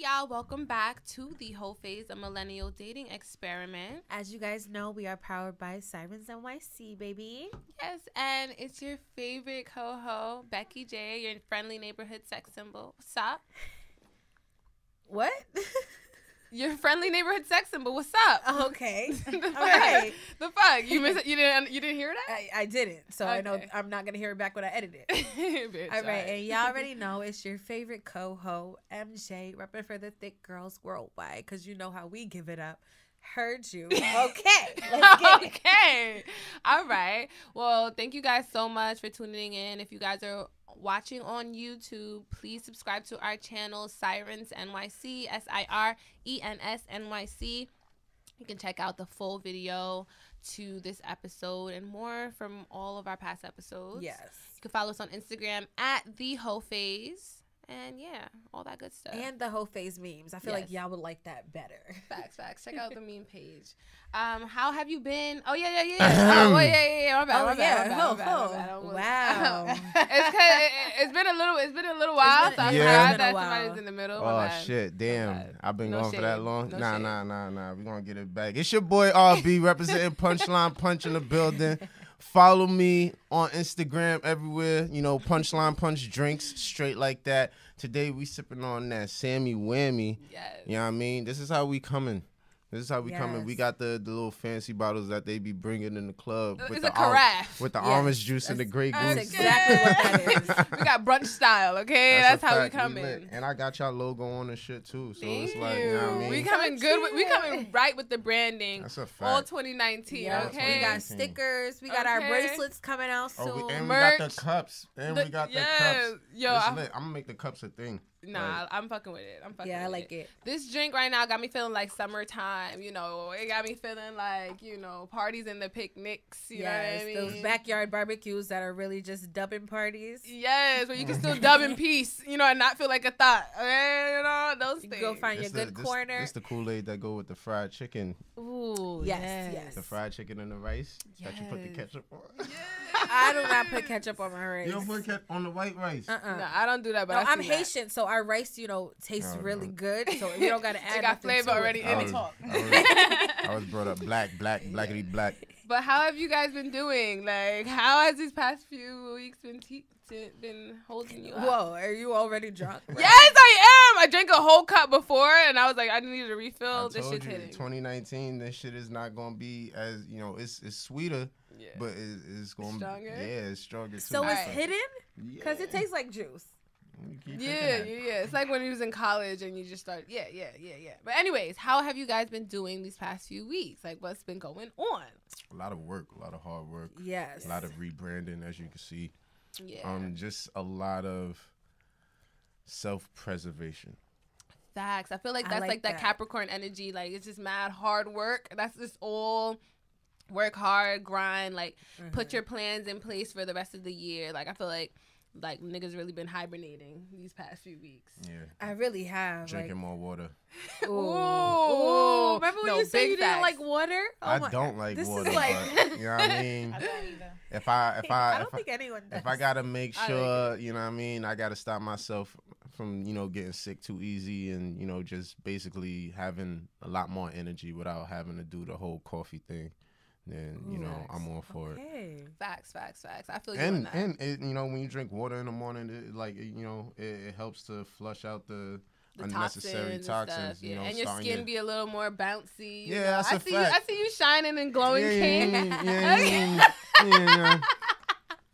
y'all, welcome back to the whole phase of Millennial dating experiment. As you guys know, we are powered by SIRENS NYC, baby. Yes, and it's your favorite co-ho, Becky J, your friendly neighborhood sex symbol. What's up? What? Your friendly neighborhood sex symbol. What's up? Okay. The fuck? Okay. The fuck? You missed it? You didn't hear that? I didn't, so Okay. I know I'm not gonna hear it back when I edit it. Bitch, All right, and y'all already know it's your favorite co-ho, MJ, repping for the thick girls worldwide, because you know how we give it up. Heard you. Okay, let's get it. Okay. All right. Well, thank you guys so much for tuning in. If you guys are watching on YouTube, please subscribe to our channel, Sirens NYC, SIRENS NYC. You can check out the full video to this episode and more from all of our past episodes. Yes. You can follow us on Instagram at The Whole Phase. And yeah, all that good stuff. And the whole phase memes. I feel like y'all would like that better. Facts. Check out the meme page. How have you been? Oh yeah. Oh yeah. My bad. Wow. It's been a little while. So I'm glad that somebody's in the middle. Oh shit, damn! I've been going for that long. No Nah. We're gonna get it back. It's your boy RB representing PunchLine Punch in the building. Follow me on Instagram everywhere. You know, PunchLine Punch drinks straight like that. Today we sipping on that Sammy Whammy. Yes. You know what I mean? This is how we coming. Coming. We got the little fancy bottles that they be bringing in the club It's with a the carafe. with the orange juice and the Grey Goose. That's exactly what that is. We got brunch style, okay? That's how we coming. And I got y'all logo on and shit too. So Thank it's like, you know what I mean? We coming good. We coming right with the branding. That's a fact. All 2019, Yeah, okay? We got stickers. We got our bracelets coming out soon. Oh, and Merch. we got the cups. We got the cups. Yo, I'm gonna make the cups a thing. Nah, I'm fucking with it. I like it. This drink right now got me feeling like summertime. You know, it got me feeling like, parties and the picnics. You know what I mean? Those backyard barbecues that are really just dubbing parties. Yes, where you can still dub in peace, and not feel like a thought. Okay, those You things. go find your good corner. It's the Kool-Aid that go with the fried chicken. Ooh, yes. The fried chicken and the rice that you put the ketchup on. Yes. I do not put ketchup on my rice. You don't put ketchup on the white rice. No, I don't do that. But I'm Haitian, so our rice, tastes really good. So we don't gotta add. It got flavor already in it. I was brought up blackity black. But how have you guys been doing? Like, how has these past few weeks been holding you up? Whoa, are you already drunk? Right? Yes, I am. I drank a whole cup before, and I was like, I needed a refill. This shit's hitting. 2019, this shit is not gonna be as it's sweeter, but it's gonna stronger. It's stronger. So too. it's hidden because it tastes like juice. Yeah. It's like when he was in college and you just start. Yeah. But anyways, how have you guys been doing these past few weeks? Like, what's been going on? A lot of work, a lot of hard work. Yes. A lot of rebranding, as you can see. Yeah. Just a lot of self-preservation. Facts. I feel like that's like that Capricorn energy. Like, it's just mad hard work. That's just all work hard, grind. Like, put your plans in place for the rest of the year. Like, I feel like niggas really been hibernating these past few weeks. Yeah. I really have. Drinking more water. Ooh. Remember when you said you didn't like water? I don't like water. Is like... but, you know what I mean? I don't either. I don't think anyone does. If I gotta make sure, you know what I mean, I gotta stop myself from, getting sick too easy and, just basically having a lot more energy without having to do the whole coffee thing. Then I'm all for it. Facts. I feel you on that. And it, when you drink water in the morning, it helps to flush out the unnecessary toxins. And your skin be a little more bouncy. Yeah, that's I a see fact. I see you shining and glowing, king. I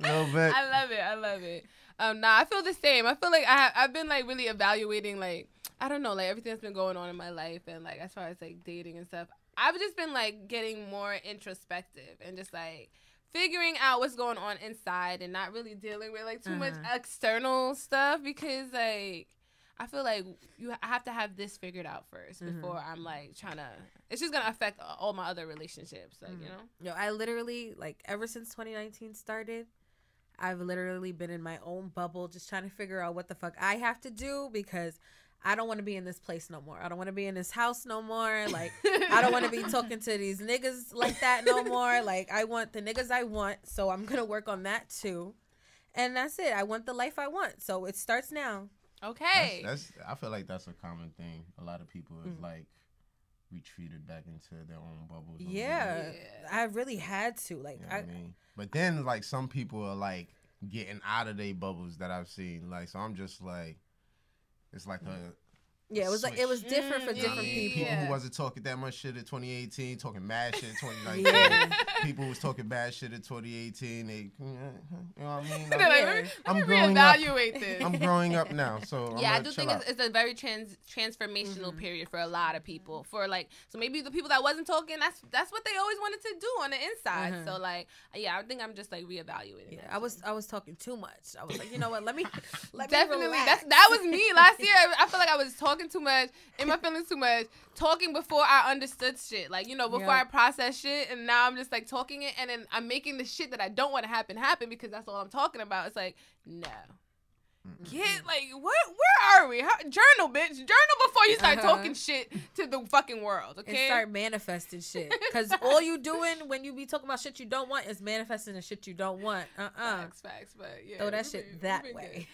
love it. I feel the same. I feel like I've been like really evaluating I don't know, everything that's been going on in my life and as far as dating and stuff. I've just been getting more introspective and just figuring out what's going on inside and not really dealing with too much external stuff because I feel like I have to have this figured out first before I'm trying to. It's just gonna affect all my other relationships, Yo, I literally ever since 2019 started, I've literally been in my own bubble, just trying to figure out what the fuck I have to do because I don't want to be in this place no more. I don't want to be in this house no more. I don't want to be talking to these niggas like that no more. I want the niggas I want, so I'm going to work on that too. And that's it. I want the life I want. So it starts now. Okay. That's I feel like that's a common thing. A lot of people is like retreated back into their own bubbles. Yeah, I really had to. Like, you know what I mean? But then like some people are like getting out of their bubbles that I've seen. Like, so I'm just like, it's like a it was like it was different for different people. People who wasn't talking that much shit in 2018, talking mad shit in 2019. People who was talking bad shit in 2018. They, you know what I mean? Let me reevaluate this. I'm growing up now, so yeah, I do think it's a very transformational period for a lot of people. For like, so maybe the people that wasn't talking, that's what they always wanted to do on the inside. So like, yeah, I think I'm just like reevaluating. Yeah, I was talking too much. I was like, you know what? Let me definitely. relax. That was me last year. I feel like I was talking too much, in my feelings too much, talking before I understood shit. Like, you know, before I process shit, and now I'm just like talking it, and then I'm making the shit that I don't want to happen because that's all I'm talking about. It's like, no. Get like where are we? Journal, bitch. Journal before you start talking shit to the fucking world, okay? And start manifesting shit. Because all you doing when you be talking about shit you don't want is manifesting the shit you don't want. Facts. But yeah, throw that shit that way.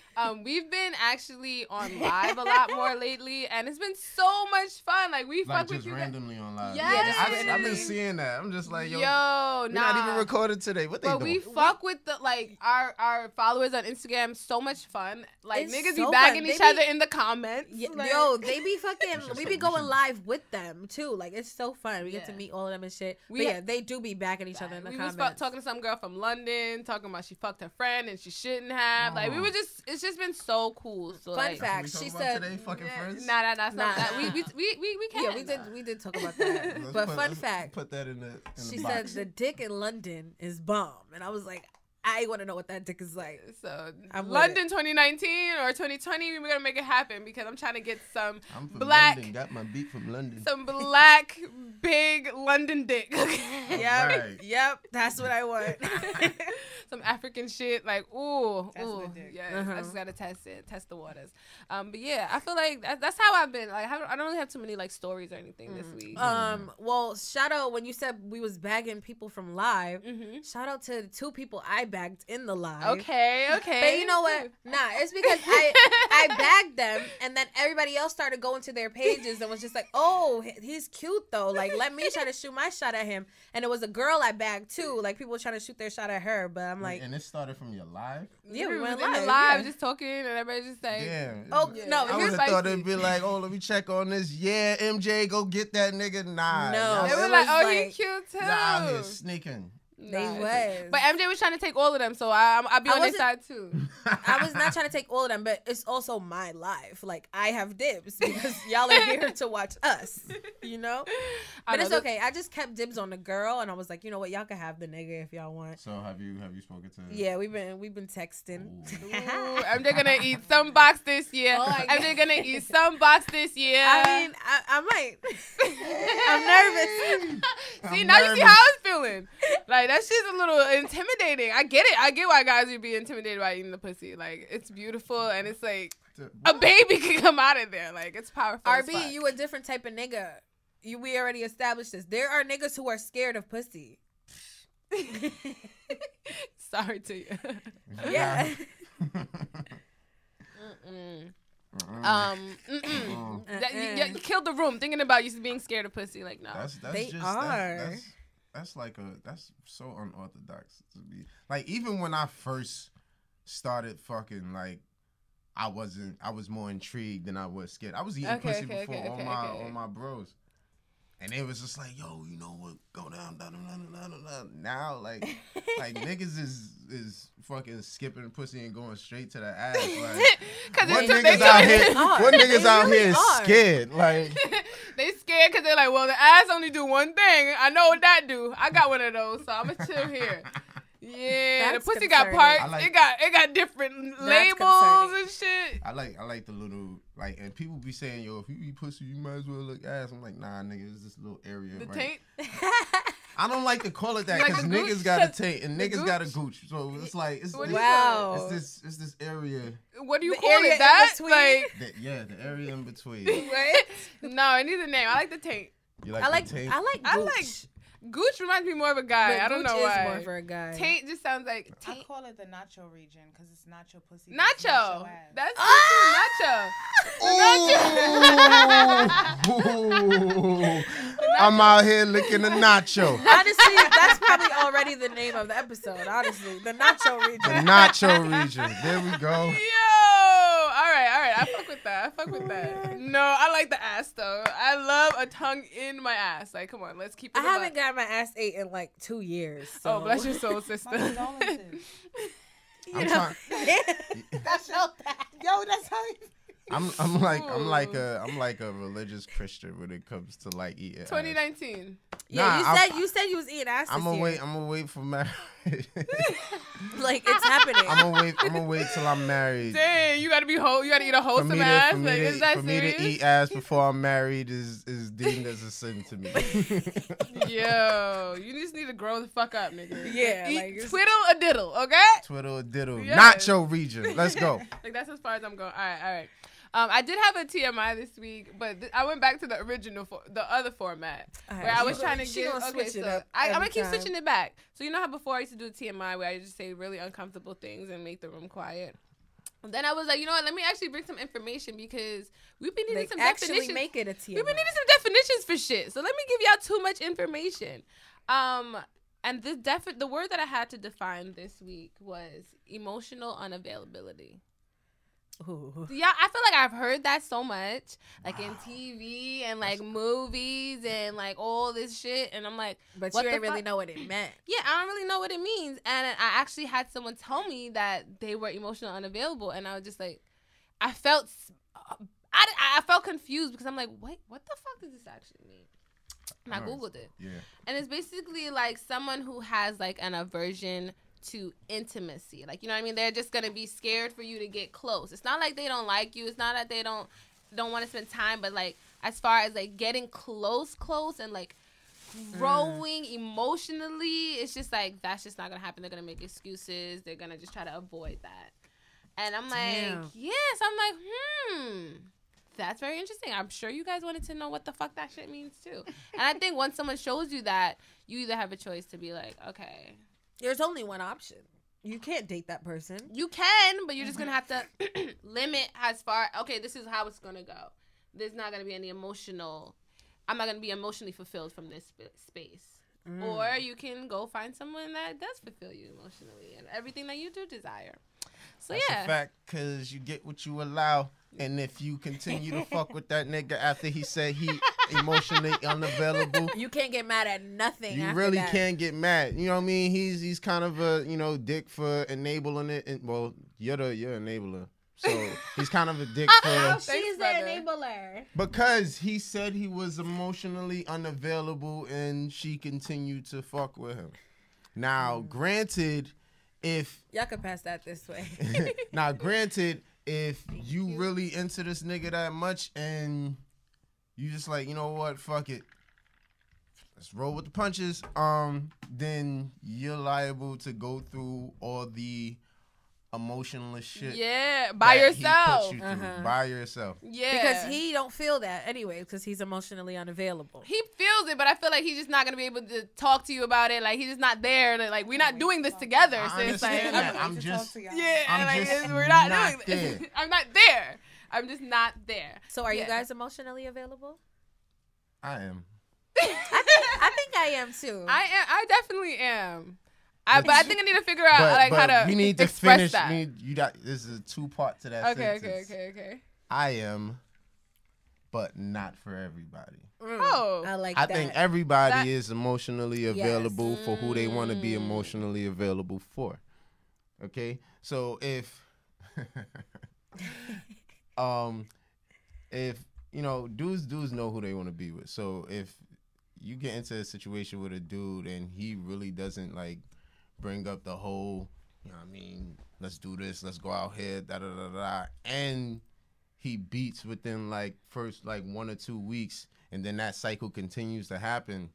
We've been actually on live a lot more lately, and it's been so much fun. Like we fuck with you randomly on live. Yes. I've been seeing that. I'm just like, yo, nah. Not even recorded today. What they doing? But we fuck with the like our followers on Instagram. So much fun. Like It's niggas so be bagging fun. each other in the comments. Yeah, like, yo, they be fucking. We be going live with them too. Like, it's so fun. We get to meet all of them and shit. But yeah, they do be bagging each other in the comments. We was talking to some girl from London, talking about she fucked her friend and she shouldn't have. Like, we were just. It's just been so cool. So, fun like, fact. She said, today, fucking friends. Nah, that's not that. We can. Yeah, we did talk about that. But fun fact. Put that in the. She said the dick in London is bomb, and I was like, I want to know what that dick is like. So London 2019 or 2020, we're gonna make it happen because I'm trying to get some black. London. Got my beat from London. Some black big London dick. Yep, that's what I want. Some African shit, like ooh, dick. yeah. I just gotta test the waters. But yeah, I feel like that's how I've been. Like, I don't really have too many like stories or anything this week. Well, shout out when you said we was bagging people from live. Shout out to the 2 people I bagged in the live. Okay. But you know what? Nah, it's because I bagged them, and then everybody else started going to their pages and was just like, oh, he's cute though. Like, let me try to shoot my shot at him. And it was a girl I bagged too. Like, people were trying to shoot their shot at her, but I'm like, and it started from your live. Yeah, we went in the live, just talking, and everybody just like, oh no, I would have thought it'd be like, oh, let me check on this. Yeah, MJ, go get that nigga. Nah, no, it was like, oh, he cute too. Nah, out here sneaking. They was. But MJ was trying to take all of them, so I'll be on their side too. I was not trying to take all of them, but it's also my life. Like, I have dibs because y'all are here to watch us, you know? But it's okay. I just kept dibs on the girl, and I was like, you know what? Y'all can have the nigga if y'all want. So have you spoken to? Yeah, we've been texting. Ooh, MJ gonna eat some box this year. MJ gonna eat some box this year. I mean, I might. I'm nervous. See, now you see how I was feeling. Like, that shit's a little intimidating. I get it. I get why guys would be intimidated by eating the pussy. Like, it's beautiful, and it's like a baby can come out of there. Like, it's powerful. RB, you a different type of nigga. We already established this. There are niggas who are scared of pussy. Sorry to you. Yeah. You killed the room thinking about you being scared of pussy. Like, no. That's so unorthodox to be. Like, even when I first started fucking, like, I was more intrigued than I was scared. I was eating pussy before all my bros. And it was just like, yo, you know what? Go down. Now, like niggas is fucking skipping pussy and going straight to the ass. Like, what niggas out here is scared? Like, they scared because they're like, well, the ass only do one thing. I know what that do. I got one of those, so I'm gonna chill here. Yeah, that's the pussy concerning. got parts. It got different labels concerning. and shit. I like the little, like, and people be saying, yo, if you eat pussy, you might as well look ass. I'm like, nah, nigga, it's this little area. The right? taint. I don't like to call it that Like because the niggas gooch? got a taint and niggas got a gooch. So it's like, it's this area. What do you The call area it? That? in between? Like, The area in between. what? No, it needs a name. I like the taint. You I like the taint? gooch. I like Gooch reminds me more of a guy. But I don't Gooch know is why. more for a guy. Taint just sounds like I taint. call it the nacho region because it's nacho pussy. Nacho. That's nacho. Ooh. I'm out here licking the nacho. Honestly, that's probably already the name of the episode. Honestly, the nacho region. The nacho region. There we go. Yo, all right. I fuck with that. No, I like the ass though. I love a tongue in my ass. Like, come on, let's keep it. I haven't got my ass ate in like 2 years. So. Oh, bless your soul, sister. My condolences. I'm trying. That's how. Yo, that's how. I'm like a religious Christian when it comes to like eating. 2019. Yeah, Nah, you said you was eating ass. I'm gonna wait for marriage. Like it's happening. I'm gonna wait till I'm married. Dang, you gotta be whole. You gotta eat a wholesome ass. Like, is that for me serious? to eat ass before I'm married is deemed as a sin to me. Yo, you just need to grow the fuck up, nigga. Yeah, Eat, like twiddle a diddle, okay? Twiddle or diddle. Yes. Nacho region. Let's go. Like that's as far as I'm going. All right. I did have a TMI this week, but I went back to the original, the other format where I was trying to get. Okay, so I'm gonna keep switching it back. So you know how before I used to do a TMI where I just say really uncomfortable things and make the room quiet. Then I was like, you know what? Let me actually bring some information because we've been needing some definitions. Make it a TMI. We've been needing some definitions for shit. So let me give y'all too much information. And the word that I had to define this week was emotional unavailability. Ooh. Yeah, I feel like I've heard that so much, like in TV and like movies and like all this shit, and I'm like, But what you the ain't really fuck? know what it meant. Yeah, I don't really know what it means, and I actually had someone tell me that they were emotional unavailable, and I was just like, I felt confused because I'm like, wait, what the fuck does this actually mean? And I googled it, Yeah. and it's basically like someone who has like an aversion to intimacy. Like, you know what I mean? They're just gonna be scared for you to get close. It's not like they don't like you. It's not that they don't want to spend time, but like as far as like getting close and like growing emotionally, it's just like that's just not gonna happen. They're gonna make excuses. They're gonna just try to avoid that. And I'm like, yes. I'm like, that's very interesting. I'm sure you guys wanted to know what the fuck that shit means too. And I think once someone shows you that, you either have a choice to be like, okay, There's only one option. You can't date that person. you can, but you're just going to have to limit as far, okay, this is how it's going to go. There's not going to be any I'm not going to be emotionally fulfilled from this space. Or you can go find someone that does fulfill you emotionally and everything that you do desire. So That's yeah. a fact, because you get what you allow. And if you continue to fuck with that nigga after he said he emotionally unavailable, You can't get mad at nothing. you after really that. can't get mad. You know what I mean? He's kind of a, dick for enabling it. And, well, you're enabler. So he's kind of a dick for... She's the enabler. Because he said he was emotionally unavailable and she continued to fuck with him. Now, granted, if... Y'all can pass that this way. Now, granted, if you really into this nigga that much and you just like, you know what, fuck it, let's roll with the punches, then you're liable to go through all the emotionless shit. Yeah, by that yourself. He puts you through, by yourself. Yeah. Because he don't feel that anyway, because he's emotionally unavailable. He feels it, but I feel like he's just not gonna be able to talk to you about it. Like he's just not there. Like we're not doing this together. I So it's like, understand that. I'm just we're not doing there. this. I'm not there. I'm just not there. So are you guys emotionally available? I am. I think I am too. I definitely am. But I think I need to figure out how to we need to express finish. that. This is a 2-part to that Okay. sentence. I am, but not for everybody. Oh, I think everybody is emotionally available for who they want to be emotionally available for. Okay, so if dudes know who they want to be with. So if you get into a situation with a dude and he really doesn't like bring up the whole, you know what I mean, let's do this, let's go out here, and he beats within like first like 1 or 2 weeks, and then that cycle continues to happen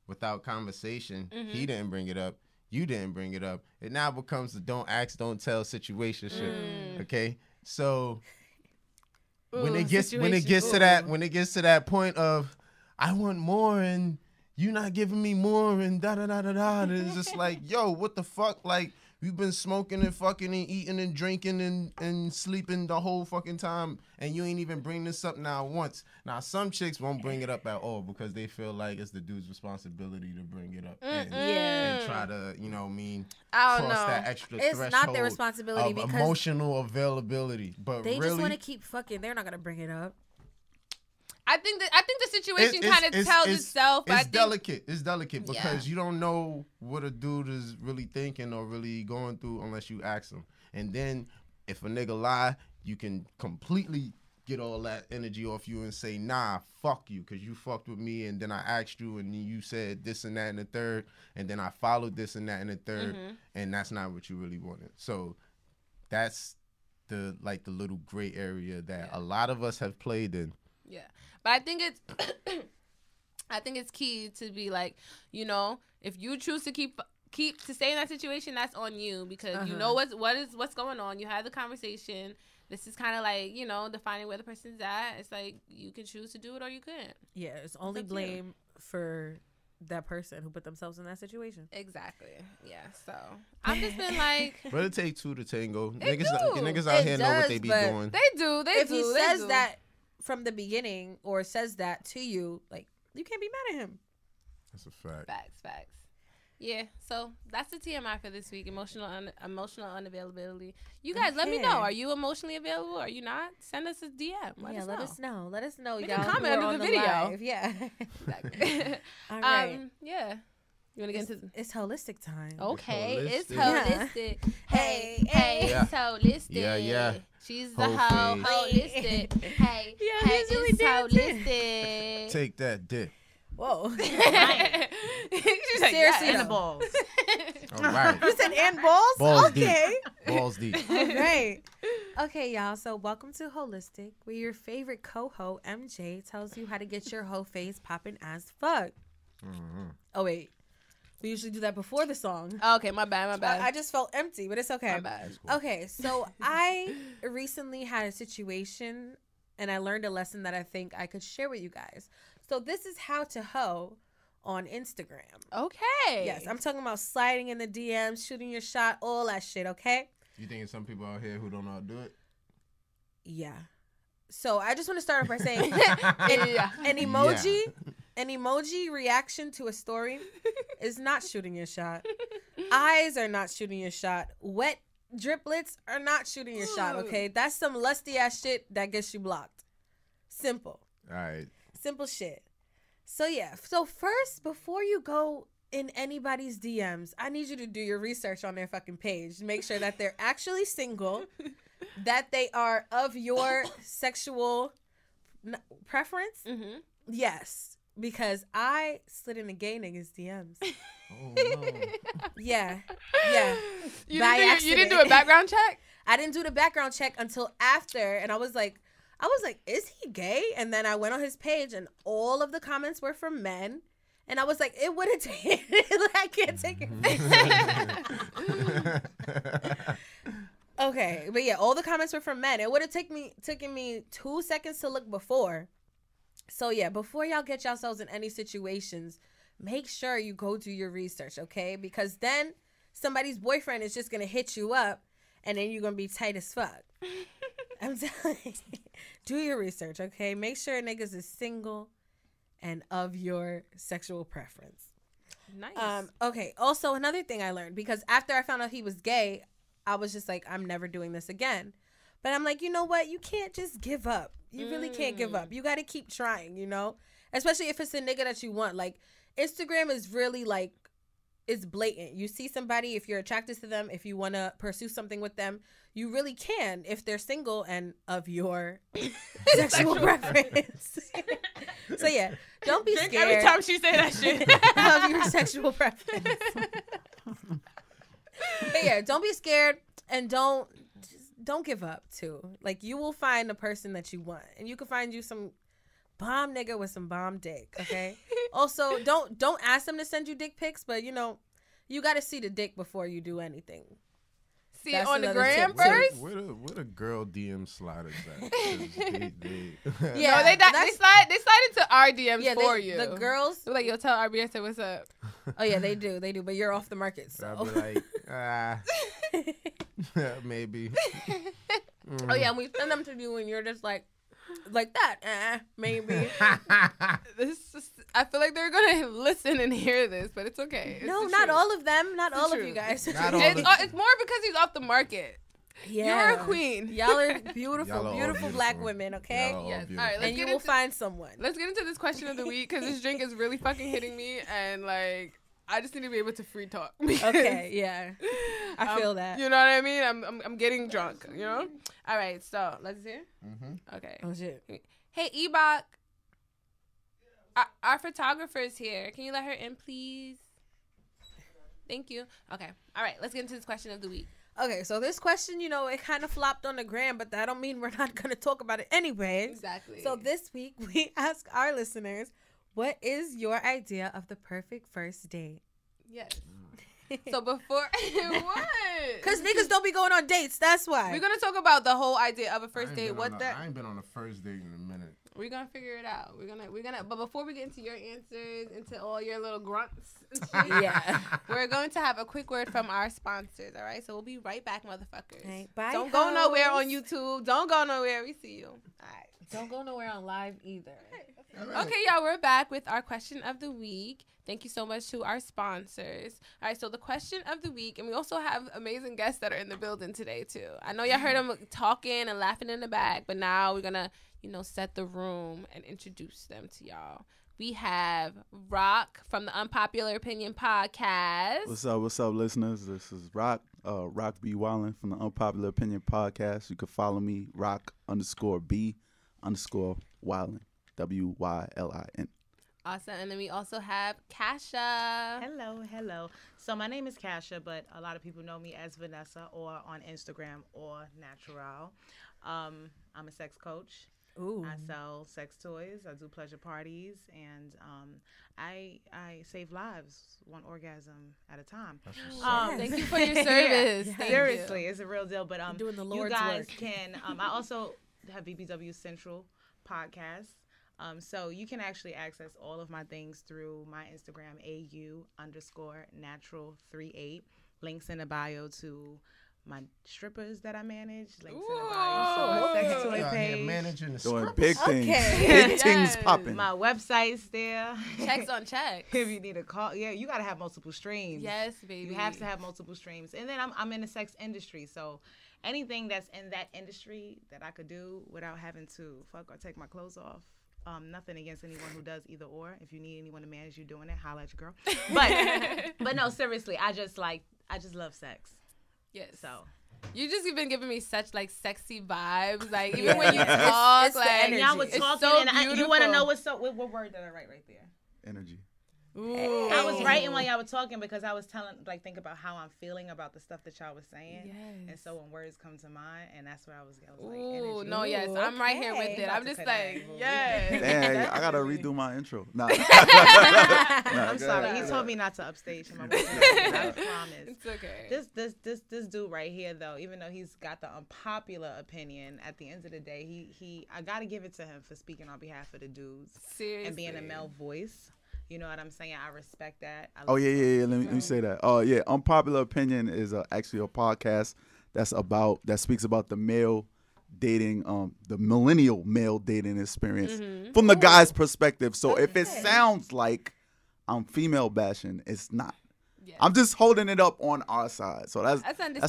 without conversation. He didn't bring it up, you didn't bring it up. It now becomes the don't ask, don't tell situation shit. Okay, so when it gets to that point of I want more and you not giving me more and da da da da da. And it's just like, yo, what the fuck? Like, we've been smoking and fucking and eating and drinking and sleeping the whole fucking time, and you ain't even bring this up now once. Now, some chicks won't bring it up at all because they feel like it's the dude's responsibility to bring it up and try to, you know what I mean, cross that extra threshold. It's not their responsibility of because emotional availability. But they really, just want to keep fucking. They're not going to bring it up. I think the situation kind of tells itself. It's delicate. It's delicate because you don't know what a dude is really thinking or really going through unless you ask him. And then if a nigga lie, you can completely get all that energy off you and say, nah, fuck you, because you fucked with me, and then I asked you, and you said this and that and the third, and then I followed this and that and the third, and that's not what you really wanted. So that's the little gray area that a lot of us have played in. Yeah. But I think it's key to be like, you know, if you choose to keep to stay in that situation, that's on you, because you know what's going on. You had the conversation. This is kind of like, you know, defining where the person's at. It's like you can choose to do it or you couldn't. Yeah, it's only blame for that person who put themselves in that situation. Exactly. Yeah. So I've just been like, but it take two to tango. Niggas out here know what they be doing. They do. If he says that from the beginning or says that to you, like, you can't be mad at him. That's a fact. Facts. Yeah, so that's the TMI for this week. Emotional unavailability. You guys, let me know. Are you emotionally available? Are you not? Send us a DM. Let us know. Let us know. Make y'all a comment under the video. Live. Yeah. Exactly. All right. Yeah. You want to get into it's holistic time. Okay, it's holistic. Hey, Yeah. it's holistic. Yeah. She's the hoe. Holistic. Hey, he's really it's dancing. holistic. Take that dick. Whoa. She's like, Seriously, And the though. balls. All right. You said and balls? Balls Okay. deep. Balls deep. All right. Okay, y'all. So welcome to Holistic, where your favorite co-ho, MJ, tells you how to get your hoe face popping as fuck. Oh, wait. We usually do that before the song. Okay, my bad. I just felt empty, but it's okay. My bad. Okay, so I recently had a situation, and I learned a lesson that I think I could share with you guys. So this is how to hoe on Instagram. Okay. Yes, I'm talking about sliding in the DMs, shooting your shot, all that shit, okay? You think some people out here who don't know how to do it? Yeah. So I just want to start off by saying an emoji reaction to a story is not shooting your shot. Eyes are not shooting your shot. Wet driplets are not shooting your shot, okay? That's some lusty ass shit that gets you blocked. Simple. All right. Simple shit. So yeah. So first, before you go in anybody's DMs, I need you to do your research on their fucking page. Make sure that they're actually single, that they are of your sexual preference. Mm-hmm. Yes, because I slid in a gay nigga's DMs. Oh, no. Yeah. You didn't do a background check? I didn't do the background check until after, and I was like, is he gay? And then I went on his page, and all of the comments were from men. And I was like, it wouldn't take it. I can't take it. Okay, but yeah, all the comments were from men. It would have taken me 2 seconds to look before. So yeah, before y'all get yourselves in any situations, make sure you go do your research, okay? Because then somebody's boyfriend is just gonna hit you up, and then you're gonna be tight as fuck. I'm telling you, do your research, okay? Make sure niggas is single and of your sexual preference. Nice. Okay, also another thing I learned, because after I found out he was gay, I was just like, I'm never doing this again. But I'm like, you know what? You can't just give up. You really can't give up. You got to keep trying, you know? Especially if it's a nigga that you want. Like, Instagram is really like, it's blatant. You see somebody, if you're attracted to them, if you want to pursue something with them, you really can if they're single and of your sexual preference. So yeah, don't be scared. Every time she say that shit. Of your sexual preference. But yeah, don't be scared, and don't give up too. Like, you will find the person that you want, and you can find you some bomb nigga with some bomb dick, okay? Also, don't ask them to send you dick pics, but you know, you got to see the dick before you do anything. see That's it on the another gram tip, too. first. Where the girl DM sliders at? 'Cause Yeah, No, they that's- slide into our DMs Yeah, for you. the girls. They're like, yo, tell RB I said what's up. Oh yeah, they do, but you're off the market. So I'll be like, maybe. oh yeah, and we send them to you, and you're just like that. Maybe. I feel like they're gonna listen and hear this, but it's okay. It's No, the not truth. all of them. Not It's all the of you truth. guys. Not all It's more because he's off the market. Yeah. You're a queen. Y'all are beautiful, Y'all are all beautiful black beautiful. women. Okay. Y'all are all Yes. beautiful. All right, let's And you get will into- find someone. Let's get into this question of the week because this drink is really fucking hitting me, and like I just need to be able to free talk. because, Okay. Yeah. I feel that. You know what I mean? I'm getting drunk. You know. All right. So let's hear. Mm-hmm. Okay. Oh shit. Hey, Ebok. Our photographer is here. Can you let her in, please? Thank you. Okay. All right. Let's get into this question of the week. Okay, so this question, it kind of flopped on the gram, but that don't mean we're not gonna talk about it anyways. Exactly. So this week we ask our listeners, what is your idea of the perfect first date? Yes. So before what? Because niggas don't be going on dates. That's why. We're gonna talk about the whole idea of a first date. I ain't been on a first date in a minute. We're gonna figure it out. We're gonna. But before we get into your answers, into all your little grunts, and shit, Yeah. we're going to have a quick word from our sponsors. All right. So we'll be right back, motherfuckers. Right, bye, Don't go nowhere on hoes. YouTube. Don't go nowhere. We see you. All right. Don't go nowhere on live either. Okay, y'all, we're back with our question of the week. Thank you so much to our sponsors. All right, so the question of the week, and we also have amazing guests that are in the building today, too. I know y'all heard them talking and laughing in the back, but now we're going to, set the room and introduce them to y'all. We have Rock from the Unpopular Opinion podcast. What's up, listeners? This is ROCBWYLIN from the Unpopular Opinion podcast. You can follow me, Rock_B_Wylin, WYLIN. Awesome. And then we also have Kasha. Hello. So my name is Kasha, but a lot of people know me as Vanessa or on Instagram or Natural. I'm a sex coach. Ooh. I sell sex toys. I do pleasure parties, and I save lives one orgasm at a time. Thank you for your service. Thank you. Seriously, it's a real deal. But Doing the you Lord's guys work. can. I also have BBW Central podcast. So you can actually access all of my things through my Instagram, AU_natural38. Links in the bio to my strippers that I manage. Links in the bio. So my sex toy Out here page. managing the Doing script. big things. Okay. Big Yes. things popping. My website's there. Checks on checks. If you need a call, yeah, you gotta have multiple streams. Yes, baby. You have to have multiple streams. And then I'm in the sex industry, so anything that's in that industry that I could do without having to fuck or take my clothes off. Nothing against anyone who does either or. If you need anyone to manage you doing it, holla at your girl. But no, seriously, I just love sex. Yes. So You just been giving me such like sexy vibes. Like even when you talk, it's the like energy. y'all were it's talking, so and you want to know what word did I write right there? Energy. Ooh. I was writing while y'all were talking because I was think about how I'm feeling about the stuff that y'all was saying. Yes. And so when words come to mind, and that's where I was like, Ooh, energy. no, yes, I'm right here with okay. it. I'm About to just cut like, that. yes. Damn, I gotta redo my intro. Nah. I'm sorry. He told me not to upstage him. I promise. It's okay. This dude right here, though, even though he's got the unpopular opinion, at the end of the day, I gotta give it to him for speaking on behalf of the dudes Seriously. and being a male voice. You know what I'm saying? I respect that. Oh yeah. Let me say that. Oh yeah, Unpopular Opinion is actually a podcast that speaks about the male dating, the millennial male dating experience from the guy's perspective. So if it sounds like I'm female bashing, it's not. Yes. I'm just holding it up on our side. So that's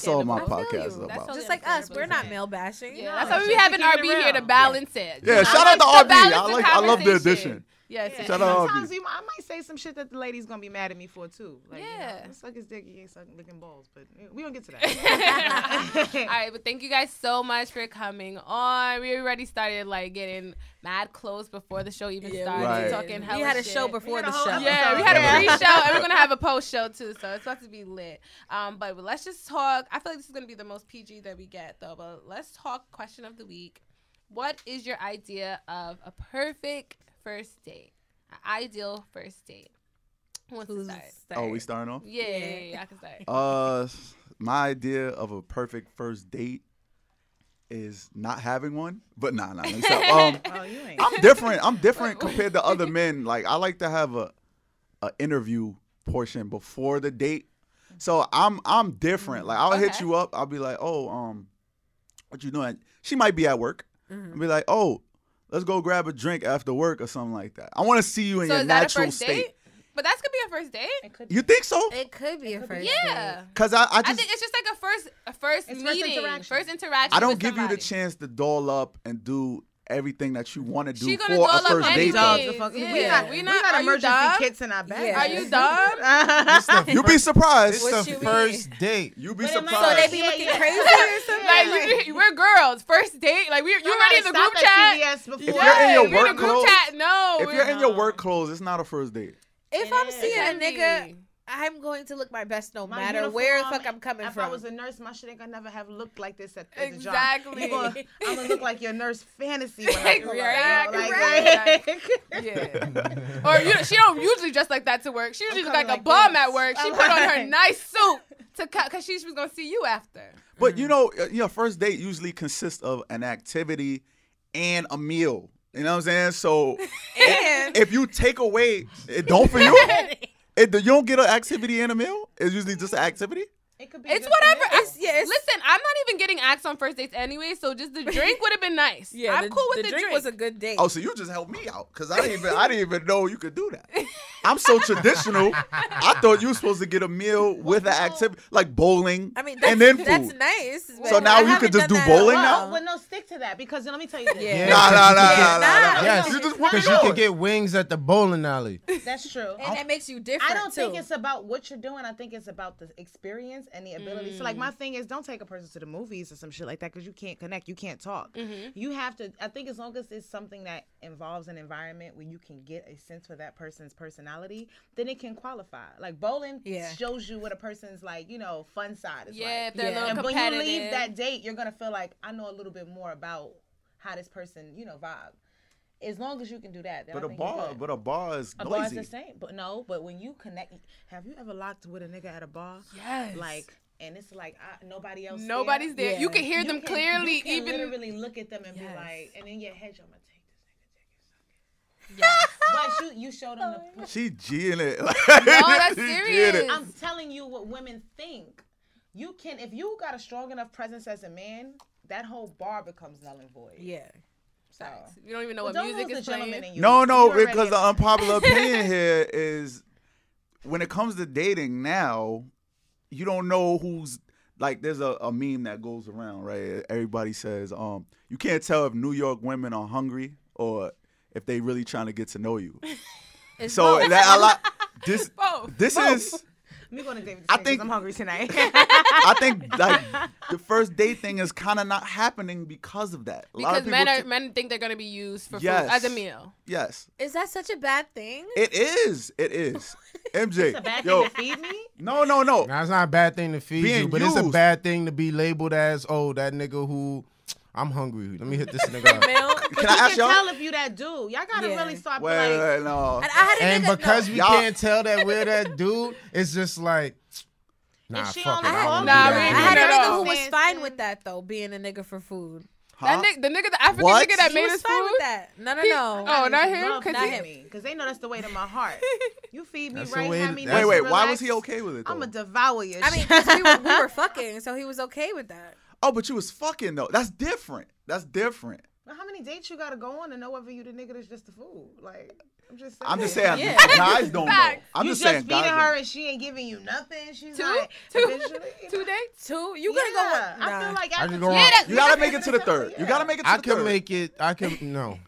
all my understandable. I feel podcast you. is That's about. totally Just like us, we're not understandable. male bashing. Yeah, No. that's why we Just having to keep RB it here to real. balance it. Yeah, You know, shout out to to RB. balance I the love the conversation. addition. Yes. Yeah, Shout out sometimes RB. I might say some shit that the lady's gonna be mad at me for too. Like, Yeah. suck his dick, he ain't sucking licking balls, but we don't get to that. All right, but thank you guys so much for coming on. We already started like getting mad close before the show even Yeah, started. Right. Talking hella We had a shit. show before had the a whole show. episode. Yeah, we had a Yeah. pre-show and we're gonna have a post-show too, so it's about to be lit. But let's just talk. I feel like this is gonna be the most PG that we get though. But let's talk question of the week. What is your idea of a perfect first date? An ideal first date. Who wants to Who's start? Oh, we starting off? Yeah, I can start. my idea of a perfect first date is not having one. But nah. Let me stop. Oh, you ain't. I'm different. I'm different compared to other men. Like I like to have a interview portion before the date. So I'm different. Like I'll hit you up. I'll be like, oh, what you doing? She might be at work. I'll be like, oh, let's go grab a drink after work or something like that. I want to see you in your natural state. Date? But that could be a first date. You think so? It could be a first date. Yeah. Because I think it's just like a first meeting, first interaction. I don't with give somebody. you the chance to doll up and do everything that you want to do for doll a up first date. anything. We got emergency kits in our bag. Yeah. Are you dumb? You'll be surprised. It's the first date. You'll be But it might- surprised. So they be looking crazy or something? Like we're girls. First date. Like you already in the group chat. If you're in your we're in work the group clothes, chat. No. if you're in your work clothes, it's not a first date. If It I'm is. seeing a It can nigga, be. I'm going to look my best no My matter where the uniform, fuck I'm coming if from. I was a nurse, my shit ain't gonna never have looked like this at the job. Exactly. I'm gonna look like your nurse fantasy when I come Exactly. out. Yeah. Or she don't usually dress like that to work. She usually look like coming a like bum this. at work. She put on her nice suit because she was gonna see you after. But you know, first date usually consists of an activity and a meal. You know what I'm saying? So if you take away, it don't for you. You don't get an activity and a meal. It's usually just an activity. It could be It's just whatever. a meal. Listen, I'm not even getting asked on first dates anyway, so just the drink would have been nice. Yeah, I'm cool with the drink. was a good date. Oh, so you just helped me out because I didn't even know you could do that. I'm so traditional. I thought you were supposed to get a meal with an activity like bowling. I mean, and then food. that's nice. So now you could just do bowling now? Well, no, stick to that because let me tell you this. Yeah. Nah. Yes, You just because you can get wings at the bowling alley. That's true. And that makes you different. I don't think too. it's about what you're doing. I think it's about the experience and the ability. So, like, my thing is, don't take a person to the movies or some shit like that because you can't connect, you can't talk. You have to. I think as long as it's something that involves an environment where you can get a sense for that person's personality, then it can qualify. Like bowling shows you what a person's like, fun side is like. If they're a little And when competitive. you leave that date, you're gonna feel like I know a little bit more about how this person, vibe. As long as you can do that. Then But I a think you're bar, good. but a bar is A bar is noisy. the same, but when you connect, have you ever locked with a nigga at a bar? Yes. Like, and it's like nobody else. Nobody's there. Yeah. You can hear them clearly. You can Even literally look at them and be Yes. like, and in your head, you're gonna take this nigga, but you showed them the pussy. She G'ing it. no, that's She G'ing serious. it. I'm telling you what women think. You can, if you got a strong enough presence as a man, that whole bar becomes null and void. Yeah. So You don't even know what don't music lose is the gentleman playing. in you. No, You already because the a- unpopular opinion here is when it comes to dating now, you don't know who's like. There's a meme that goes around, right? Everybody says, you can't tell if New York women are hungry or if they really trying to get to know you. It's So both. that a lot. This Both. is. Me going to David. I I think- I'm hungry tonight. I think like the first date thing is kind of not happening because of that. A lot of Because people men think they're gonna be used for Yes. food as a meal. Yes, Is that such a bad thing? it is. It is. MJ, It's a bad yo, thing to feed me. no. Now, it's not a bad thing to feed Being you, but it's a used. bad thing to be labeled as, oh, that nigga who, I'm hungry. Let me hit this nigga up. Male? Can I ask You y'all? can tell if you that dude. Y'all gotta Yeah. really start Wait, no. And I had a And nigga, because we Y'all- can't tell that we're that dude, it's just like, nah, If she fuck it. only I don't calls wanna Nah, do we that. ain't I had a at nigga all. who was Stand fine still. with that though, being a nigga for food. Huh? The nigga, the African What? nigga that He made was us fine food. with that. No. Oh, not him? Cause Not he, him. Because they know that's the way to my heart. You feed me That's the right, way have to- me that's- nice, Wait. Why was relax. he okay with it though? I'm gonna devour your I mean, shit. 'cause we were fucking, so he was okay with that. Oh, but you was fucking though. That's different. That's different. Now, how many dates you gotta go on to know whether you the nigga that's just the food? Like, I'm just saying. I'm just saying, Yeah. guys don't know. Facts. I'm you just just saying, feeding guys her don't. and she ain't giving you nothing. She's two, like, two, eventually, you know. 2 dates. Two? You gonna go with? Nah. I feel like I after can go two on. dates, You gotta make it to the third. You gotta make it to I the can third. make it. No.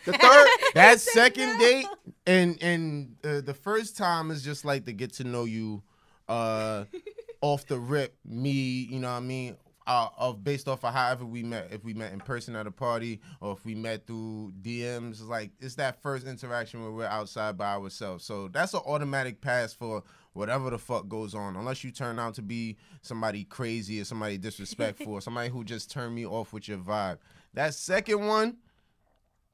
The third. That second date and the first time is just like to get to know you off the rip. Me, you know what I mean? Based off of however we met, if we met in person at a party or if we met through DMs, it's that first interaction where we're outside by ourselves. So that's an automatic pass for whatever the fuck goes on, unless you turn out to be somebody crazy or somebody disrespectful or somebody who just turned me off with your vibe. That second one,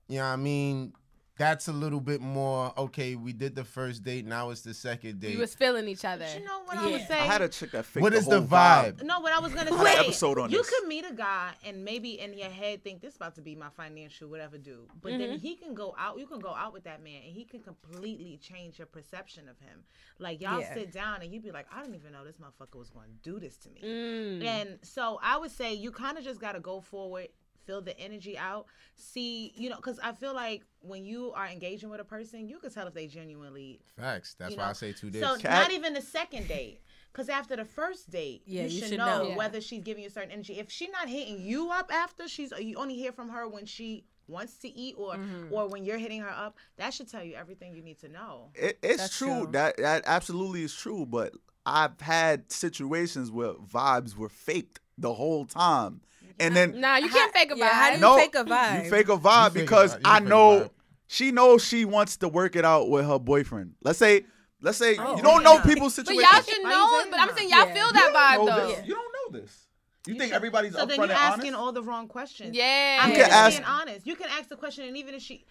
you know what I mean? that's a little bit more, okay, we did the first date, now it's the second date. You was feeling each other. But you know what I would say? I had a chick that faked What is whole the vibe? No, what I was gonna I had an say. episode on you this. could meet a guy and maybe in your head think this about to be my financial whatever dude, but then he can go out. You can go out with that man and he can completely change your perception of him. Like y'all sit down and you'd be like, I didn't even know this motherfucker was going to do this to me. And so I would say you kind of just got to go forward. Feel the energy out. See, you know, because I feel like when you are engaging with a person, you can tell if they genuinely. Facts. That's why I say 2 days. So not even the second date. Because after the first date, you should know whether she's giving you a certain energy. If she's not hitting you up after, you only hear from her when she wants to eat or when you're hitting her up, that should tell you everything you need to know. It's true. That absolutely is true. But I've had situations where vibes were faked the whole time. And then you can't fake a vibe. How do you fake a vibe? You fake a vibe because I know she knows she wants to work it out with her boyfriend. Let's say you don't know people's But situations. y'all should know. But I'm saying y'all feel that vibe though. You don't know this. You think everybody's so upfront then and you're asking honest? all the wrong questions. Yeah. I'm You can just ask- being honest. You can ask the question, and even if she.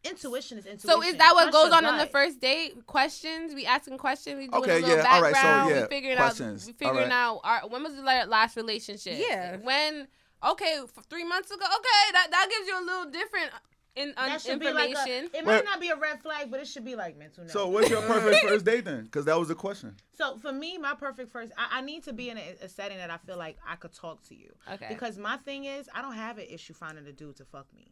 Intuition is intuition. So is that what Trust goes your on the gut. first date? Questions? We asking questions. We doing Okay, a little yeah, all right, so, background. yeah, We figuring questions. out. We figuring All out. When was the last relationship? Yeah. When? Okay, 3 months ago. Okay, that gives you a little different That should information. be like it might not be a red flag, but it should be like mental. So what's your perfect first date then? Because that was the question. So for me, my perfect first, I need to be in a setting that I feel like I could talk to you. Okay. Because my thing is, I don't have an issue finding a dude to fuck me.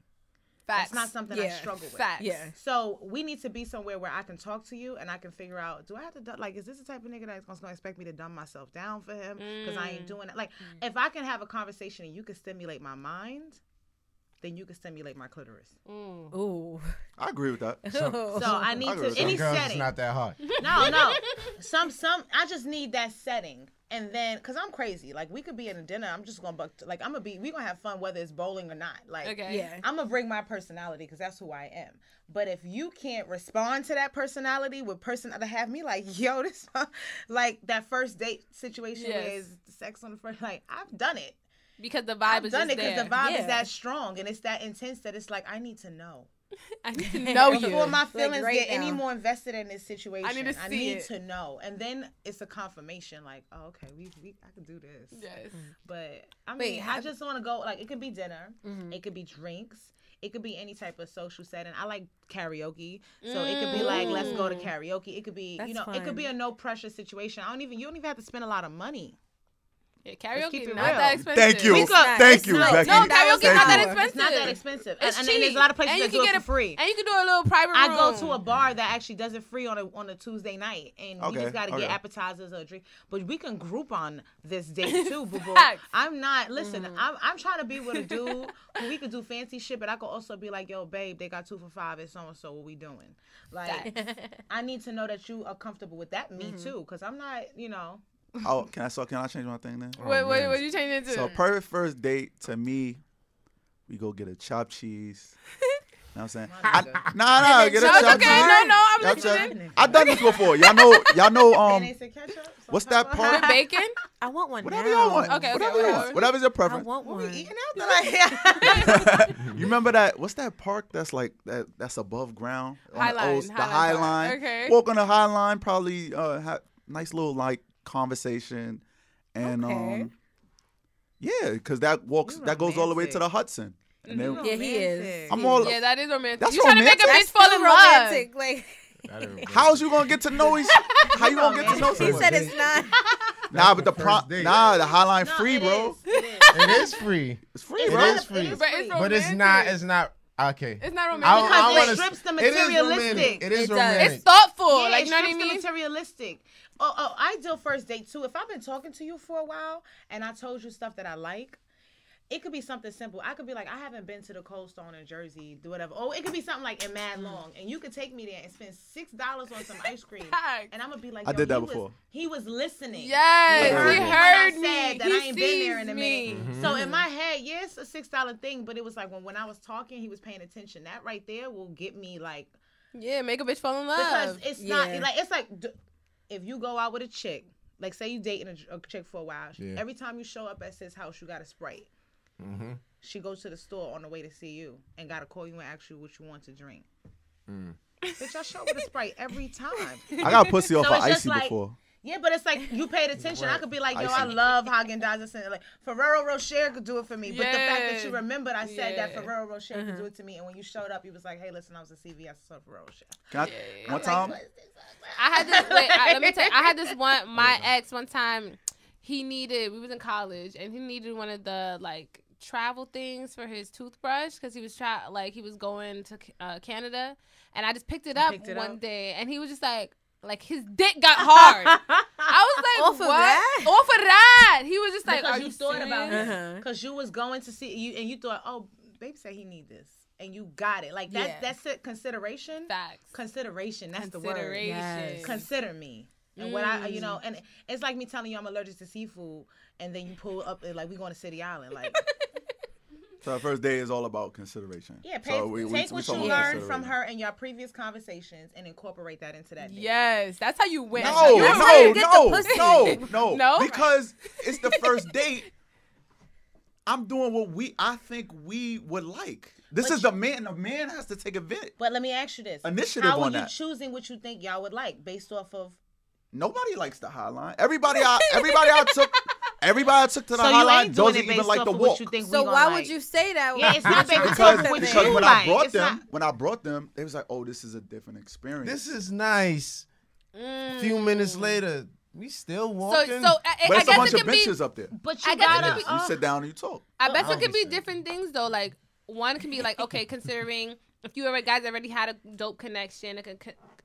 Facts. That's not something I struggle with. Facts. Yeah. So we need to be somewhere where I can talk to you and I can figure out, do I have to, is this the type of nigga that's going to expect me to dumb myself down for him? Because I ain't doing it. Like, if I can have a conversation and you can stimulate my mind, then you can stimulate my clitoris. Ooh. I agree with that. So I need to, Some any Girls, setting. it's not that hard. No. I just need that setting. And then, cause I'm crazy. Like we could be in a dinner. I'm just gonna we gonna have fun whether it's bowling or not. Like, Okay. Yeah. I'm gonna bring my personality because that's who I am. But if you can't respond to that personality with person to have me like, yo, this like that first date situation where it's sex on the first, like I've done it. Because the vibe I've is done just it there. because the vibe is that strong and it's that intense that it's like I need to know. I need to know you. Before my feelings right get any now. more invested in this situation, I need to see it. to know, and then it's a confirmation. Like, oh, okay, I can do this. Yes. But I Wait, mean, I just want to go. Like, it could be dinner, it could be drinks, it could be any type of social setting. I like karaoke, so it could be like, let's go to karaoke. It could be, That's it could be fun. a no pressure situation. You don't even have to spend a lot of money. Yeah, Let's keep karaoke it not real. that expensive. Thank you. It's not- Thank it's you, not- Becky. No, karaoke's not that $1,000. expensive. It's not that expensive, It's and cheap. there's a lot of places And you that do can it get for free. And you can do a little private room. I go to a bar that actually does it free on a Tuesday night, and you just got to get appetizers or a drink. But we can group on this date too, boo boo. Facts. I'm not. Listen, I'm trying to be with a dude who we could do fancy shit, but I could also be like, yo, babe, they got 2 for $5 at so and so. What we doing? Like, I need to know that you are comfortable with that. Me too, because I'm not. Oh, can I change my thing then? What you changing it to? So perfect first date to me, we go get a chopped cheese. You know what I'm saying? Nah, get a No, it's chopped okay. cheese. No, I'm Chopped listening. cheese. I've done this before. Y'all know And they say ketchup. what's that pepper. part? With bacon? I want one Whatever now. y'all want. Okay, Whatever you want. whatever. Whatever's your I preference. want one. Eating out there like You remember that? What's that park that's like that's above ground? On High the Line, the High High Line Line. Park. Okay. Walk on the High Line, probably have nice little like conversation, and Okay. yeah, because that goes all the way to the Hudson. And then Yeah, he is. I'm all. Yeah, that is romantic. That's You trying to make a romantic. bitch fall in love. Romantic. Like How's you gonna get to know each? How you gonna get to know he someone? said, it's not. Nah, but the the first date. the High Line free, bro. It is free. It's free, It bro. is free. But it's But it's romantic. not. Okay. It's not I romantic. don't Because wanna it strips the it is materialistic. romantic. It is It does. romantic. It's thoughtful. Yeah, like, it you know what I strips the mean? materialistic. Oh, I do first date too. If I've been talking to you for a while and I told you stuff that I like, it could be something simple. I could be like, I haven't been to the Cold Stone in Jersey, do whatever. Oh, it could be something like in Mad Long, and you could take me there and spend $6 on some ice cream, Facts. and I'm gonna be like, I yo, did that he before. He was listening. Yes, Yeah. he When heard I me. said that He I ain't been there in a sees minute. me. So in my head, yes, a $6 thing, but it was like when I was talking, he was paying attention. That right there will get me like, Yeah, make a bitch fall in love. because it's not Yeah. like, it's like if you go out with a chick, like say you dating a chick for a while, Yeah. every time you show up at his house, you got a Sprite. She goes to the store on the way to see you and got to call you and ask you what you want to drink. Bitch, I show up with a Sprite every time. I got pussy off So of it's just icy like- before. Yeah, but it's like you paid attention. I could be like, yo, I Icy. love Haagen-Dazs. Like Ferrero Rocher could do it for me. But the fact that you Yeah. remembered I said that Yeah. Ferrero Rocher could do it to me. And when you showed up, you was like, hey, listen, I was at CVS, I saw Ferrero Rocher. Can I, Yeah. one I'm time? Like, what is this? I had this. Wait, let me tell you. I had this one. My ex one time. We was in college, and he needed one of the like travel things for his toothbrush because he was he was going to Canada, and I just picked it up one day, and he was just like his dick got hard. I was like, Off of what? that? Off of that? He was just like, Because are you you thought about serious? it. Because you was going to see you, and you thought, oh, baby said he need this. And you got it. Like, that's it. Consideration. Facts. Consideration. That's the word. Consideration. Yes. Consider me. And what I, and it's like me telling you I'm allergic to seafood, and then you pull up like we going to City Island, like. So our first day is all about consideration. Yeah, So take what you talking about learned from consideration. her in your previous conversations and incorporate that into that. Date. Yes, that's how you win. No, That's how no, you get the pussy. no. No? Because it's the first date. I'm doing what I think we would like. This is the man. The man has to take a bit. But let me ask you this: Initiative How on are you that. choosing what you think y'all would like based off of? Nobody likes the high line. Everybody I took to the So high you line ain't doing doesn't it even based like off the of walk. what you think we So gonna why like. would you say that? Yeah, it's not based because off of what because you when like. I brought It's them, not- they was like, oh, this is a different experience. This is nice. A few minutes later, we still walking. But but I it's a guess bunch it of can be. benches up there. But I you guess it gotta. could be- You sit down and you talk. I bet it could be Obviously. different things though. Like one can be like, okay, considering if you guys already had a dope connection,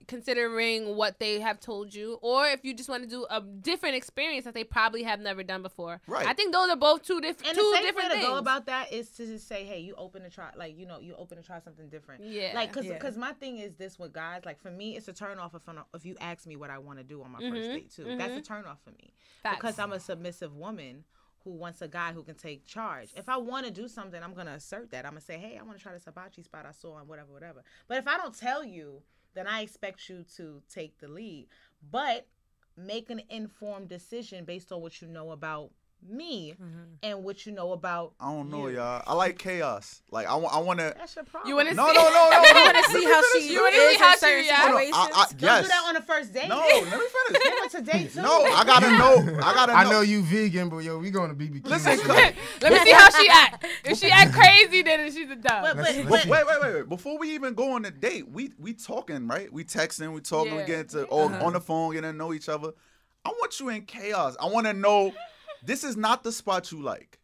considering what they have told you, or if you just want to do a different experience that they probably have never done before. Right. I think those are both two different And the safe different way to things. go about that is to just say, hey, you open to try, like, you open to try something different. Yeah. Like, cause, Yeah. 'cause my thing is this with guys, like for me, it's a turn off if you ask me what I want to do on my first date too. That's a turn off for me. Facts. Because I'm a submissive woman who wants a guy who can take charge. If I want to do something, I'm going to assert that. I'm going to say, hey, I want to try this hibachi spot I saw on whatever. But if I don't tell you, then I expect you to take the lead. But make an informed decision based on what you know about me and what you know about I don't know, you. y'all. I like chaos. Like I want to. That's your problem. You want to No. You want to see how she You wanna is see how in she certain reacts? situations? Don't Yes. do that on the first date. No, let me finish. Give it to date two. No, I gotta know. I gotta know. I know you vegan, but yo, we going to BBQ. Listen, soon. Let me see how she act. If she act crazy, then she's a dub. Wait. Before we even go on a date, we talking, right? We texting, we talking, we Yeah. get into on the phone, getting to know each other. I want you in chaos. I want to know this is not the spot you like.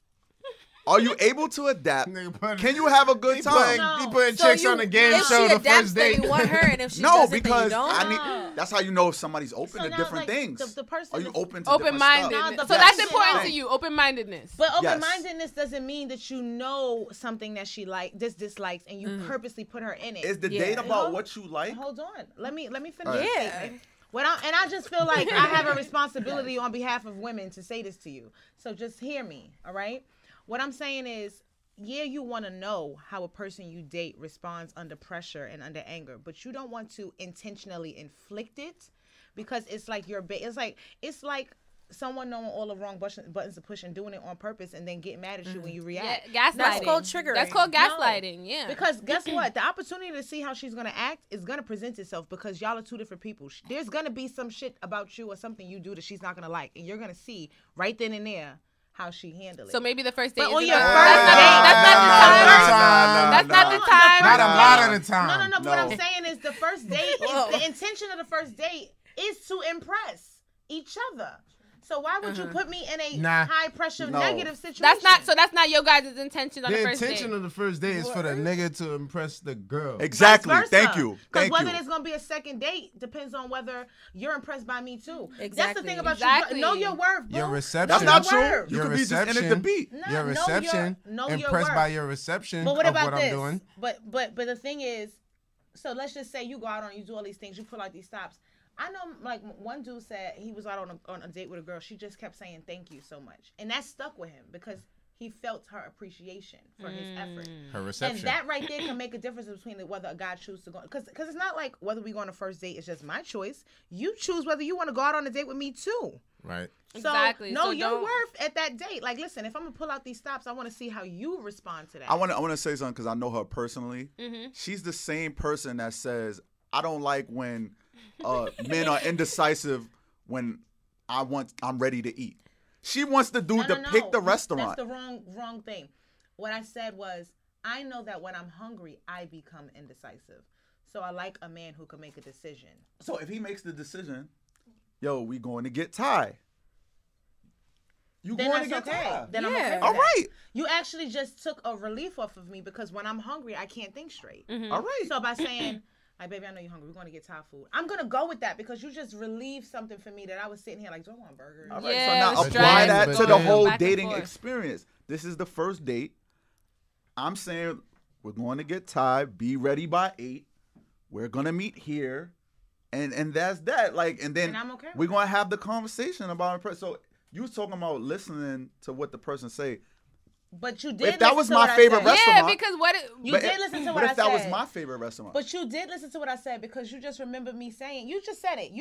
Are you able to adapt? Nigga put- Can you have a good He time? putting, he putting So chicks on the game if show she the adapts, first then date. you want her, and if she No, doesn't, then because you don't. I need. That's how you know if somebody's open So to now, different like, things. the person Are you is open to different Open-mindedness. Now, So the that's person- important no. to you. Open-mindedness. But Yes. open-mindedness doesn't mean that you know something that she dislikes and you purposely put her in it. Is the Yeah. date about Hold- what you like? Hold on. Let me finish All right. this Yeah. statement. And I just feel like I have a responsibility on behalf of women to say this to you. So just hear me, all right? What I'm saying is, yeah, you want to know how a person you date responds under pressure and under anger, but you don't want to intentionally inflict it because it's like it's like someone knowing all the wrong buttons to push and doing it on purpose and then getting mad at you when you react. Yeah, gaslighting. That's called triggering. That's called No. gaslighting. Yeah. Because guess what? The opportunity to see how she's going to act is going to present itself because y'all are two different people. There's going to be some shit about you or something you do that she's not going to like. And you're going to see right then and there how she handle it. So maybe the first date. But on isn't your the- first That's not the time. Not a lot of the time. No. What I'm No. saying is the first date, the intention of the first date is to impress each other. So why would you put me in a high pressure No. negative situation? That's not your guys' intention on the The first intention date. of the first date is for the nigga to impress the girl. Exactly. Vice versa. Thank you. Because Thank whether you. there's gonna be a second date depends on whether you're impressed by me too. That's the Exactly. thing about Exactly. you. Know your worth, boo. Your reception. That's not true. Word. You Your could be just in it to reception. beat. No, Your reception. know your Impressed worth. by your reception But what of about what this? I'm doing. But the thing is, so let's just say you go out on, you do all these things, you pull out these stops. I know, like one dude said he was out on a date with a girl. She just kept saying thank you so much, and that stuck with him because he felt her appreciation for his effort. Her reception. And that right there can make a difference between whether a guy chooses to go. Because it's not like whether we go on a first date is just my choice. You choose whether you want to go out on a date with me too. Right. So, Exactly. know So your don't- worth at that date. Like, listen, if I'm going to pull out these stops, I want to see how you respond to that. I want to say something because I know her personally. Mm-hmm. She's the same person that says, I don't like when men are indecisive when I'm ready to eat. She wants the dude to pick the restaurant. That's the wrong thing. What I said was, I know that when I'm hungry, I become indecisive. So I like a man who can make a decision. So if he makes the decision, yo, we going to get Thai. You Then going to that's get okay. Thai. Then I'm okay with All that. right. You actually just took a relief off of me because when I'm hungry, I can't think straight. All right. So by saying, like, baby, I know you're hungry. We're going to get Thai food. I'm going to go with that because you just relieved something for me that I was sitting here like, do I want burgers? All right. Yeah, so now the apply stress that going to the back whole and dating forth. experience. This is the first date. I'm saying we're going to get Thai. Be ready by 8. We're going to meet here. And that's that. Like, and then And I'm okay with we're going to have the conversation about it. So you was talking about listening to what the person say. But you did If that listen was to my what I favorite said. restaurant. Yeah, because what You But did listen to but what I if that was said. my favorite restaurant. But you did listen to what I said because you just remembered me saying. You just said it.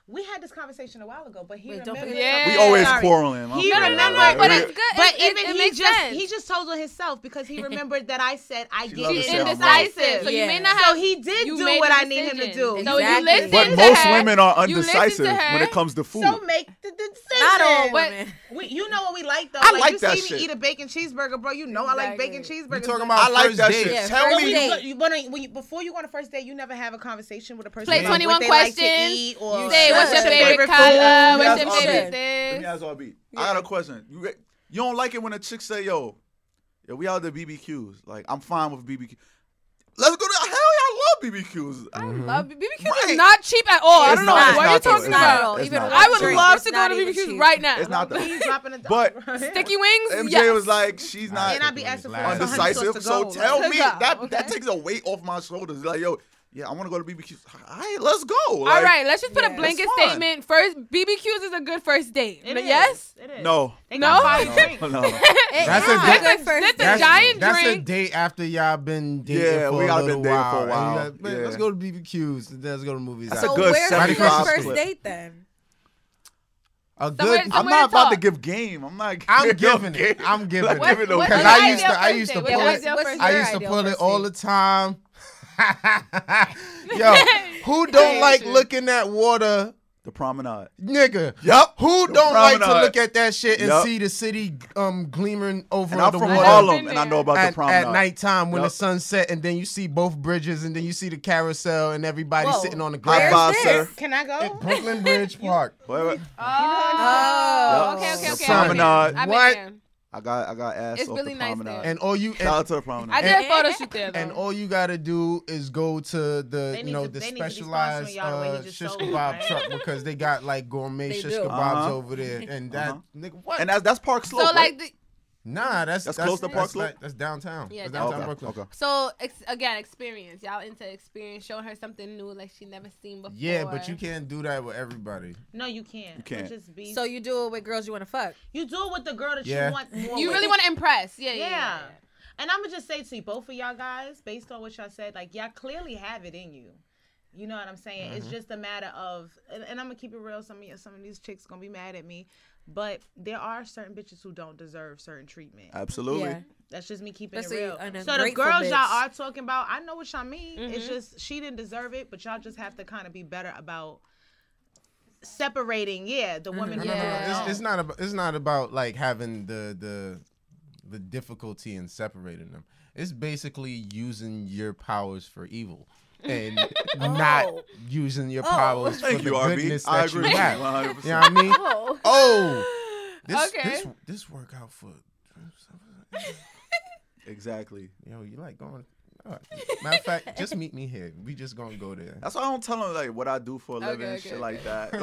We had this conversation a while ago, but he Wait, don't remembered. forget- we always Sorry. quarreling. He No, remembered, but it's good. But It even makes he sense. just told on himself because he remembered that I said I She get loves to say I'm indecisive. So Yeah. you may not So have. he did you do made what the I need him to decision. do. So you Exactly. listen But to most her. women are You listen undecisive to her. when it comes to food. So make the decision. Not all But- women. You know what we like though. I like like you that see shit. me eat a bacon cheeseburger, bro. You know I like bacon Exactly. cheeseburgers. You talking but- about I like first that date. shit. Yeah, Tell first me. date. Before you go on a first date, you never have a conversation with a person Play about 21 what they like to questions. eat or You Say, should. what's your What's your favorite food? color? Let me What's your ask favorite Let me this? ask RB. I got a question. You don't like it when a chick say, yo, we out there BBQs. Like, I'm fine with BBQ. Let's go to hell yeah, I love BBQs. I love BBQs. Right. Is not cheap at all. I It's don't know. not, it's What are you not, though. talking It's not. about? It's Even not. one I would drink, love it's to go not to even BBQs cheap. right now. It's not though. He's dropping a But- dollar. Sticky wings? MJ Yes. was like, she's not And I be asking for Last. undecisive. $100 So to go. tell Like, me, to go, that okay. takes a weight off my shoulders. Like, yo, yeah, I want to go to BBQs. All right, let's go. All Like, right, let's just put a Yeah. blanket It's fun. statement. First, BBQs is a good first date. It is. Yes? It is. No. They No? got 5 drinks. No. That's a Yeah, good- good first that's a date. giant That's a drink. date after y'all been dating Yeah, for we a gotta little been dating while. for a while. And you're like, "Man, Yeah. let's go to BBQs. And let's go to movies. That's after." a So good where's your 75 first split. date then? A good. Somewhere- I'm somewhere not to about to talk. give game. I'm not I'm giving giving it. I'm giving Like, it. give it What- okay. Because what's I your used to. ideal I first used to date? pull What's it. your What's first I your used to ideal pull it first all date? the time. Yo, who don't like looking at water, The promenade. nigga? Yup. Who The don't like to promenade. look at that shit and Yup. see the city gleaming over And I'm the from water Harlem, and I know about the at promenade. nighttime when the Yup. sun set, and then you see both bridges, and then you see the carousel, and everybody Whoa. sitting on the High grass five, Where's sir. this? Can I go? at Brooklyn Bridge Park. Wait. Oh, okay, The okay. promenade. I've been What? there. I got ass It's off really the nice promenade. there. And all you Shout out to the promenade. I did a photo shoot there, though. and all you gotta do is go to the They need to- the they need to be specialized sponsoring y'all the way he just shish sold, kebab right? truck because they got like gourmet They shish do. kebabs over there, and that Uh-huh. nigga what? And that's Park Slope. So, right? like, nah, that's close to Park Slope? like, that's downtown. Yeah, that's downtown. downtown okay. Brooklyn. Okay. so again, experience. Y'all into experience, showing her something new like she never seen before. Yeah, but you can't do that with everybody. No, you can't. You can't. It Just be, So you do it with girls you want to fuck. you do it with the girl that Yeah. you want more. You with. really want to impress. Yeah. Yeah. And I'm gonna just say to both of y'all guys, based on what y'all said, like y'all clearly have it in you. You know what I'm saying? It's just a matter of, and I'm gonna keep it real. Some of these chicks gonna be mad at me, but there are certain bitches who don't deserve certain treatment. Absolutely. Yeah. That's just me keeping Especially it real. an So the ungrateful girls bitch. y'all are talking about, I know what y'all mean. It's just she didn't deserve it, but y'all just have to kind of be better about separating. Yeah, the woman. No, who no, no, no. don't. It's not about like having the difficulty in separating them. It's basically using your powers for evil and not using your powers for Thank the you, RB. goodness I that you agree. have. 100%. You know what I mean? Oh. Oh, Okay. this workout for Exactly. you like going. All right. Matter of fact, just meet me here. We just gonna go there. That's why I don't tell them like what I do for a living and shit like that.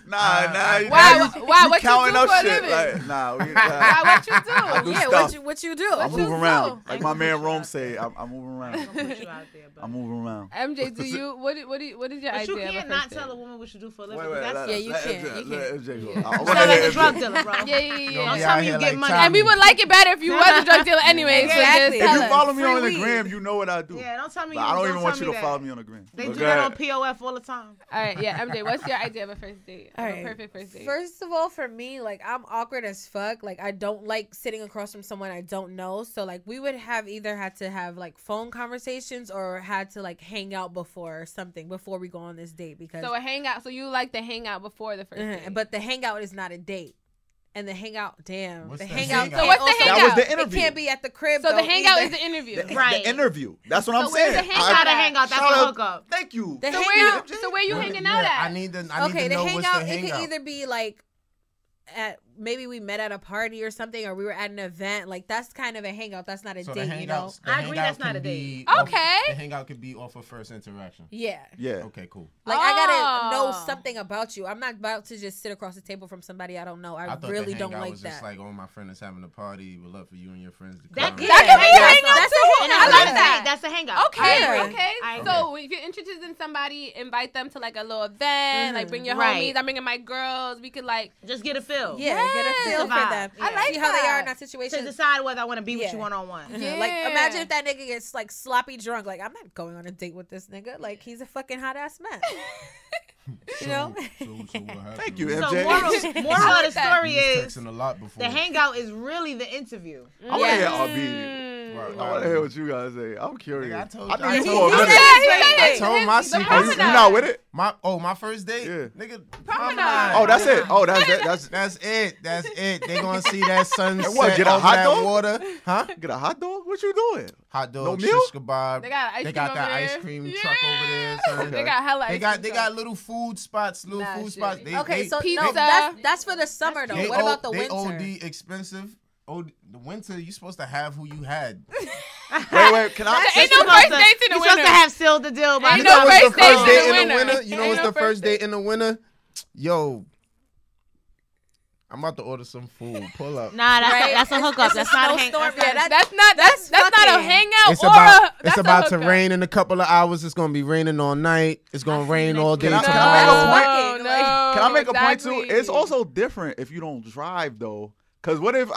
Nah. Why? What you counting do up for a shit? living? Like, nah. Why? What you do? I do Yeah, stuff. what you do? I move you around. do? Like my man Rome say, I'm moving around. I'm gonna put you out there, but I'm moving around. MJ, do you what is your But idea? you of a can't first not date? tell a woman what you do for a living. Wait, That's Yeah, you let can't. MJ, You let can't. MJ go. Yeah. I sound wanna like hear a MJ. drug dealer, bro. Yeah. Don't be tell out me here you get like money. Tommy. And we would like it better if you was a drug dealer anyway. Exactly. So If just you tell follow us. me on the Free weed. gram, you know what I do. Yeah, don't tell me. But I don't even tell want you me to that. follow me on the gram. They But do go that ahead. on POF all the time. All right, yeah, MJ, what's your idea of a first date? All Of right. a perfect first date. First of all, for me, like I'm awkward as fuck. Like I don't like sitting across from someone I don't know. So like we would have either had to have like phone conversations or had to like hang out before or something before we go on this date because. So a hangout. So you like to hang out before the first date. But the hangout is not a date. And the hangout, damn. What's the the hangout. hangout? So what's the also- hangout? That was the It interview. can't be at the crib. So the though, hangout either. is the interview. Right. The interview. That's what I'm So where's saying. the hangout Not a at? hangout. That's Shout a out- hookup. Thank you. The So hangout. where you hanging out Yeah, at? I need to Okay, the know what's hangout. the It hangout. could either be like at maybe we met at a party or something, or we were at an event. Like that's kind of a hangout. That's not a So date, the you know. hangouts, the I agree, hangout that's not can a date. be Okay. The hangout could be off of first interaction. Yeah. Yeah. Okay, cool. Like I gotta know Oh. something about you. I'm not about to just sit across the table from somebody I don't know. I thought really the don't hangout like was that. just like, oh, my friend is having a party. Would love for you and your friends to That come. could That could be a hangout That's a too. hangout. I like That's that. That's a hangout. Okay, Yeah. okay. I So if you're interested in somebody, invite them to like a little event. Like bring your Right. homies. I'm bringing my girls. We could like. Just get a feel. Yeah, get a feel for vibe. them. I like See how they are in that. that To situation. decide whether I want to be with Yeah. you one on one. Yeah. Like imagine if that nigga gets like sloppy drunk. Like I'm not going on a date with this nigga. Like he's a fucking hot ass man. You know? So what happened? Thank you, So MJ. moral of the that. story You was is texting a lot before. the hangout is really the interview. I want to hear Yeah. RB. Right, I want to hear what you guys say. I'm curious. Nigga, I told I you- know I you told for a you. minute. I told my secret. Oh, you not with it? My first date? Yeah. Nigga, Promenade. Oh, that's it. Oh, that's it. That's it. That's it. They gonna see that sunset And what, get a over hot that dog? water. Huh? Get a hot dog? What you doing? Hot dog, No meal? shish kebab. They got ice They cream got over that there. ice cream Yeah. truck over there. son. They got hella. They ice got cream got trucks. little food spots. Little Nah, food shit. spots. They, Okay, they, so Pizza. no, that's for the summer though. they What about the they winter? OD expensive. The winter, you supposed to have who you had. Wait. Can I? Ain't no first dates in the You're supposed winter. to have sealed the deal by Ain't the no time. what's first the first dates date in the in the winter. winter? You know Ain't what's no the first first date in the winter? Yo, I'm about to order some food. Pull up. Nah, Right? that's a hookup. That's not a snowstorm. hangout. Yeah, That's not a fucking- hangout It's or about that's a about to hookup. rain in a couple of hours. It's gonna be raining all night. It's gonna rain all day Can I- No, can tomorrow. I make a point? Working, no, like- Can I make a point too? exactly. It's also different if you don't drive though. Cause what if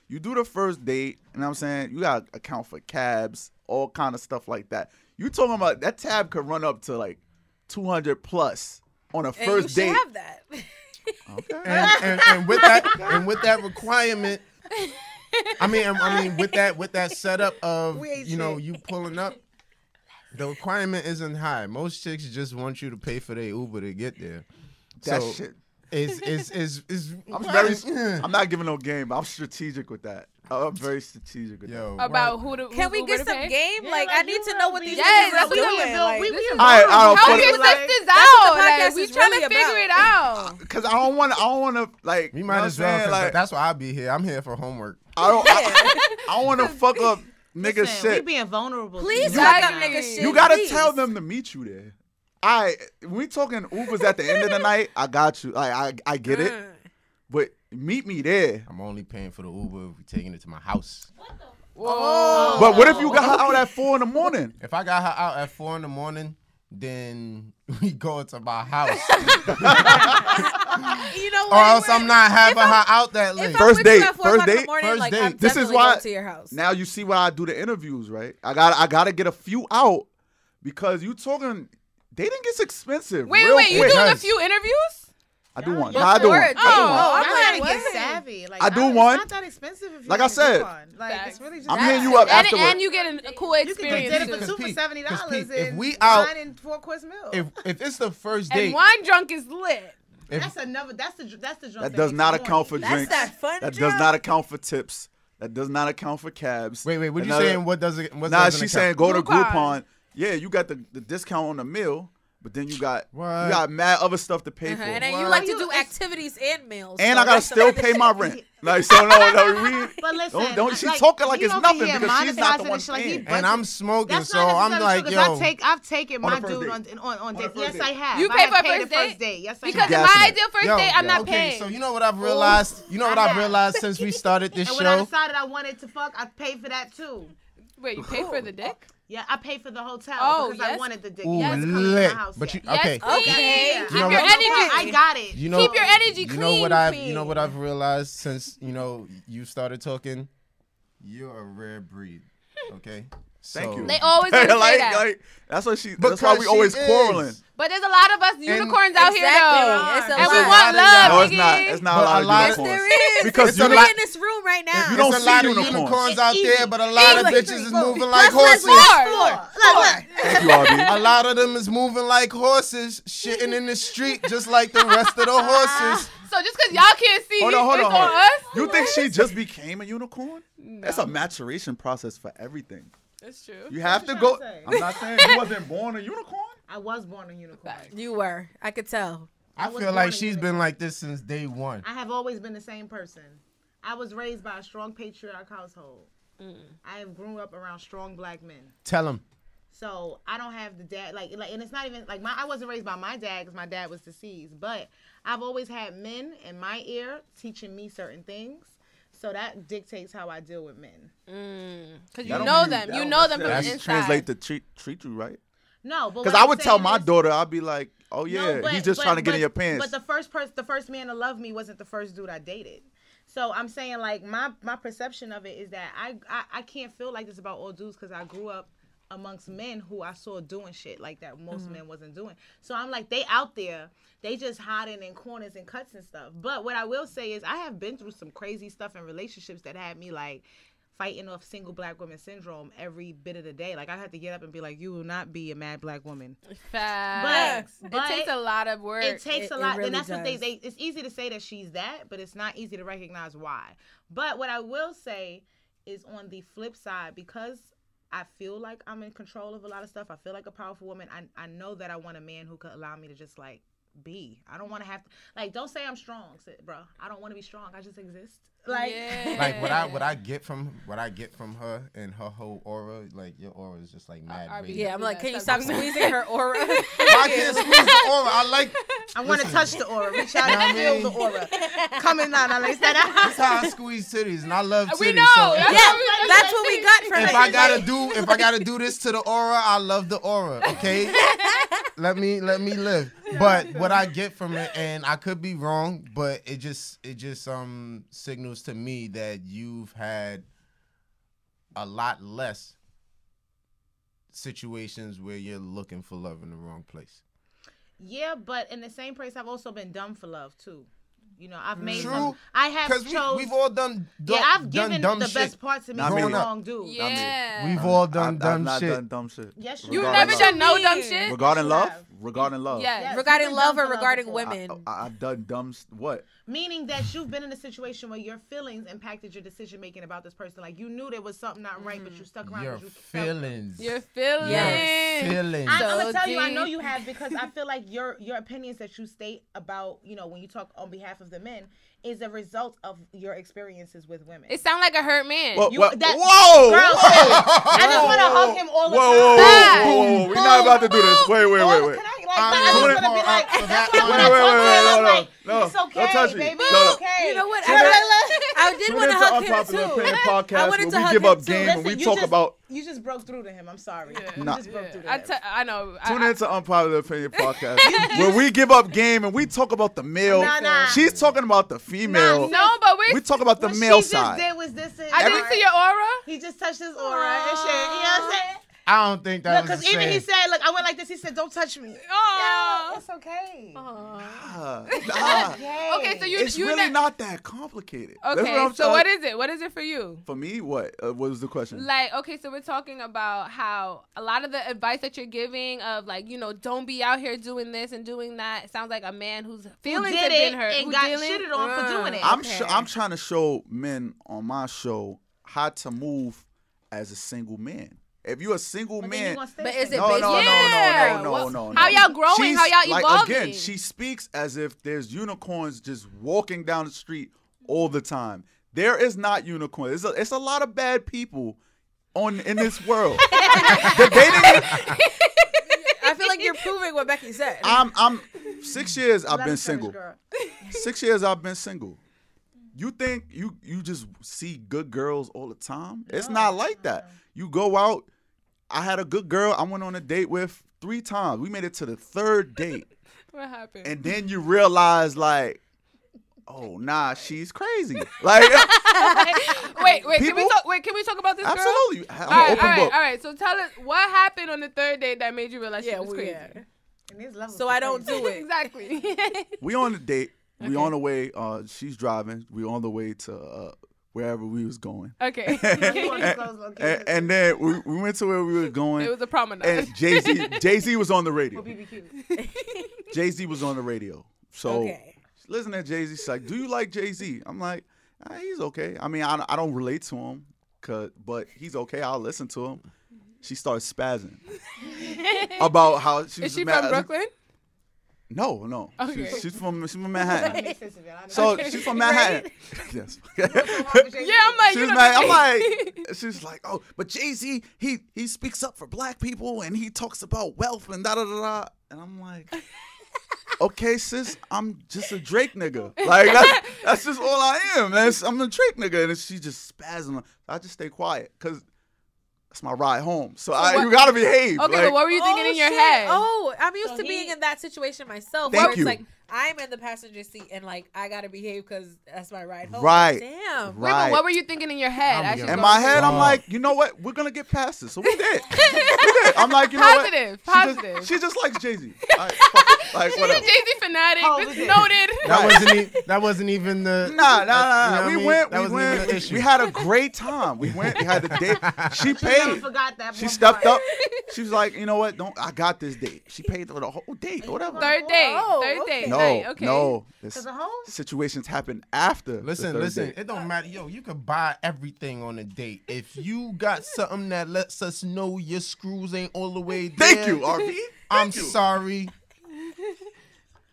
you do the first date, and I'm saying you gotta account for cabs, all kind of stuff like that. You talking about that tab could run up to like 200 plus on a And first you date. should have that. Okay. And with that requirement, I mean with that setup of We ain't you know shit. you pulling up, the requirement isn't high. Most chicks just want you to pay for their Uber to get there. That So shit. is I'm not giving no game, but I'm strategic with that. I'm very strategic with that. yo About what? who to Can we Uber get to some pay? game? Yeah, like like, I need you to know, know what we- these Yes, niggas are we doing. being Like, we This being is Alright, I'll Help put your it- sisters That's out. what the Like, podcast we is trying really to figure it out. Cause I don't want to like. We you might know as what I'm well. saying? 'Cause Like, that's why I be here. I'm here for homework. I want to fuck up nigga Listen, we shit. being vulnerable. Please to fuck you. up nigga shit. You gotta please. tell them to meet you there. When we talking Ubers at the end of the night, I got you. Like I get it, but meet me there. I'm only paying for the Uber if we taking it to my house. Oh. But what if you got her out at 4 a.m? If I got her out at 4 a.m, then we go to my house. You know Or what? else I'm not having her out that late. If First I'm with you date, at 4 first o'clock in the date, morning, first like, date. I'm This is definitely why going to your house. Now you see why I do the interviews, right? I gotta get a few out because you talking dating gets expensive. Wait, real you quick. doing a Yes. few interviews? I do one. Before Nah, I do one. it, I do one. Oh, I'm I'm trying to like, get what? savvy. Like, I do it's one. not that expensive if you Like I have a said, coupon. Like, Facts. it's really just I'm hitting you up And, afterward. and you get a cool You can experience. get dinner too. for two for Pete, $70 Pete, if and we out- wine and 4-course meal. If it's the first And date, wine drunk is lit. That's another. That's the drunk. that does not account for That's drinks. that fun That drunk. does not account for tips. That does not account for cabs. wait, what you Another- saying? What does it? What Nah, doesn't she's account? saying go to Groupon. Groupon. Yeah, you got the discount on the meal, but then you got mad other stuff to pay for. And then you like to do activities and meals. And so I gotta still pay my rent. Like, so no, But listen, she's talking like it's nothing here, because she's not the one like, paying. And I'm smoking, That's so not I'm like, yo. I've taken my the first dude date. on dates. Yes, date. I have. You I pay have for paid first the first date? date. Yes, I Because have. in gassing my it. ideal first Yo, date, I'm not okay, paying. so you know what I've realized? You know what I've realized since we started this And when I show? decided I wanted to fuck, I paid for that too. Wait, you pay for the dick? Yeah, I paid for the hotel Oh, because I yes. wanted the dick. Ooh, Yes, coming to lit. my house. But Yeah. you okay? Yes, Okay. Yeah. Keep You know your what? energy. I got it. You know, Keep your energy you clean. know what I've queen. you know what I've realized since you started talking. You're a rare breed. Okay. Thank you. They always gonna say like, that. like, that's what that's Because why we she always is. quarreling. But there's a lot of us unicorns out here Exactly. though. It's a And we lot. want No, love, No, it's not. Biggie. It's not But a lot a lot of of- unicorns. There is. Because It's you're a Three lot- in this room right now. You don't There's a see lot of unicorns. unicorns out It's there, but a lot of Easy. bitches is moving like Let's horses. Thank you, RB. A lot of them is moving like horses, shitting in the street just like the rest of the horses. So just because y'all can't see Hold me, on. it's on us? You think she just became a unicorn? That's a maturation process for everything. That's true. You have to you go. trying to say? I'm not saying you wasn't born a unicorn. I was born a unicorn. You were. I could tell. I was feel born like a she's unicorn. been like this since day one. I have always been the same person. I was raised by a strong patriarch household. I have grown up around strong black men. Tell him. So I don't have the dad like, and it's not even like I wasn't raised by my dad because my dad was deceased. But I've always had men in my ear teaching me certain things. So that dictates how I deal with men. Because That you don't know mean- them. that You don't know them from the necessarily inside. translate to treat you right. No, but Because what I I'm would tell saying my is- daughter, I'd be like, oh yeah, No, he's just trying to get in your pants. But the first man to love me wasn't the first dude I dated. So I'm saying like my perception of it is that I can't feel like this about all dudes because I grew up amongst men who I saw doing shit like that most men wasn't doing. So I'm like, they out there, they just hiding in corners and cuts and stuff. But what I will say is I have been through some crazy stuff in relationships that had me like fighting off single black woman syndrome every bit of the day. Like I had to get up and be like, you will not be a mad black woman. Facts. But it takes a lot of work. It takes a lot, really and that's what they. does. It's easy to say that she's that, but it's not easy to recognize why. But what I will say is, on the flip side, because I feel like I'm in control of a lot of stuff. I feel like a powerful woman. I know that I want a man who could allow me to just like be. I don't want to have to like. Don't say I'm strong, bro. I don't want to be strong. I just exist. Like, Yeah. Like what I get from her and her whole aura, like your aura is just like mad. RB. radiant. Yeah, I'm like, can you Stop stop squeezing her aura? I can't squeeze the aura. I like. I want to touch the aura, reach out and feel the aura coming out. I like that. That's how I squeeze titties, and I love titties. We know. So That's if, what That's what we got from if it. I gotta do this to the aura, I love the aura. Okay, let me live. But what I get from it, and I could be wrong, but it just signals to me that you've had a lot less situations where you're looking for love in the wrong place. Yeah, but in the same place, I've also been dumb for love too. You know, I've made True. some. I have Because chose. we've all done I've given dumb the shit. best parts of me Not to me. the wrong dude. Yeah. We've all done I've dumb not shit. done dumb shit. Yes, you You've Regarding never love. done no dumb shit? Regarding Yes, love? you have. Regarding love. Yes. Yes, Regarding you've been love dumb or for love regarding before. women? I've done dumb what? Meaning that you've been in a situation where your feelings impacted your decision making about this person. Like you knew there was something not right, but you stuck around. Your 'cause you felt- feelings. Your feelings. Yes. Feelings. I'm So gonna tell you, I know deep. you have because I feel like your opinions that you state about when you talk on behalf of the men is a result of your experiences with women. It sounds like a hurt man. Whoa! You- Whoa! that- Whoa! Girl, whoa, I just want to hug him all the Whoa! time. Whoa! Facts. Whoa! Whoa! We're not about to do this. Wait! Can I, like, I'm I just gonna want to be pour like, up for that's that what I'm one. not Wait, talking wait, about. no, Like, no. it's Don't okay, touch me. baby. No, It's no. okay. You know what? Tune I did Tune want to into hug him Unpopular too. Opinion I podcast wanted where to we hug give him up too. game and we Listen, talk about. You just broke through to him. I'm sorry. You Nah. just broke through to I him. I know. Tune into Unpopular Opinion podcast where we give up game and we talk about the male. Nah. She's talking about the female. No, but We talk about the What male she side. just did was this. I didn't see your aura. He just touched his aura and shit. You know what I'm saying? I don't think that Look, was because the even he same. said, look, I went like this. He said, don't touch me. Oh. Yeah, it's okay. Nah. Okay, so It's you really not that complicated. That's Okay, I'm so trying- what is it? What is it for you? For me, what? What was the question? Like, okay, so we're talking about how a lot of the advice that you're giving of like, don't be out here doing this and doing that. It sounds like a man whose Who feelings did have been it hurt. and who got dealing- shitted on for doing it. I'm trying to show men on my show how to move as a single man. If you're a single man, but is it no, based no, on no. How y'all growing? How y'all like, evolving? again, she speaks as if there's unicorns just walking down the street all the time. There is not unicorns. It's a lot of bad people in this world. The dating. I feel like you're proving what Becky said. I'm 6 years I've been single. 6 years I've been single. You think you just see good girls all the time? It's not like that. You go out. I had a good girl I went on a date with 3 times. We made it to the 3rd date. What happened? And then you realize, like, oh, nah, she's crazy. Like, wait, people, can we talk about this girl? Absolutely. I'm an open book. All right. So tell us what happened on the 3rd date that made you realize she was crazy. So I don't do it. Exactly. We on the date. We on the way. She's driving. We on the way to wherever we was going. Okay. And then we went to where we were going. It was a promenade. And Jay-Z was on the radio. Jay-Z was on the radio. So listen to Jay-Z. She's like, do you like Jay-Z? I'm like, he's okay. I mean, I don't relate to him, but he's okay. I'll listen to him. She starts spazzing about how she was. Is she from Brooklyn? No. Okay. She's from Manhattan. So she's from Manhattan. Yes. Yeah, I'm like, she's like, oh, but Jay-Z, he speaks up for black people and he talks about wealth and da da da da. And I'm like, okay, sis, I'm just a Drake nigga. Like that's just all I am. I'm a Drake nigga, and she just spazzing. I just stay quiet because that's my ride home. So you gotta behave. Okay, but what were you thinking in your head? Oh, I'm used to being in that situation myself. Thank where you. It's like I'm in the passenger seat and like I gotta behave because that's my ride home. Right. Damn. Wait, but what were you thinking in your head? In my head, I'm like, you know what? We're gonna get past this. So we did. I'm like, you know what? Positive. She just likes Jay-Z. Right, like whatever. She's a Jay-Z fanatic. Noted. That wasn't even the. Nah. You know We what I went. mean? That wasn't even an issue. We had a great time. We went. We had the date. She paid. Forgot that She stepped up. She was like, you know what? I got this date. She paid for the whole date or whatever. Third date. No. This situations happen after. Listen. It don't matter. Yo, you can buy everything on a date. If you got something that lets us know your screws ain't all the way there. Thank you, RV. I'm sorry.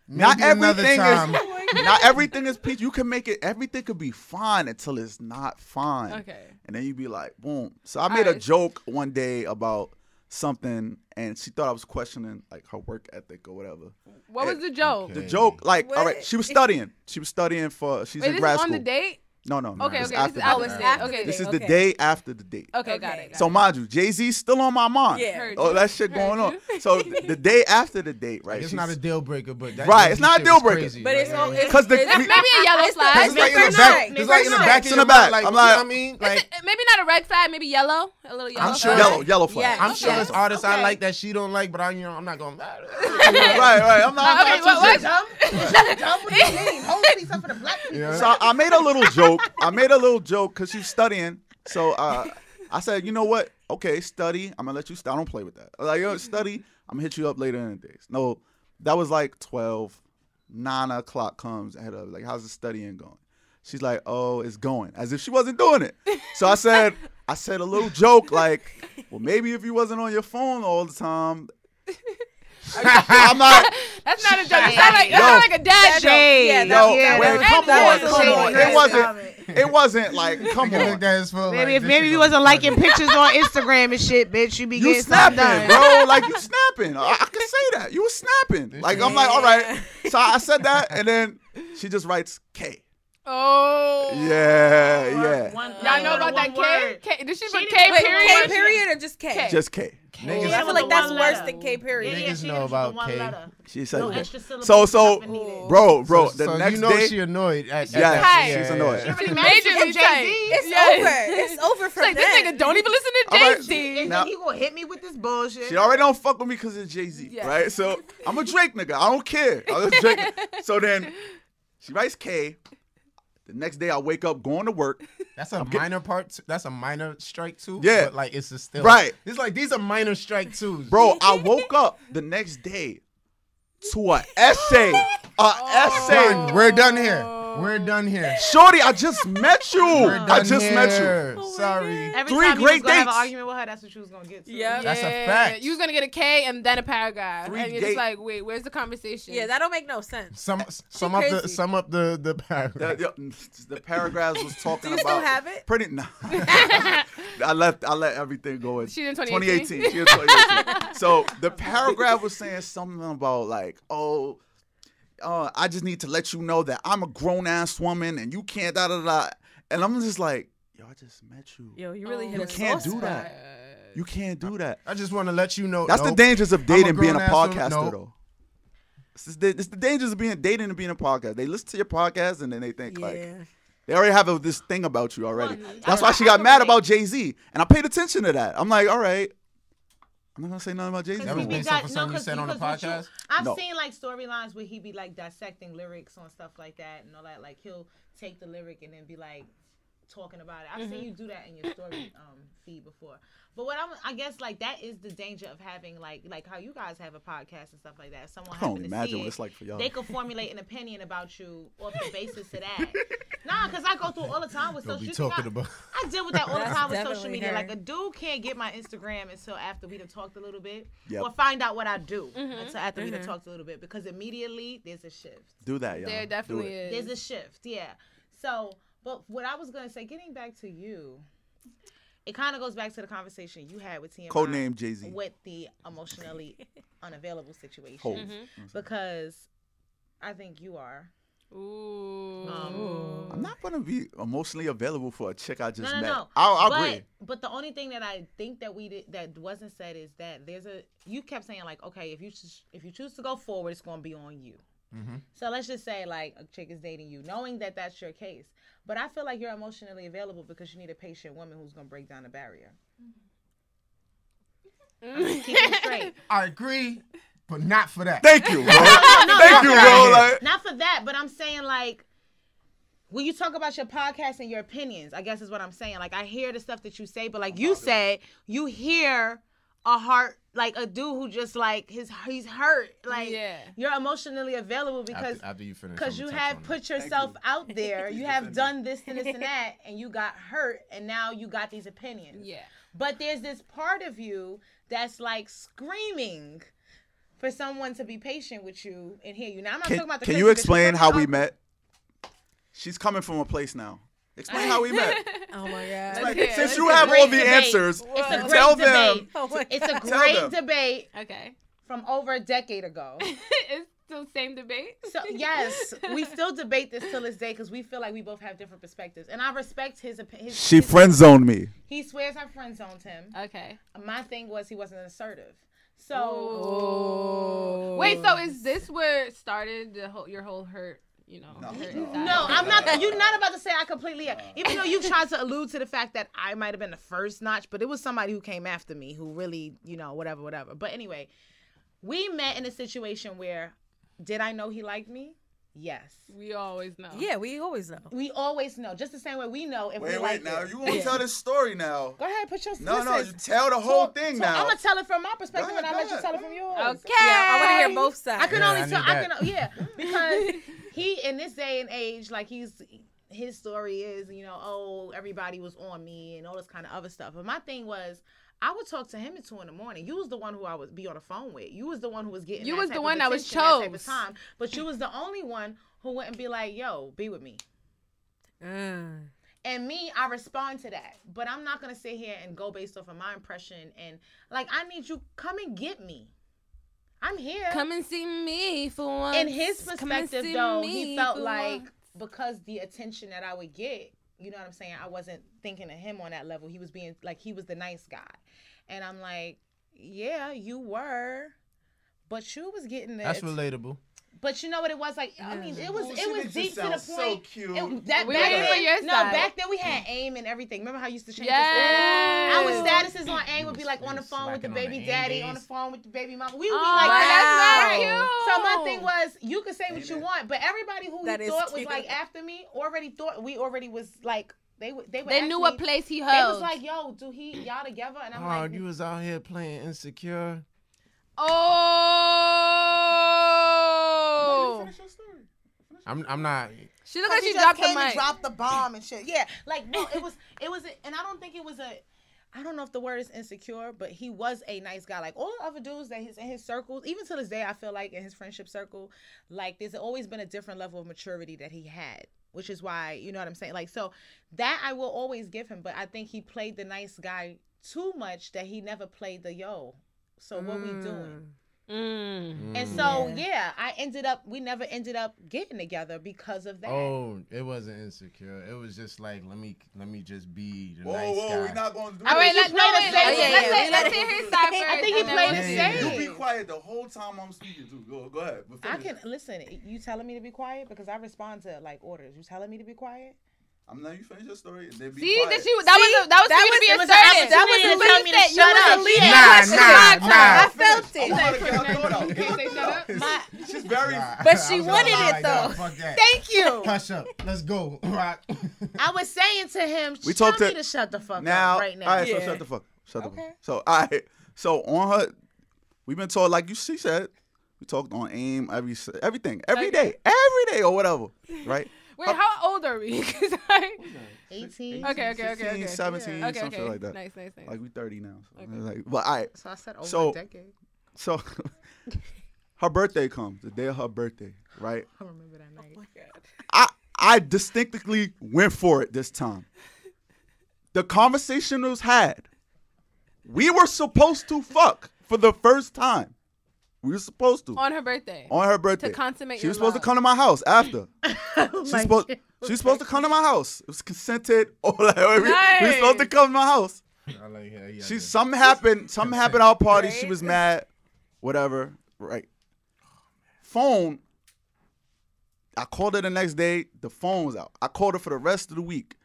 Not everything time. Not everything is peach. You can make it. Everything could be fine until it's not fine. Okay. And then you be like, boom. So I made a joke one day about something, and she thought I was questioning like her work ethic or whatever. What was the joke? The joke, like, all right, she was studying. She's in grad school. On the date? No. Okay. This is This is after after the the date. date. Okay. This is the day after the date. Okay, got it. So mind you, Jay-Z's still on my mind. Yeah. Oh, that shit going on. So the day after the date, right? It's not a deal breaker, but that Right, it's not a deal breaker. crazy, But it's because Maybe a yellow flag. It's like in the back. It's like in the back. It's in the back. Like, I'm you know like, what I mean, like. Maybe not a red flag. Maybe yellow. A little yellow. I'm sure flag. yellow flag. Yeah. I'm sure there's artists I Okay. like that she don't like, but I'm not gonna. right. I'm not Okay, too what? What do you mean? Hold speaks up for the black people. Yeah. So I made a little joke because she's studying. So I said, you know what? Okay, study. I'm gonna let you study. I don't play with that. Like, yo, study. I'm gonna hit you up later in the days. No, that was like 12. 9 o'clock comes. I had her like, how's the studying going? She's like, oh, it's going. As if she wasn't doing it. So I said a little joke like, well, maybe if you wasn't on your phone all the time. I'm not. That's not a joke. It sounds like a dad joke. Come on. It wasn't like, come on. Maybe you wasn't liking pictures on Instagram and shit, bitch. You be You getting something snapping, done. bro. Like, you snapping. I can say that. You was snapping. Like, I'm like, all right. So I said that, and then she just writes K. Oh. Yeah. Y'all know about that K? Did she put K Wait, period? K period or just K? Just K. Niggas, I feel like that's worse than K period. Niggas know about K. She said No that. extra syllables. So, bro, the so next you know day. she annoyed. Yes, Tight. she's annoyed. Majorly tight. It's over from Like, this then. nigga don't even listen to All right. Jay-Z. And Now- then he gonna hit me with this bullshit. She already don't fuck with me because it's Jay-Z, Yeah. right? So I'm a Drake nigga. I don't care. I'm a Drake. So then she writes K. The next day I wake up going to work. That's a minor part. That's a minor strike too. Yeah. But like it's a still Right. It's like these are minor strike twos, Bro, I woke up the next day to an essay. Done. We're done here. We're done here. Shorty, I just met you. We're done I just met here. you. Sorry. Every Three time you great was gonna have an dates. argument with her, that's what you was gonna get to. Yeah. That's a fact. You was gonna get a K and then a paragraph, Three and you're gay- just like, wait, where's the conversation? Yeah, that don't make no sense. Sum crazy. up the paragraph. The paragraphs was talking Do you about. still have it? Pretty. Nah. I let everything go in. She's in 2018. 2018. She in 2018. So the paragraph was saying something about like, I just need to let you know that I'm a grown ass woman and you can't da da da. And I'm just like, yo, I just met you. Yo, you really hit You a can't sore do spot. that. You can't do that. I just want to let you know. That's the nope. dangers of dating being a grown-ass woman. podcaster, Nope. though. It's the dangers of dating and being a podcast. They listen to your podcast and then they think like they already have this thing about you already. That's why she got mad about Jay-Z, and I paid attention to that. I'm like, all right, I'm not gonna say nothing about Jay-Z. That was He be based off of di- something no, you said on the because with you- podcast? I've No. seen like storylines where he be like dissecting lyrics on stuff like that and all that. Like he'll take the lyric and then be like talking about it. I've seen you do that in your story feed before. But what I guess like that is the danger of having like how you guys have a podcast and stuff like that. If someone I can happened only to imagine see what it, it's like for y'all. they could formulate an opinion about you off the basis of that. Nah, because I go through all the time with Don't social be media. talking about. I deal with that all the That's time with social definitely media. her. Like a dude can't get my Instagram until after we done talked a little bit, Yep. or find out what I do until after we done talked a little bit, because immediately there's a shift. Do that, y'all. There definitely Do it. is. There's a shift, yeah. So, but what I was gonna say, getting back to you, it kind of goes back to the conversation you had with TMI. Codename Jay-Z. With the emotionally unavailable situation, Hov. because I think you are. Ooh. I'm not gonna be emotionally available for a chick I just met. No. I'll but, agree. But the only thing that I think that we did that wasn't said is that you kept saying like, okay, if you choose to go forward, it's gonna be on you. So let's just say like a chick is dating you, knowing that that's your case. But I feel like you're emotionally available because you need a patient woman who's gonna break down the barrier. I'm just keeping it straight. I agree, but not for that. Thank you, bro. No, Thank you, bro. Like, Not for that, but I'm saying like, when you talk about your podcast and your opinions, I guess is what I'm saying. Like I hear the stuff that you say, but like you said, you hear a heart, like a dude who just like he's hurt. Like you're emotionally available because after you finish, because you have put yourself out there. You have done this and this and that, and you got hurt, and now you got these opinions. Yeah. But there's this part of you that's like screaming for someone to be patient with you and hear you. Now I'm not talking about the Can crazy you bitch. explain I'm how talking we about- met? She's coming from a place now. Explain how we met. Oh my god. Like, hear it. since Let's you hear have it. all the Great answers, debate. It's a great tell debate. them. Oh my It's a God. Tell great them. debate Okay. from over a decade ago. It's still the same debate. So yes, we still debate this till this day because we feel like we both have different perspectives, and I respect his opinion. She friend zoned me. He swears I friend zoned him. Okay. My thing was he wasn't assertive. So Oh. Wait, so is this where it started your whole hurt? You know, hurt inside? no, I'm not. You're not about to say I completely. Even though you tried to allude to the fact that I might have been the first notch, but it was somebody who came after me who really, whatever. But anyway, we met in a situation where, did I know he liked me? Yes. We always know. Yeah, we always know. We always know, just the same way we know if we like Wait, now it. you want to tell this story now? Go ahead, put your No, listen. you tell the whole thing now. I'm gonna tell it from my perspective, Go and I'll ahead, let you go tell it ahead. from yours. Okay. Yeah, I want to hear both sides. I can Yeah, only I tell. need I that. can, yeah, because he in this day and age, like his story is, everybody was on me and all this kind of other stuff. But my thing was, I would talk to him at 2 a.m. You was the one who I would be on the phone with. You was the one who was getting. You that was type the of one that was attention, that type of chose. time. But you was the only one who wouldn't be like, "Yo, be with me." And me, I respond to that. But I'm not gonna sit here and go based off of my impression and like I need you come and get me. I'm here. Come and see me for once. In his Come and perspective, see though, me he felt for like once. because the attention that I would get, you know what I'm saying? I wasn't thinking of him on that level. He was being like he was the nice guy, and I'm like, yeah, you were, but you was getting the. That's relatable. But you know what it was like? I mean, it was deep to the point. So cute. That We back waiting for then, your side. back then we had AIM and everything. Remember how I used to change Yes. Our statuses on AIM would be like on the phone with the slacking on baby the AIM daddy, days. on the phone with the baby mama. We would be Oh, like that. that's Right. cute. So my thing was, you could say what you want, but everybody who That he is thought was cute. like after me already thought we already was like they They knew what place he held. They was like, yo, do y'all together? And I'm Oh, like, you was out here playing insecure. Oh. Finish your story. I'm not. She looked like she just dropped the came and mic. dropped the bomb and shit. Yeah, like no, it was, and I don't think it was I don't know if the word is insecure, but he was a nice guy. Like all the other dudes that he's in his circles, even to this day, I feel like in his friendship circle, like there's always been a different level of maturity that he had, which is why, you know what I'm saying? Like, so that I will always give him, but I think he played the nice guy too much that he never played the yo. So what we doing? And so we never ended up getting together because of that. Oh, it wasn't insecure. It was just like let me just be the nice guy. We're not going to do All right, this. let's hear his side first. I think he played the same. You be quiet the whole time I'm speaking too. Go ahead. I can listen. You telling me to be quiet because I respond to like orders. You telling me to be quiet? I'm letting you finish your story. And then be See, quiet. that was for you to be assertive. That was a telling me to shut Nah. up. I felt it. Can't say shut up. She's very. But she wanted it though. Fuck that. Thank you. Kasha, let's go. Rock. I was saying to him, We tell talked me to to shut the fuck now. up right now. All right, so Yeah. shut the fuck. Shut the fuck. Okay. So all right. So on her, we've been told like she said. We talked on AIM everything every day or whatever, right? Wait, how old are we? 'Cause I- 18. Okay. 16, 17, Okay, something okay. like that. Nice. Like we 30 now. So Okay. like, but all right. So I said over So- a decade. So her birthday comes, the day of her birthday, right? I remember that night. I distinctly went for it this time. The conversation was had. We were supposed to fuck for the first time. We were supposed to. on her birthday. On her birthday. To consummate She was your supposed to love. come to my house after. Oh She's supposed to come to my house. It was consented. Or like, we were Nice. supposed to come to my house. I like her. Yeah, She something happened at our party. She Right? was mad. Whatever. Right. Phone. I called her the next day. The phone was out. I called her for the rest of the week.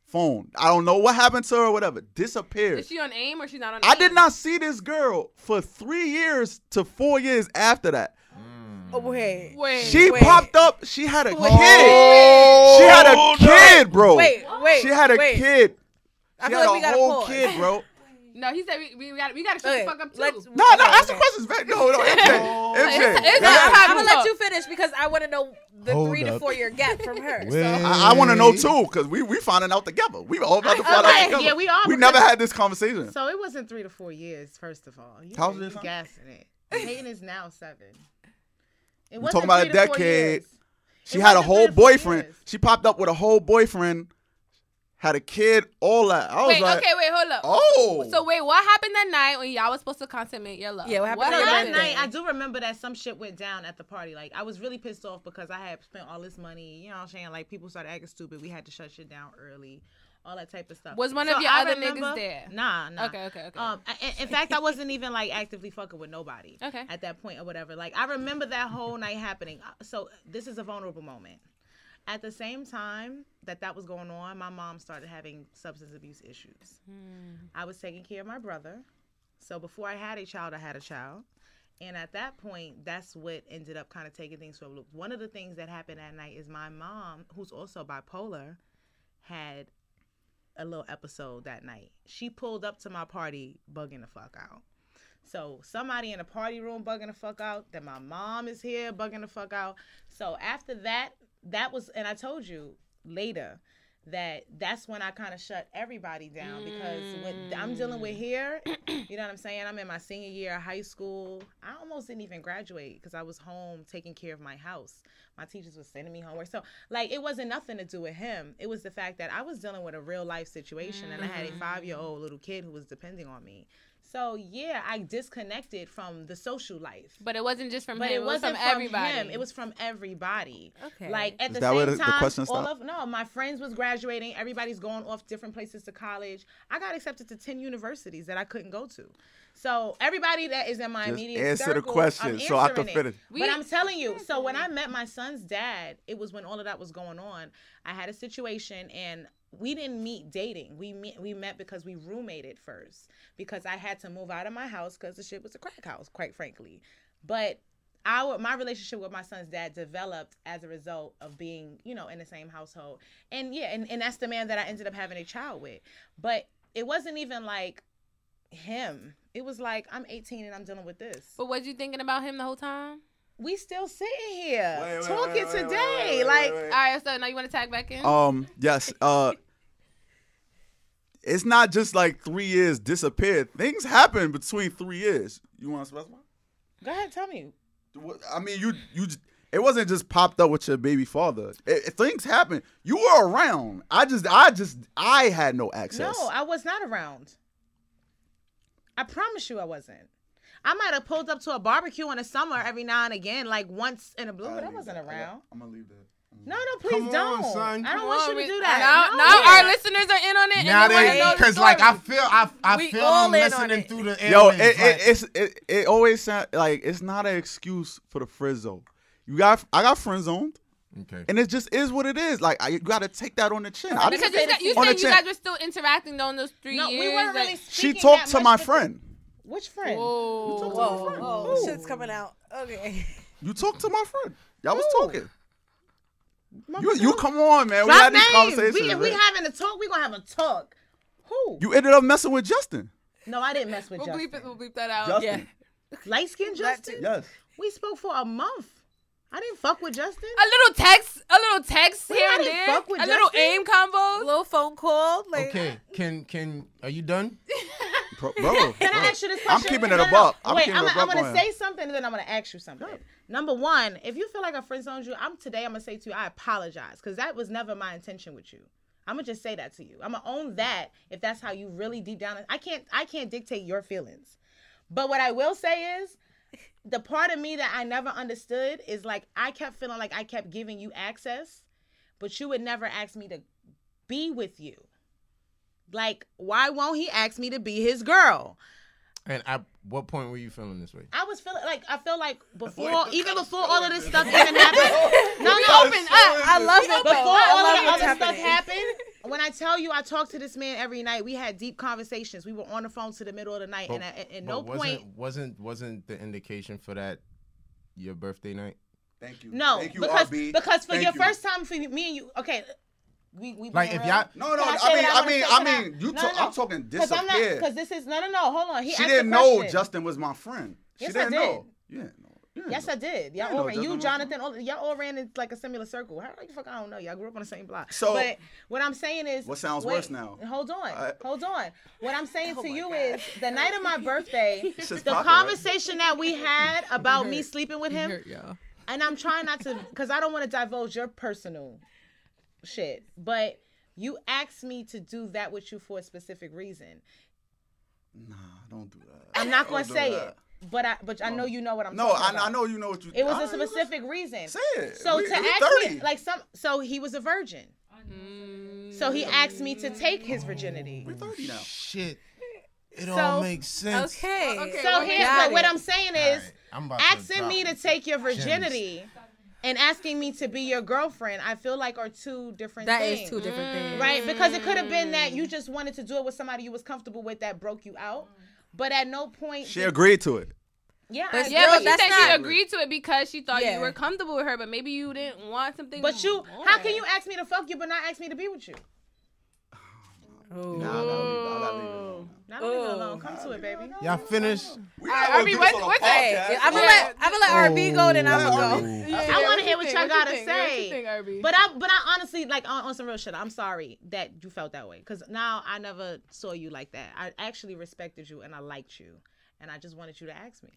Phone. I don't know what happened to her or whatever. Disappeared. Is she on AIM or she's not on I AIM? did not see this girl for 3 years to 4 years after that. Wait. She Wait. popped up. She had a kid. Oh, She had a kid, bro. Wait. She had a wait. kid. I She feel had like we a gotta whole pause. kid, bro. No, he said we got to shut Okay, the fuck up too. let's- No, ask the questions back. No, MJ. it's Go not ahead. how- I'm gonna let you finish because I want to know the Hold 3 to up. 4 year gap from her. Wait. So I want to know too, because we finding out together. We all about to find out Okay, together. yeah, we are, We because- never had this conversation. So it wasn't 3 to 4 years, first of all. You How's you this, huh? gassing it. Hayden is now 7. It We're wasn't talking about 3 a to 4 decade. years. She It had a wasn't whole 3 to 4 boyfriend. years. She popped up with a whole boyfriend, had a kid, all that. I was Wait, like, okay, wait, hold up. oh. So wait, what happened that night when y'all was supposed to consummate your love? Yeah, what happened So on your that birthday? night, I do remember that some shit went down at the party. Like, I was really pissed off because I had spent all this money. You know what I'm saying? Like, people started acting stupid. We had to shut shit down early. All that type of stuff. Was one So of your I other remember- niggas there? Nah. Okay. In fact, I wasn't even like actively fucking with nobody. Okay. At that point or whatever. Like, I remember that whole night happening. So this is a vulnerable moment. At the same time that was going on, my mom started having substance abuse issues. I was taking care of my brother. So before I had a child, I had a child. And at that point, that's what ended up kind of taking things to a loop. One of the things that happened that night is my mom, who's also bipolar, had a little episode that night. She pulled up to my party bugging the fuck out. So somebody in the party room bugging the fuck out, then my mom is here bugging the fuck out. So after that was, and I told you later that's when I kind of shut everybody down because what I'm dealing with here, you know what I'm saying? I'm in my senior year of high school. I almost didn't even graduate because I was home taking care of my house. My teachers were sending me homework. So, like, it wasn't nothing to do with him. It was the fact that I was dealing with a real life situation and I had a 5-year-old little kid who was depending on me. So, yeah, I disconnected from the social life. But it wasn't just from But him. it wasn't from from everybody. him. It was from everybody. Okay. Like at Is the that where same the time, question stopped? my friends was graduating. Everybody's going off different places to college. I got accepted to 10 universities that I couldn't go to. So everybody that is in my Just immediate answer the circle, question I'm so I can answering it. finish. But I'm telling you, so when I met my son's dad, it was when all of that was going on. I had a situation and we didn't meet dating. We met because we roommated first because I had to move out of my house because the shit was a crack house, quite frankly. But my relationship with my son's dad developed as a result of being, in the same household. And yeah, and that's the man that I ended up having a child with. But it wasn't even like him. It was like, I'm 18 and I'm dealing with this. But was you thinking about him the whole time? We still sitting here Wait, talking wait, today. wait. All right, so now you want to tag back in? Yes. It's not just like 3 years disappeared. Things happen between 3 years. You want to specify? Go ahead, tell me. I mean, you. It wasn't just popped up with your baby father. Things happen. You were around. I had no access. No, I was not around. I promise you I wasn't. I might have pulled up to a barbecue in the summer every now and again, like once in a blue, but I wasn't around. I'm gonna leave that. No, please Come don't. on, son. I don't Come want on, you to we- do that. Now our listeners are in on it. Now and they want to they, know the because like I story. feel all them in on listening it. through the Yo, airwaves, like, it always sound like it's not an excuse for the frizzo. I got friend zoned, okay. and it just is what it is. Like you got to take that on the chin. Because you on the said you chin. guys were still interacting though in those 3 No, years. we weren't really like- She speaking talked that to much my with friend. Which friend? Whoa, shit's coming out. Okay. You talked to my friend. Y'all was Who? talking. My You friend. come on, man. We Drop had these names. conversations. If we man. having a talk, we gonna have a talk. Who? You ended up messing with Justin. No, I didn't mess with We'll Justin. bleep it. We'll bleep that out. Justin. Light skinned Justin? Yes. We spoke for a month. I didn't fuck with Justin. A little text Wait, here I and didn't there. fuck with A little Justin? aim A combos. little phone call. Like, Okay, can are you done? Bro, Can I ask you this I'm question? keeping it No, a no, buck. no. I'm Wait, keeping it a I'm buck gonna on say him. something and then I'm gonna ask you something. Number one, if you feel like I friend zoned you, I'm gonna say to you, I apologize because that was never my intention with you. I'm gonna just say that to you. I'm gonna own that if that's how you really deep down. I can't dictate your feelings. But what I will say is, the part of me that I never understood is like I kept feeling like I kept giving you access, but you would never ask me to be with you. Like, why won't he ask me to be his girl? And at what point were you feeling this way? I was feeling like I feel like before, even before all of this stuff even happened. No, I love it. before though. I all love of the what's other stuff happening. happened, when I tell you I talked to this man every night, we had deep conversations. We were on the phone to the middle of the night, and at no point. Wasn't the indication for that your birthday night? Thank you. No, Thank you, because RB. for your first time for me and you, okay. We Like being if real? y'all No. Can I say what I wanna mean, say? you. No, no. I'm talking Because I'm not. disappear. Because this is no. Hold on. He She asked didn't the know question. Justin was my friend. She Yes, I didn't did. know. Yeah. Yes, I did. Y'all I know all ran. You, Justin was Jonathan, y'all all ran in like a similar circle. How the fuck I don't know? Y'all grew up on the same block. So- but what I'm saying is, What sounds worse now? Hold on, hold on. What I'm saying to you God. is, the night of my birthday, This is the popular, right? conversation that we had about me sleeping with him, y'all. and I'm trying not to, because I don't want to divulge your personal shit, but you asked me to do that with you for a specific reason. Nah, don't do that. I'm not gonna Don't do say that. it, but I know you know what I'm No, talking about. I know you know what you. It was I- a specific reason. Say it. So We to ask 30. me, like so he was a virgin. So he asked me to take his virginity. We're 30 now. Shit, it So- all makes sense. Okay. Okay. So here's Got what it. I'm saying All is, right, I'm about to asking drop me to it. take your virginity and asking me to be your girlfriend, I feel like are two different That things. is two different things. Right? Because it could have been that you just wanted to do it with somebody you was comfortable with that broke you out. But at no point She agreed to it. Yeah, But I Yeah, Girl, but she that's said she not- agreed to it because she thought Yeah. you were comfortable with her, but maybe you didn't want something. But you, more. how can you ask me to fuck you but not ask me to be with you? Oh. Nah, I gotta leave it alone. Not leave it alone. Come to it, baby. Y'all finished? We All right, gotta RB, do what's- this on a what's Hey, podcast. I'm gonna let RB go, then I'm Yeah, gonna go. RB. Yeah, I want what to hear you what think? y'all What you gotta think? What you say. think, RB? But I honestly, like on some real shit, I'm sorry that you felt that way. Because now I never saw you like that. I actually respected you and I liked you. And I just wanted you to ask me.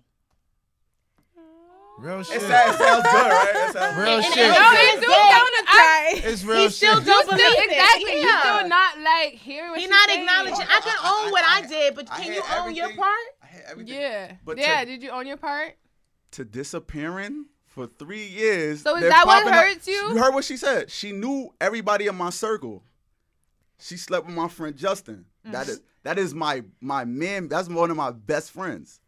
Real It shit. sounds good, right? It sounds Real And- shit. and- No, and- he and- do and- sound. I, It's real He shit. still you don't still believe it. exactly. You Yeah. still not like hearing what He's she's not saying. acknowledging. I can own what I did, but I can had you own your everything. part? I had everything. Yeah. But Yeah. to- Did you own your part? To disappearing for 3 years. So is they're that what popping up- hurts you? You heard what she said. She knew everybody in my circle. She slept with my friend Justin. That is my man. That's one of my best friends.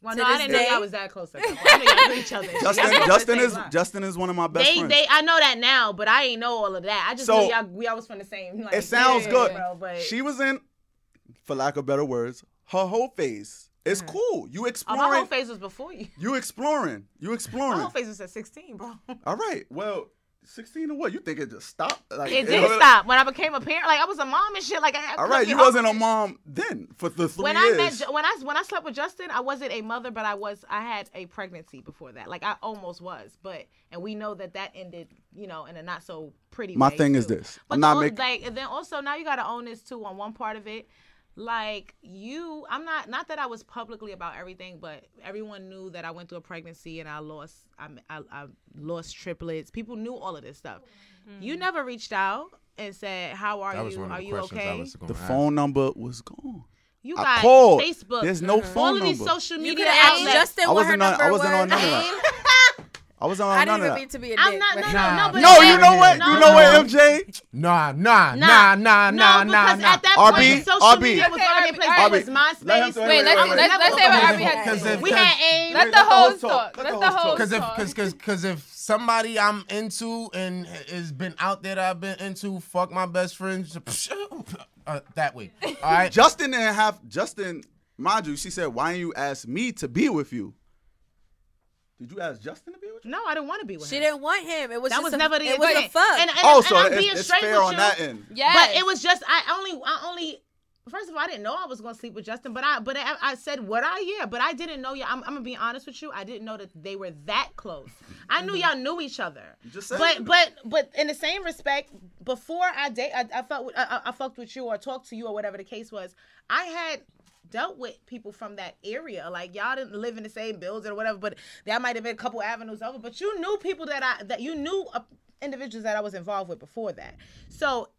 Well, To no, I this didn't know day? y'all was that close. I know y'all knew each other. Justin is one of my best friends. I know that now, but I ain't know all of that. I just So, knew y'all. We all was from the same. Like, It sounds yeah, good. bro, but She was in, for lack of better words, her whole phase. It's cool. You my exploring. whole phase was before you. You exploring. You My exploring. whole phase was at 16, bro. All right. Well, 16 or what? You think it just stopped? Like, It did stop when I became a parent. Like I was a mom and shit. Like all right, you wasn't a mom then for the 3 years. When I slept with Justin, I wasn't a mother, but I had a pregnancy before that. Like I almost was, and we know that ended, in a not so pretty way. My thing is this. But I'm not making. And then also now you got to own this too on one part of it. Like I'm not that I was publicly about everything, but everyone knew that I went through a pregnancy and I lost triplets. People knew all of this stuff. You never reached out and said, "How are you? Are you okay?" The phone number was gone. You I got called. Facebook. There's no phone all of these number. social You media could ask outlets. Justin what her number was. on none of that. I wasn't on I none didn't of even mean that. to be a dick. I'm not. but- No. No, you know what? No, You know what, MJ? Nah. Because at that RB, point, social RB. media was already in place. RB. There was Let him MySpace. do Wait, it. let's say what RB had to Because say. if- We had AIM. Let the hoes talk. Let the hoes talk. Because if somebody I'm into and has been out there that I've been into, fuck my best friends, that way. All right. Justin, mind you, she said, why didn't you ask me to be with you? Did you ask Justin to be with you? No, I didn't want to be with him. She didn't want him. It was That just was a, never the it was a intent. fuck. And So I'm being it's straight fair with on you. that end. Yes. But it was just I only first of all I didn't know I was gonna sleep with Justin, but I said would I? Yeah, but I didn't know. Yeah, I'm gonna be honest with you. I didn't know that they were that close. I knew y'all knew each other. You just said But in the same respect, before I fucked with you or talked to you or whatever the case was, I had dealt with people from that area. Like y'all didn't live in the same building or whatever, but there might have been a couple avenues over. But you knew people that you knew individuals that I was involved with before that. So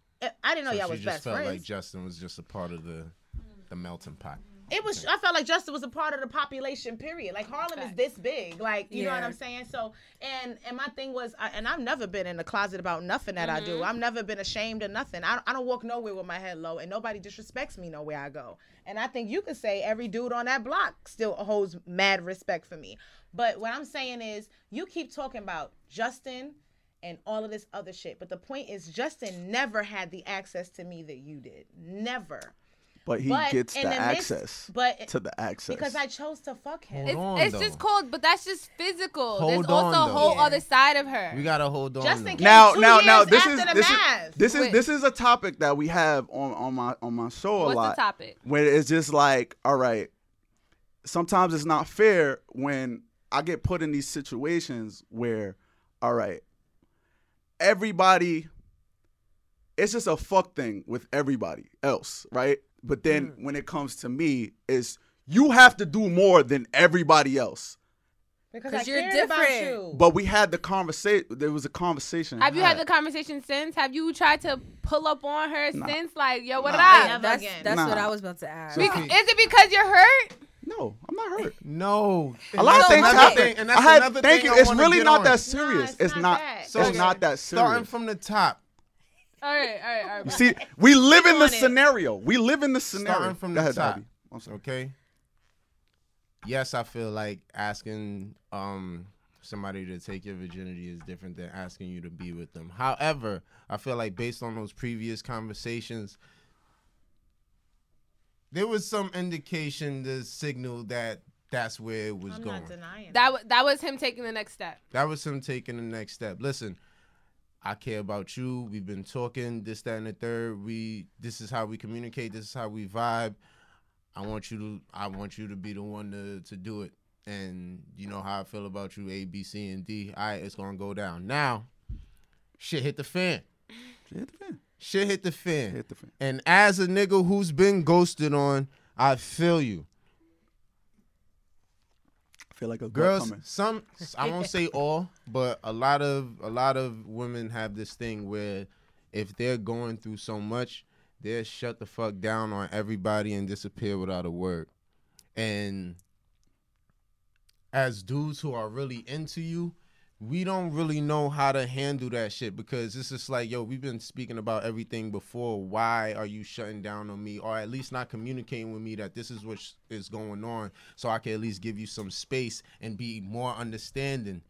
I didn't know y'all was best felt friends. like Justin was just a part of the melting pot. It was. I felt like Justin was a part of the population. Period. Like Harlem is this big. Like you know what I'm saying. So and my thing was, and I've never been in the closet about nothing that I do. I've never been ashamed of nothing. I don't walk nowhere with my head low, and nobody disrespects me nowhere I go. And I think you could say every dude on that block still holds mad respect for me. But what I'm saying is, you keep talking about Justin and all of this other shit. But the point is, Justin never had the access to me that you did. Never. But he gets the access to the access. Because I chose to fuck him. It's just cold, but that's just physical. Hold There's also on, a whole though. other side of her. We gotta hold on. Justin though. now, 2 now, years this after is the math. this is a topic that we have on my show a What's lot. the topic? Where it's just like, all right, sometimes it's not fair when I get put in these situations where, all right, everybody, it's just a fuck thing with everybody else, right? But then when it comes to me, is you have to do more than everybody else. Because you're cared about different. you. But we had the conversation. There was a conversation. Have you had the conversation since? Have you tried to pull up on her since? Like, yo, what Nah. up? Never That's again. what Nah. I was about to ask. So- Is it because you're hurt? No, I'm not hurt. No. A lot of things happen. And that's another Thank thing you. I It's wanna really get not on. that serious. No, it's not. that. So It's not that Starting serious. from the top. All right. See, we live in the on it. scenario. We live in the scenario. Starting from Go the ahead, top. Abby. I'm sorry. Okay. Yes, I feel like asking somebody to take your virginity is different than asking you to be with them. However, I feel like based on those previous conversations, there was some indication, the signal that that's where it was I'm going. not denying That was him taking the next step. That was him taking the next step. Listen, I care about you. We've been talking this, that, and the third. This is how we communicate. This is how we vibe. I want you to be the one to do it. And you know how I feel about you, A, B, C, and D. All right, it's gonna go down. Now, shit hit the fan. Shit hit the fan. And as a nigga who's been ghosted on, I feel you. I feel like a Girls, I won't say all, but a lot of women have this thing where if they're going through so much, they'll shut the fuck down on everybody and disappear without a word. And as dudes who are really into you, we don't really know how to handle that shit because it's just like, yo, we've been speaking about everything before. Why are you shutting down on me, or at least not communicating with me that this is what is going on, so I can at least give you some space and be more understanding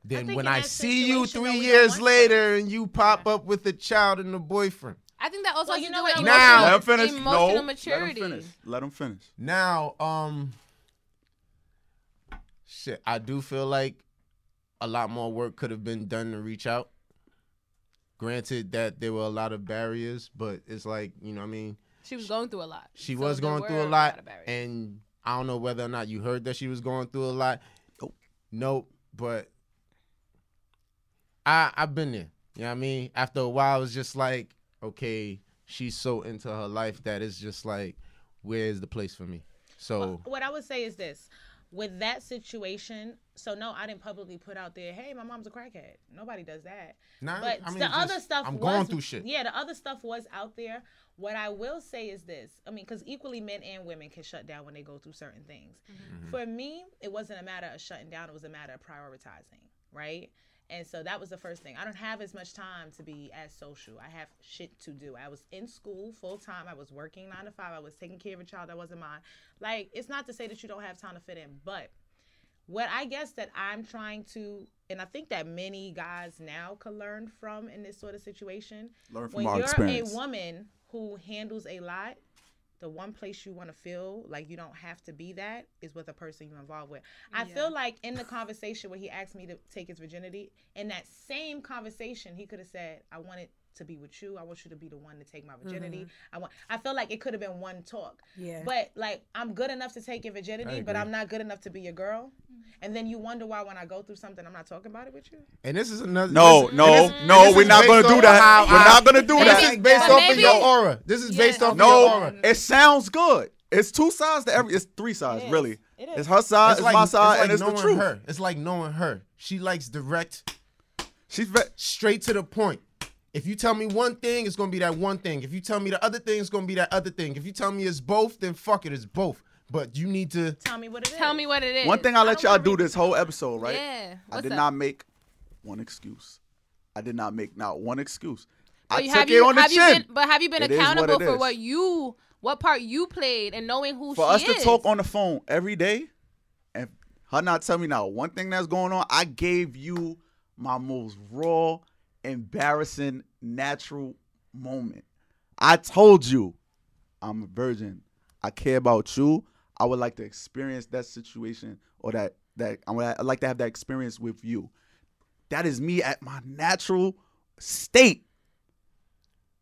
than think when in I that see you situation, 3 though, we years don't want later and you pop up with a child and a boyfriend. I think that also Well, has you to know do with what? Now- Let him finish. emotional No, maturity. Let him finish. Now, shit, I do feel like a lot more work could have been done to reach out. Granted that there were a lot of barriers, but it's like, you know what I mean? She was going through a lot. She So was there going were through a lot, of barriers. and I don't know whether or not you heard that she was going through a lot. Nope, but I've been there. You know what I mean? After a while, it's just like, okay, she's so into her life that it's just like, where's the place for me? So what I would say is this. With that situation, so no, I didn't publicly put out there, hey, my mom's a crackhead. Nobody does that. nah, But I mean, the just, other stuff I'm was, going through shit. Yeah, the other stuff was out there. What I will say is this. I mean, because equally men and women can shut down when they go through certain things. Mm-hmm. For me, it wasn't a matter of shutting down. It was a matter of prioritizing, right? And so that was the first thing. I don't have as much time to be as social. I have shit to do. I was in school full time. I was working 9 to 5. I was taking care of a child that wasn't mine. Like, it's not to say that you don't have time to fit in, but what I guess that I'm trying to, and I think that many guys now can learn from in this sort of situation. Learn from when our you're experience. a woman who handles a lot, the one place you want to feel like you don't have to be that is with a person you're involved with. I feel like in the conversation where he asked me to take his virginity, in that same conversation, he could have said, I wanted to be with you. I want you to be the one to take my virginity. I feel like it could have been one talk. Yeah. But like, I'm good enough to take your I virginity, but agree. I'm not good enough to be your girl. And then you wonder why when I go through something, I'm not talking about it with you. And this is another. No, this- no, and no, this we're is not based gonna do off that. how We're I- not gonna do This that. is based off of maybe- your aura. This is based off of your No, aura. it sounds good. It's two sides to every. It's three sides, It is. really. It is. It's her side, it's my side, and it's the knowing truth. her. It's like knowing her. She likes direct, She's very. straight to the point. If you tell me one thing, it's gonna be that one thing. If you tell me the other thing, it's gonna be that other thing. If you tell me it's both, then fuck it, it's both. But you need to. Tell me what it is. Tell me what it is. One thing I let don't y'all wanna do read this whole episode, right? Yeah. I What's did up? not make one excuse. I did not make not one excuse. I But took have it on the have chin. But have you been It is what accountable it for is. what part you played and knowing who For she us is? to talk on the phone every day and her not tell me now one thing that's going on, I gave you my most raw, embarrassing, natural moment. I told you I'm a virgin. I care about you. I would like to experience that situation or I'd like to have that experience with you. That is me at my natural state.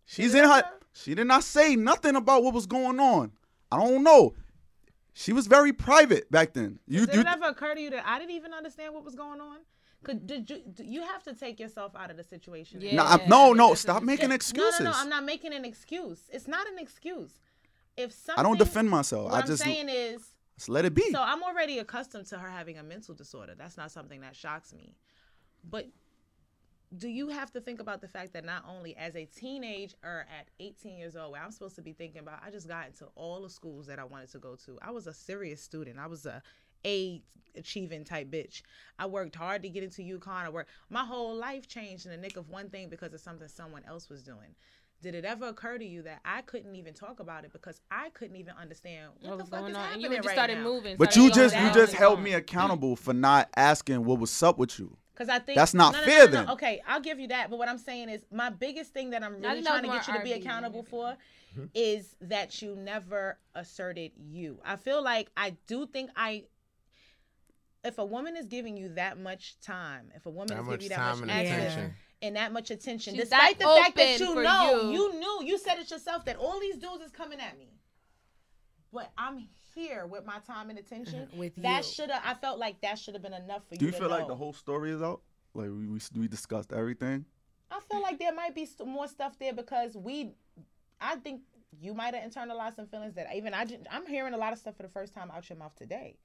She's in her. She did not say nothing about what was going on. I don't know. She was very private back then. Did it ever occur to you that I didn't even understand what was going on? You have to take yourself out of the situation? Yeah. No. That's Stop a- making No, excuses. I'm not making an excuse. It's not an excuse. If something, I don't defend myself. What I just I'm saying is, let it be. so I'm already accustomed to her having a mental disorder. That's not something that shocks me. But do you have to think about the fact that not only as a teenager at 18 years old, where I'm supposed to be thinking about, I just got into all the schools that I wanted to go to. I was a serious student. I was a achieving type bitch. I worked hard to get into UConn. My whole life changed in the nick of one thing because of something someone else was doing. Did it ever occur to you that I couldn't even talk about it because I couldn't even understand what the was fuck going is on? happening You just right started now? moving. But started you going just down. held me accountable for not asking what was up with you. Because I think That's not fair then. Okay, I'll give you that. But what I'm saying is my biggest thing that I'm I really think that trying to was get you more to be R&B. accountable for is that you never asserted you. I feel like I do think if a woman is giving you that much time, if a woman That is much giving you that time much and access attention. and that much attention, She's despite the that fact that open you for know, you. you said it yourself that all these dudes is coming at me. But I'm here with my time and attention. With that you. I felt like that should have been enough for you. Do you to feel like know. the whole story is out? Like we discussed everything? I feel like there might be more stuff there because I think you might have internalized some feelings that even I'm hearing a lot of stuff for the first time out your mouth today.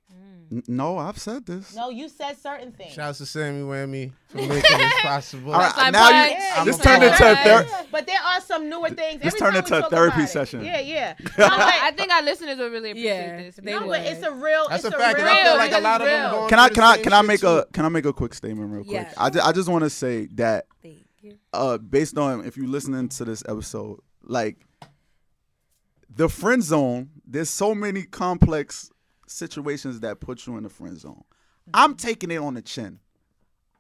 No, I've said this. No, you said certain things. Shouts to Sammy Whammy for making this possible. All right, Punchline now Punch. Yeah, this you turned said into a certain therapy. things, but there are some newer things. This Every turned time into we a talk therapy about it. session. Yeah. I think our listeners would really appreciate Yeah, this. they No, would. but it's a real. That's a it's fact. real. And I feel like a It's lot of them real. going Can I through the same shit, too. can I make a quick statement real quick? Yes. I just want to say that Thank you. based on if you're listening to this episode, like the friend zone, there's so many complex situations that put you in the friend zone. I'm taking it on the chin.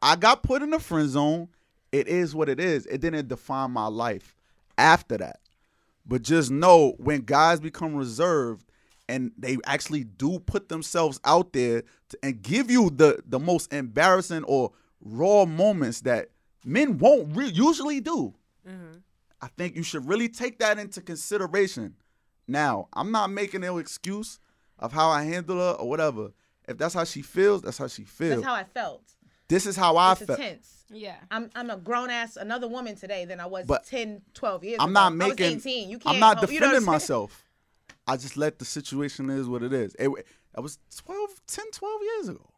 I got put in the friend zone. It is what it is. It didn't define my life after that. But just know when guys become reserved and they actually do put themselves out there and give you the most embarrassing or raw moments that men won't usually do. I think you should really take that into consideration. Now, I'm not making no excuse of how I handle her or whatever. If that's how she feels, that's how she feels. That's how I felt. This is how I It's felt. intense. Yeah. I'm a grown ass, another woman today than I was But 10, 12 years I'm ago. not I making. was 18. You can't. I'm not you know what defending I'm saying? myself. I just let the situation is what it is. It was 10, 12 years ago.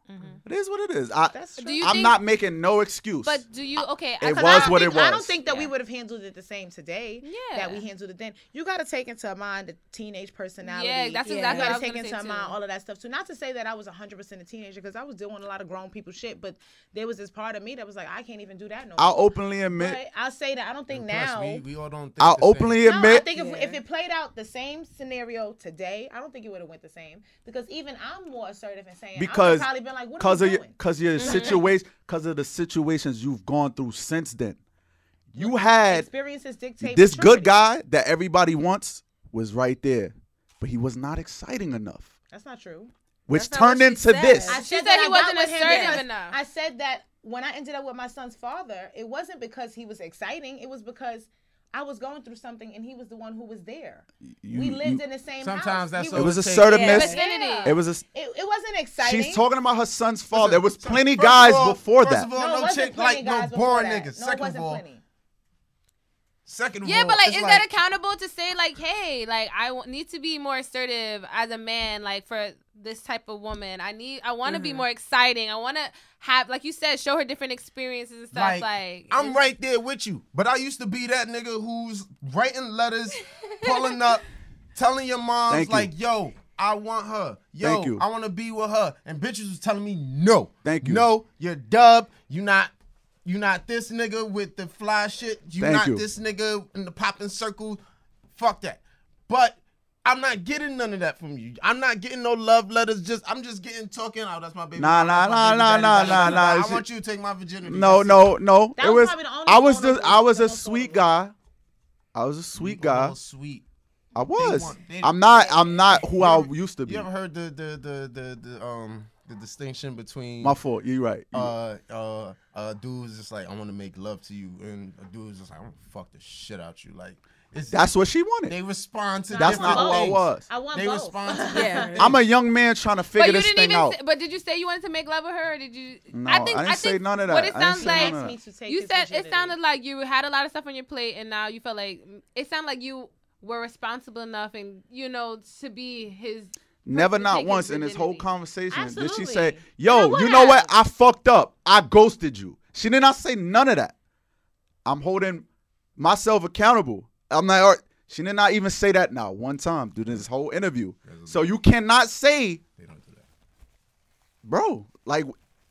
It is what it is. That's true. Do you I'm think, not making no excuse. But do you? Okay. It 'cause was I what don't it think- I don't was. think that we would have handled it the same today that we Yeah. handled it then. You got to take into mind the teenage personality. Yeah, that's Yeah. exactly You what I got was to take gonna into say mind too. all of that stuff too. Not to say that I was 100% a teenager because I was doing a lot of grown people shit, but there was this part of me that was like, I can't even do that no I'll more. openly admit. But I'll say that I don't think Plus, now. we all don't think I'll the same. openly No, I admit. think if it played out the same scenario today, I don't think it would have went the same. Because even I'm more assertive in saying, I would Because have probably been like, what are Cause you of doing? your situation, cause of the situations you've gone through since then. You had Experiences dictate this good maturity. guy that everybody wants was right there, but he was not exciting enough, That's not true. which That's not turned what she into said. this. I She said said he I got wasn't with him assertive because enough. I said that when I ended up with my son's father, it wasn't because he was exciting. It was because I was going through something and he was the one who was there. We lived in the same house. Sometimes that's We all It was takes. assertiveness. Yeah. It was a. It wasn't exciting. She's talking about her son's father. There was Listen, plenty first of guys all- before first that. of all, No, it no wasn't chick plenty like no guys before born that. niggas. No, it Second of wasn't all, plenty. second of Yeah, all, but like, it's is that accountable to say like, hey, like need to be more assertive as a man, like for this type of woman. I want to be more exciting. I want to have, like you said, show her different experiences and stuff. Like I'm right there with you, but I used to be that nigga who's writing letters, pulling up, telling your moms Thank you. like, yo, I want her. Yo, Thank you. I want to be with her. And bitches was telling me no. Thank you. No, you're dub. You not this nigga with the fly shit. You Thank not you. this nigga in the popping circle. Fuck that. But I'm not getting none of that from you. I'm not getting no love letters. I'm just getting talking. Oh, that's my baby. Nah, mama, that's nah, my baby nah, daddy, nah, blah, blah, nah, blah. nah. I want you to take my virginity. No, That's no, no. That It was was. probably the only I was vulnerable- I was a most sweet vulnerable. guy. I was a it. sweet You guy. all Sweet. I was. they- I'm not who I used to be. You ever heard the distinction between My fault. You're right. dudes just like, I want to make love to you, and a dude's just like, I want to fuck the shit out you. Like, it's That's what she wanted. they respond to. That's different not who I things. was. I want They both. respond to. Yeah. different I'm a things. young man trying to but figure you this didn't thing even. out. But did you say you wanted to make love with her? Or did you? No, I think I didn't say none of that. What it I didn't sounds say like. none of Me to take You his said it virginity. sounded like you had a lot of stuff on your plate, and now you felt like it sounded like you were responsible enough, and to be his. Never, person to not take his once in this whole virginity. conversation did she Absolutely. say, And I yo, would you know what? have. I fucked up. I ghosted you. She did not say none of that. I'm holding myself accountable. I'm like, all right. She did not even say that now one time through this whole interview. So you cannot say, They don't do that. bro, like,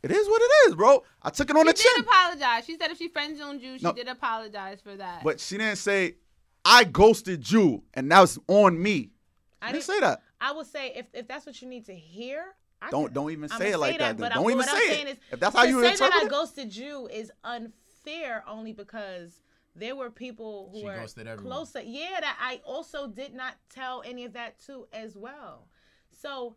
it is what it is, bro. I took it on the She did chin. apologize. She said if she friend zoned you, she No. did apologize for that. But she didn't say, I ghosted you, and that was on me. I She didn't didn't- say that. I would say if that's what you need to hear. Don't even say it like that. Then. But Don't even what I'm say saying it. is, If that's how to you say interpret that I it. ghosted you is unfair only because there were people who She were ghosted everyone. closer. Yeah, that I also did not tell any of that to as well. So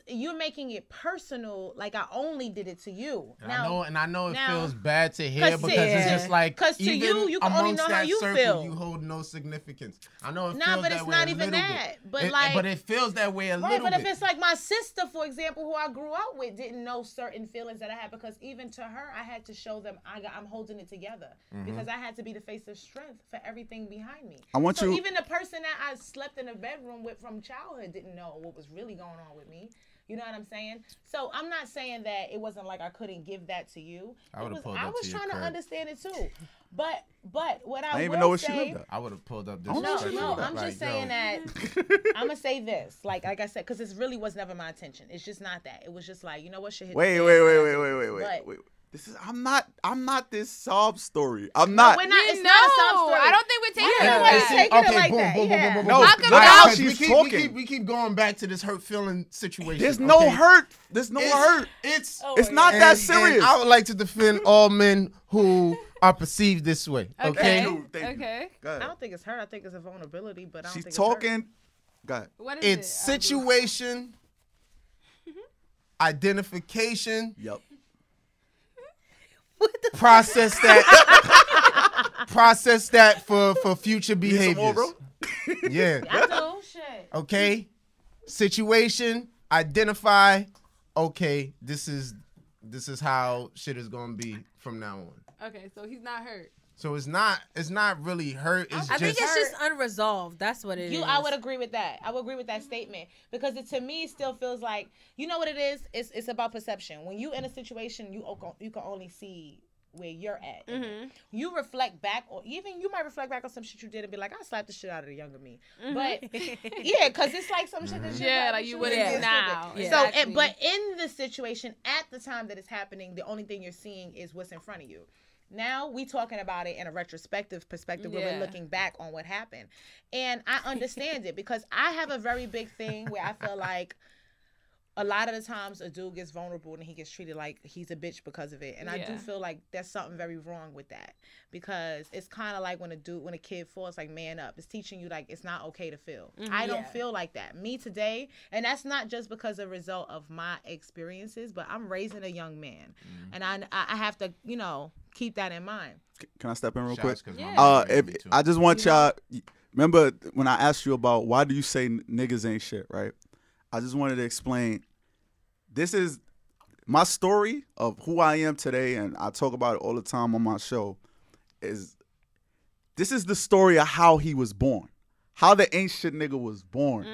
you're making it personal, like I only did it to you. And I know it now- feels bad to hear 'cause because to- it's just like 'cause to even you can only amongst know how that you circle, feel. you hold no significance. I know it Nah, feels but that it's way not a even little that. bit. But like- but it feels that way a Right, little but bit. if it's like my sister, for example, who I grew up with, didn't know certain feelings that I had because even to her, I had to show them I'm holding it together because I had to be the face of strength for everything behind me. I want so you- even the person that I slept in a bedroom with from childhood didn't know what was really going on with me. You know what I'm saying? So I'm not saying that it wasn't like I couldn't give that to you. I would've pulled I up was to your trying to crib. understand it too. But what I I didn't even will know where she say, lived at. I would have pulled up this. don't know no, what you no, mean. I'm just saying that I'm gonna say this, like I said, because this really was never my intention. It's just not that. It was just like, you know what, shit hit the Wait. fan. But- This is I'm not this sob story. I'm not. we're not. You It's not a sob know, story. I don't think we're taking Yeah, it like, that. take it like that, yeah. No, How come look y'all- how Because she's we talking. keep going back to this hurt feeling situation. There's no okay? hurt. There's no hurt. It's It's not that serious. I would like to defend all men who are perceived this way. Okay. Okay. Thank you. Okay. Go I ahead. don't think it's hurt. I think it's a vulnerability. But I don't She's think it's hurt. talking. Go ahead. What is It's it? situation, identification, Yep. process that. process that for future Need some more, behaviors. bro? Yeah. I do. Shit. Okay. Situation. Identify. Okay. This is how shit is gonna be from now on. Okay, so he's not hurt. So it's not really hurt. It's I just think it's just unresolved. That's what it is. I would agree with that. I would agree with that statement because to me it still feels like, you know what it is? It's about perception. When you in a situation, you can only see where you're at. Mm-hmm. You reflect back, or even you might reflect back on some shit you did and be like, I slapped the shit out of the younger me. Mm-hmm. But yeah, because it's like some shit that you wouldn't do now. Yeah. Exactly. So, but in the situation at the time that it's happening, the only thing you're seeing is what's in front of you. Now we talking about it in a retrospective perspective where we're looking back on what happened. And I understand it because I have a very big thing where I feel like a lot of the times a dude gets vulnerable and he gets treated like he's a bitch because of it. And I do feel like there's something very wrong with that because it's kind of like when a kid falls, like, man up. It's teaching you like it's not okay to feel. I don't feel like that. Me today, and that's not just because of a result of my experiences, but I'm raising a young man. And I have to, keep that in mind. Can I step in real quick? Yeah. I just want y'all. Remember when I asked you about why do you say niggas ain't shit, right? I just wanted to explain. This is my story of who I am today, and I talk about it all the time on my show. This is the story of how he was born, how the Aint Shit nigga was born.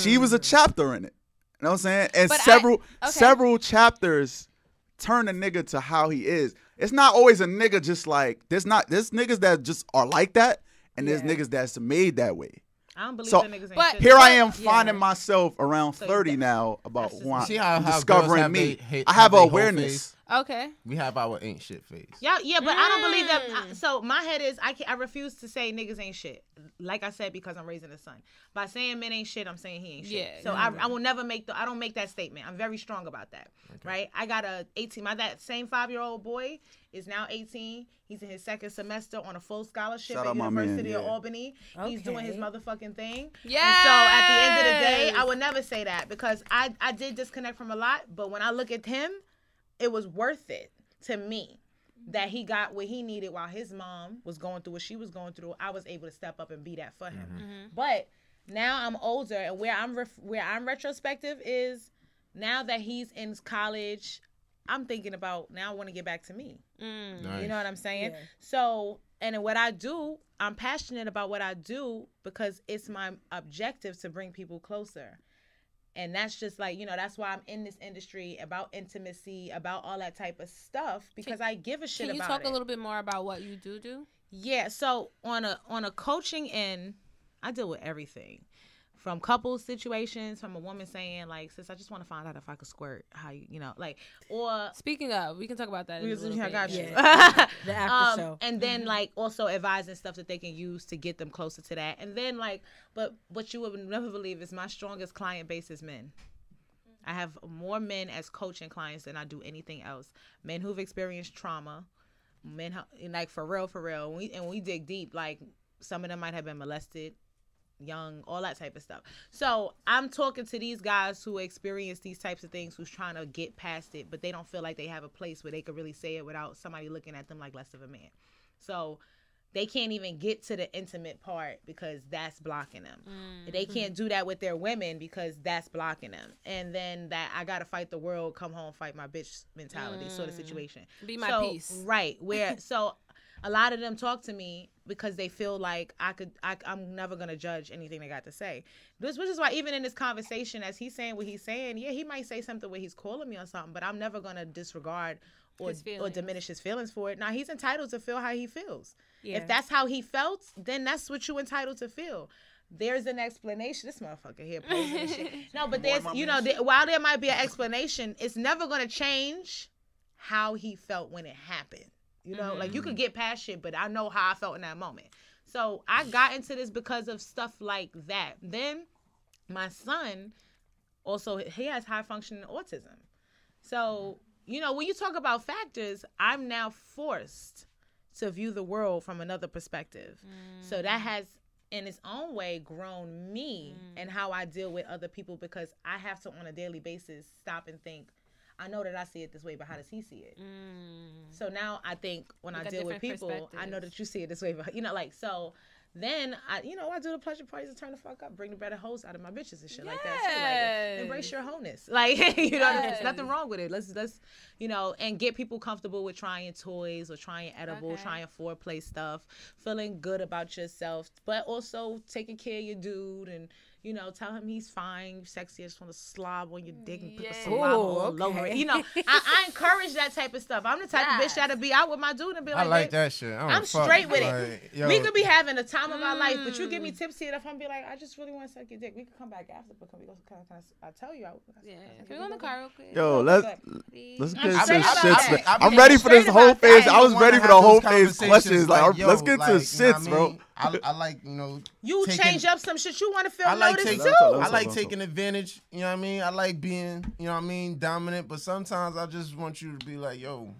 She was a chapter in it. You know what I'm saying? And But several chapters turn a nigga to how he is. It's not always a nigga just like there's niggas that just are like that, and there's niggas that's made that way. I don't believe So, that niggas ain't but shit. Here I am finding myself around 30 now about that's who I'm See how discovering girls have me. they I have they whole awareness. face? Okay. We have our Ain't Shit face. Yeah, but I don't believe that. So my head is I refuse to say niggas ain't shit. Like I said, because I'm raising a son. By saying men ain't shit, I'm saying he ain't shit. Yeah, So I will never I don't make that statement. I'm very strong about that. Okay. Right? I got that same 5-year-old boy is now 18. He's in his second semester on a full scholarship at University of Albany. Okay. He's doing his motherfucking thing. Yeah. And so at the end of the day, I would never say that because I did disconnect from a lot. But when I look at him, it was worth it to me that he got what he needed while his mom was going through what she was going through. I was able to step up and be that for him. But now I'm older, and where I'm retrospective is now that he's in college, I'm thinking about now I want to get back to me. Nice. You know what I'm saying? Yeah. So, and in what I do, I'm passionate about what I do because it's my objective to bring people closer. And that's just like, that's why I'm in this industry about intimacy, about all that type of stuff, because I give a shit about it. Can you talk a little bit more about what you do? Yeah. So on a coaching end, I deal with everything. From couple situations, from a woman saying, like, sis, I just want to find out if I could squirt. How or speaking of, we can talk about that. I got you. The after show. And then like also advising stuff that they can use to get them closer to that. And then but what you would never believe is my strongest client base is men. I have more men as coaching clients than I do anything else. Men who've experienced trauma, men like for real. When we dig deep, like some of them might have been molested. Young, all that type of stuff. So I'm talking to these guys who experience these types of things, who's trying to get past it, but they don't feel like they have a place where they could really say it without somebody looking at them like less of a man. So they can't even get to the intimate part because that's blocking them. They can't do that with their women because that's blocking them. And then that I gotta fight the world, come home, fight my bitch mentality sort of situation. Be my peace. Right. So a lot of them talk to me because they feel like I'm never going to judge anything they got to say. Which is why even in this conversation, as he's saying what he's saying, he might say something where he's calling me on something, but I'm never going to disregard or diminish his feelings for it. Now, he's entitled to feel how he feels. Yeah. If that's how he felt, then that's what you're entitled to feel. There's an explanation. This motherfucker here posing and shit. No, but there's, while there might be an explanation, it's never going to change how he felt when it happened. Like you could get past shit, but I know how I felt in that moment. So I got into this because of stuff like that. Then my son also, he has high functioning autism. So, when you talk about factors, I'm now forced to view the world from another perspective. So that has, in its own way, grown me and how I deal with other people because I have to, on a daily basis, stop and think, I know that I see it this way, but how does he see it? So now I think when I deal with people, I know that you see it this way, but so then I do the pleasure parties and turn the fuck up, bring the better hoes out of my bitches and shit like that too. Like, embrace your wholeness. Like, there's nothing wrong with it. Let's and get people comfortable with trying toys or trying edible, trying foreplay stuff, feeling good about yourself, but also taking care of your dude and tell him he's fine, you're sexy, I just want to slob on your dick and put the saliva all over it. I encourage that type of stuff. I'm the type of bitch that'll be out with my dude and be like, I like that shit. I'm straight with it. We could be having the time of our life, but you get me tipsy enough, I'm be like, I just really want to suck your dick. We could come back after, but can I tell you? Can we go in the car real quick? Yo, let's get into shits. I'm ready for this whole phase. I was ready for the whole phase questions. Like, let's get to shits, bro. I like, you change up some shit. You want to feel noticed too. I like taking advantage. You know what I mean? I like being, dominant. But sometimes I just want you to be like, yo,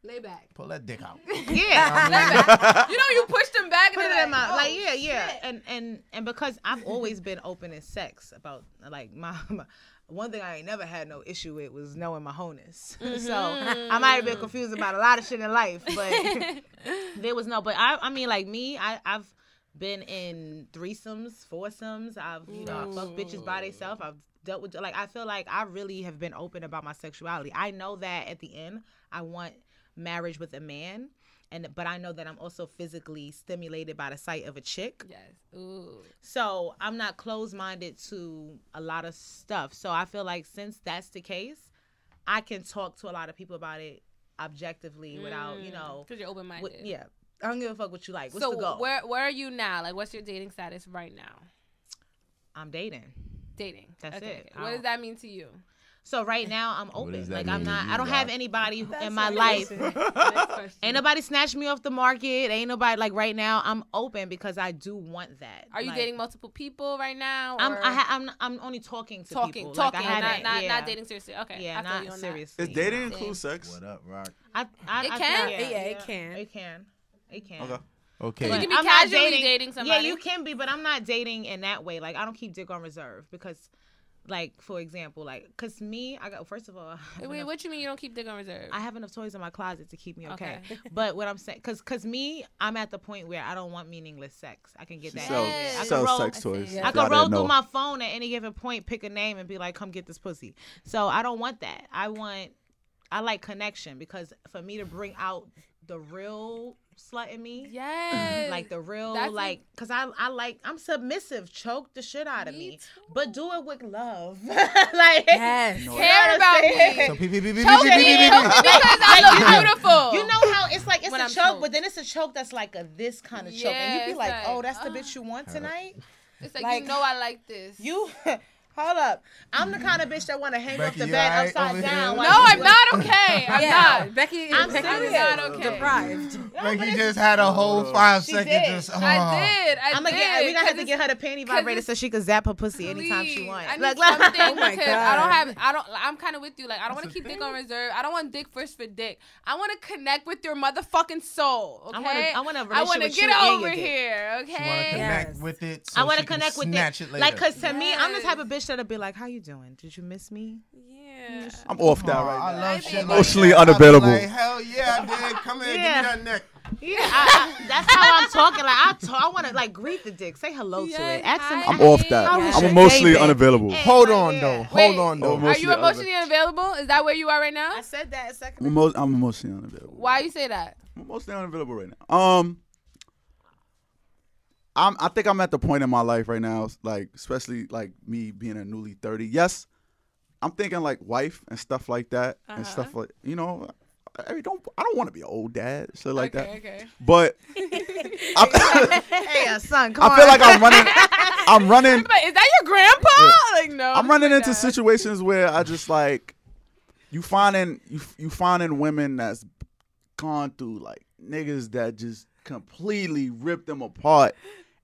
lay back, pull that dick out. Yeah, lay back. You pushed him back. Put it in my and because I've always been open in sex about like my one thing I ain't never had no issue with was knowing my wholeness. So I might have been confused about a lot of shit in life, but there was no. But I mean, like me, I've been in threesomes, foursomes. I've fucked bitches by themselves. I've dealt with I feel like I really have been open about my sexuality. I know that at the end I want marriage with a man. But I know that I'm also physically stimulated by the sight of a chick. Yes. Ooh. So I'm not closed-minded to a lot of stuff. So I feel like since that's the case, I can talk to a lot of people about it objectively without, because you're open-minded. Yeah. I don't give a fuck what you like. What's the goal? So where are you now? Like, what's your dating status right now? I'm dating. That's it. What does that mean to you? So right now I'm open. Like I don't have anybody in my life. Ain't nobody snatched me off the market. Ain't nobody right now I'm open because I do want that. Are you dating multiple people right now? Or? I'm only talking to people. Talking, not dating seriously. Okay. Yeah, not seriously. Does dating include sex? What up, Rock? It can. It can. Okay. You can be casually dating somebody. Yeah, you can be, but I'm not dating in that way. Like I don't keep dick on reserve because. Like, for example, cause me, first of all. Wait, what you mean you don't keep dick on reserve? I have enough toys in my closet to keep me okay. But what I'm saying, cause me, I'm at the point where I don't want meaningless sex. I can get that. I sell sex toys. I can roll through my phone at any given point, pick a name, and be like, come get this pussy. So I don't want that. I like connection because for me to bring out the real slut in me. Yes. Like the real, cause I'm submissive. Choke the shit out of me. But do it with love. Yes. Care about me. So because I look beautiful. You know how it's like, it's a choke, but then it's a choke that's like this kind of choke. And you be like, oh, that's the bitch you want tonight? It's like, I like this. Hold up. I'm the kind of bitch that want to hang off the bed upside down. No, I'm not okay. I'm not. Becky, I'm not okay. Deprived. Becky just had a whole 5 seconds. I did. We gonna have to get her the panty vibrator so she can zap her pussy anytime she wants. I need something because I'm kind of with you. Like, I don't want to keep dick on reserve. I don't want dick first for dick. I want to connect with your motherfucking soul. Okay. I want to get over here. Okay. She want to connect with it. So I want to connect with it. Like, cause to me, I'm the type of bitch that'll be like, how you doing? Did you miss me? Yeah. I'm off that right now. I love shit Emotionally unavailable. Like, hell yeah, I did. Come here, give me that neck. Yeah, that's how I'm talking. Like I want to greet the dick, say hello to it. Ask him. I'm off that. I'm emotionally unavailable. Hold on though. Are you emotionally unavailable? Is that where you are right now? I said that a second ago. I'm emotionally unavailable. Why you say that? I'm emotionally unavailable right now. I think I'm at the point in my life right now, like especially like me being a newly 30. Yes, I'm thinking like wife and stuff like that and stuff like I don't want to be an old dad, shit like that. Okay. But hey, son, come on. I feel like I'm running. Is that your grandpa? Like no. I'm running into situations where I just like you finding women that's gone through like niggas that just completely rip them apart.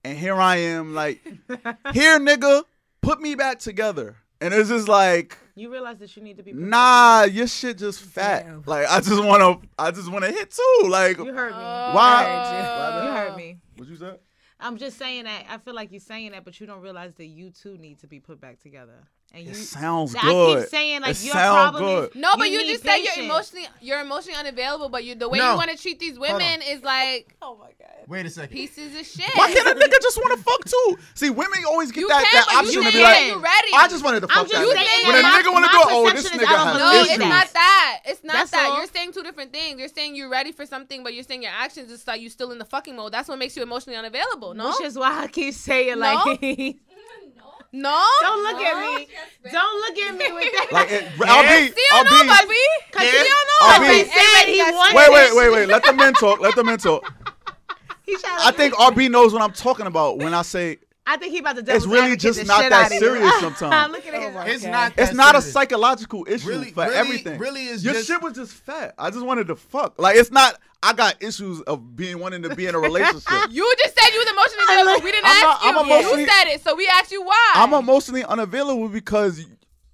And here I am, like, here, nigga, put me back together. And it's just like, you realize that you need to be. Nah, your shit just fat. Damn. Like, I just wanna hit too. Like, you heard me. Why? You heard me. What you said? I'm just saying that. I feel like you're saying that, but you don't realize that you too need to be put back together. And It you sounds I good. keep saying like It your sound problem good. is No, but you need just said patience. you're emotionally unavailable, but the way No. you want to treat these women is like Oh my god. Wait a second. pieces of shit. Why can't a nigga just want to fuck too? See, women always get You that can, but option you to be saying like, you ready. I just wanted to I'm fuck just that saying nigga. When a that nigga want to my do it, oh, this perception is nigga I don't has No, believe it's issues. not that. It's not That's that. all. You're saying two different things. You're saying you're ready for something, but you're saying your actions is like you still in the fucking mode. That's what makes you emotionally unavailable. No, Which is why I keep saying No? like no. don't look at me. Don't look at me with that. Like, See, I know, baby. Cause Yeah. you don't I'll know. be- He said he wanted Wait. Let the men talk. Let the men talk. I think RB knows what I'm talking about when I say I think he about to. it's really just not that serious sometimes. Look at his. It's not. It's that not a serious. psychological issue Really- for really- everything. really is Your just- shit was just fat. I just wanted to fuck. Like, it's not. I got issues of wanting to be in a relationship. You just said you was emotionally unavailable. We didn't ask I'm you. emotionally- You said it, so we asked you why. I'm emotionally unavailable because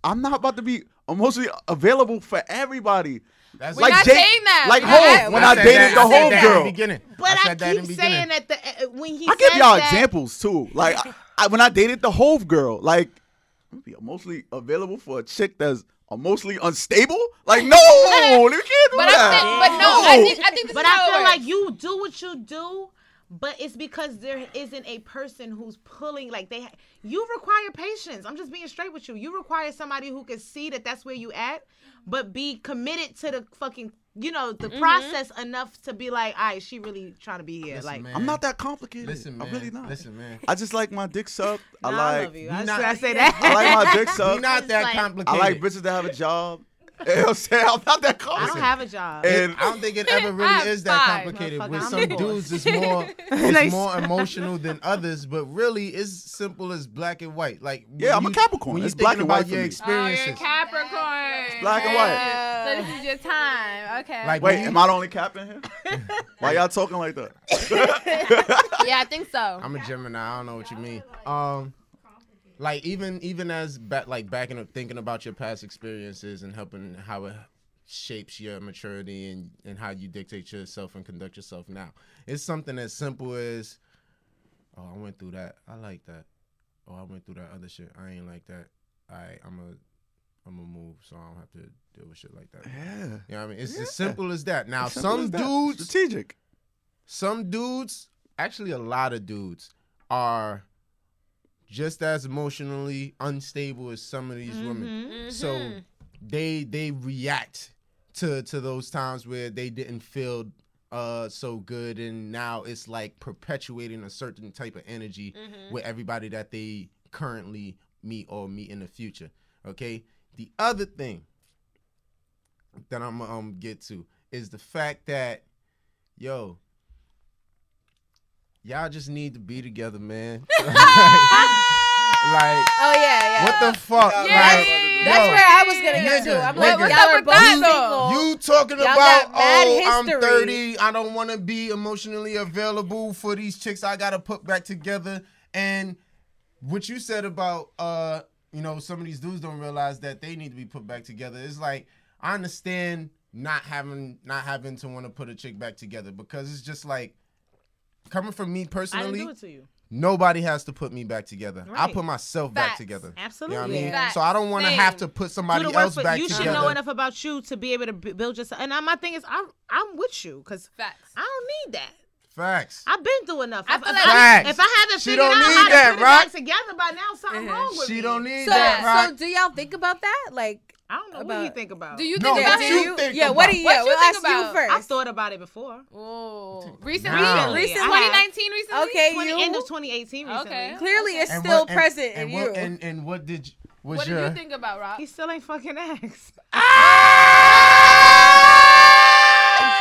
I'm not about to be emotionally available for everybody. That's We're not Jake- saying that. Like We're not- Hov, when I said dated that- the I said Hov that in the girl. beginning. But I said that in keep the saying beginning. that when he I give says y'all that, examples too. Like when I dated the Hov girl, like I'm gonna be emotionally available for a chick that's emotionally unstable. Like no, you can't do But that. I think this But is how I it feel works. like you do what you do, but it's because there isn't a person who's pulling. Like you require patience. I'm just being straight with you. You require somebody who can see that that's where you at, but be committed to the fucking, the process enough to be like, all right, she really trying to be here. Listen, like, man. I'm not that complicated. Listen, man. I'm really not. Listen, man. I just like my dick sucked. I I love you. we I not- say that. like my dick We sucked. not that like- complicated. I like bitches that have a job. You know what I'm saying? I'm not that I don't complicated. have a job. And I don't think it ever I really have is that 5. complicated. Motherfucker, With I'm some divorced. dudes, it's more Nice. emotional than others. But really, it's simple as black and white. Like Yeah, I'm a Capricorn. When you It's black thinking and white about for your me. experiences, Oh, you're Capricorn. black and white. So this is your time. Okay. Like, Wait, when you- am I the only cap in here? Why y'all talking like that? Yeah, I think so. I'm a Gemini. I don't know what you mean. Like even as backing up, thinking about your past experiences and helping how it shapes your maturity and how you dictate yourself and conduct yourself now. It's something as simple as, oh, I went through that. I like that. Oh, I went through that other shit. I ain't like that. I'm a move, so I don't have to deal with shit like that. Yeah. You know what I mean? It's as simple as that. Now, Simple some as that. dudes, Strategic. actually a lot of dudes are just as emotionally unstable as some of these women. So they react to those times where they didn't feel so good, and now it's like perpetuating a certain type of energy with everybody that they currently meet or meet in the future. Okay? The other thing that I'm gonna get to is the fact that, y'all just need to be together, man. Like, Oh yeah. what the fuck? Yeah, Like, yeah. That's yo, where I was gonna get nigga, to. I'm nigga. like, What's y'all up are with both that, single. You talking Y'all about, got mad I'm history. 30, I don't want to be emotionally available for these chicks I got to put back together. And what you said about, some of these dudes don't realize that they need to be put back together. It's like, I understand not having to want to put a chick back together, because it's just like, coming from me I didn't personally, do it to you. nobody has to put me back together. I Right. put myself back Facts. together. Absolutely. You know what I mean? Facts. So I don't want to Same. have to put Do somebody the work, else but back you together. should know enough about you to be able to build yourself. And my thing is, I'm with you because Facts. I don't need that. Facts. I've been through enough. I feel like- Facts. If I haven't She figured out don't how need to that, put it right? back together by now, something wrong with me. She don't need So, that, right? so do y'all think about that? Like, I don't know what About- you think about. Do you No, think what about you it? think yeah, about? what do you? What Yeah, you we'll think ask about? you first. I've thought about it before. Oh, Now. recently, Recently. 2019, recently. Okay, End you. of 2018 recently. Okay. Clearly, it's And still what- and- present and in what, you. And what did you, was What your? did you think about, Rob? He still ain't fucking asked.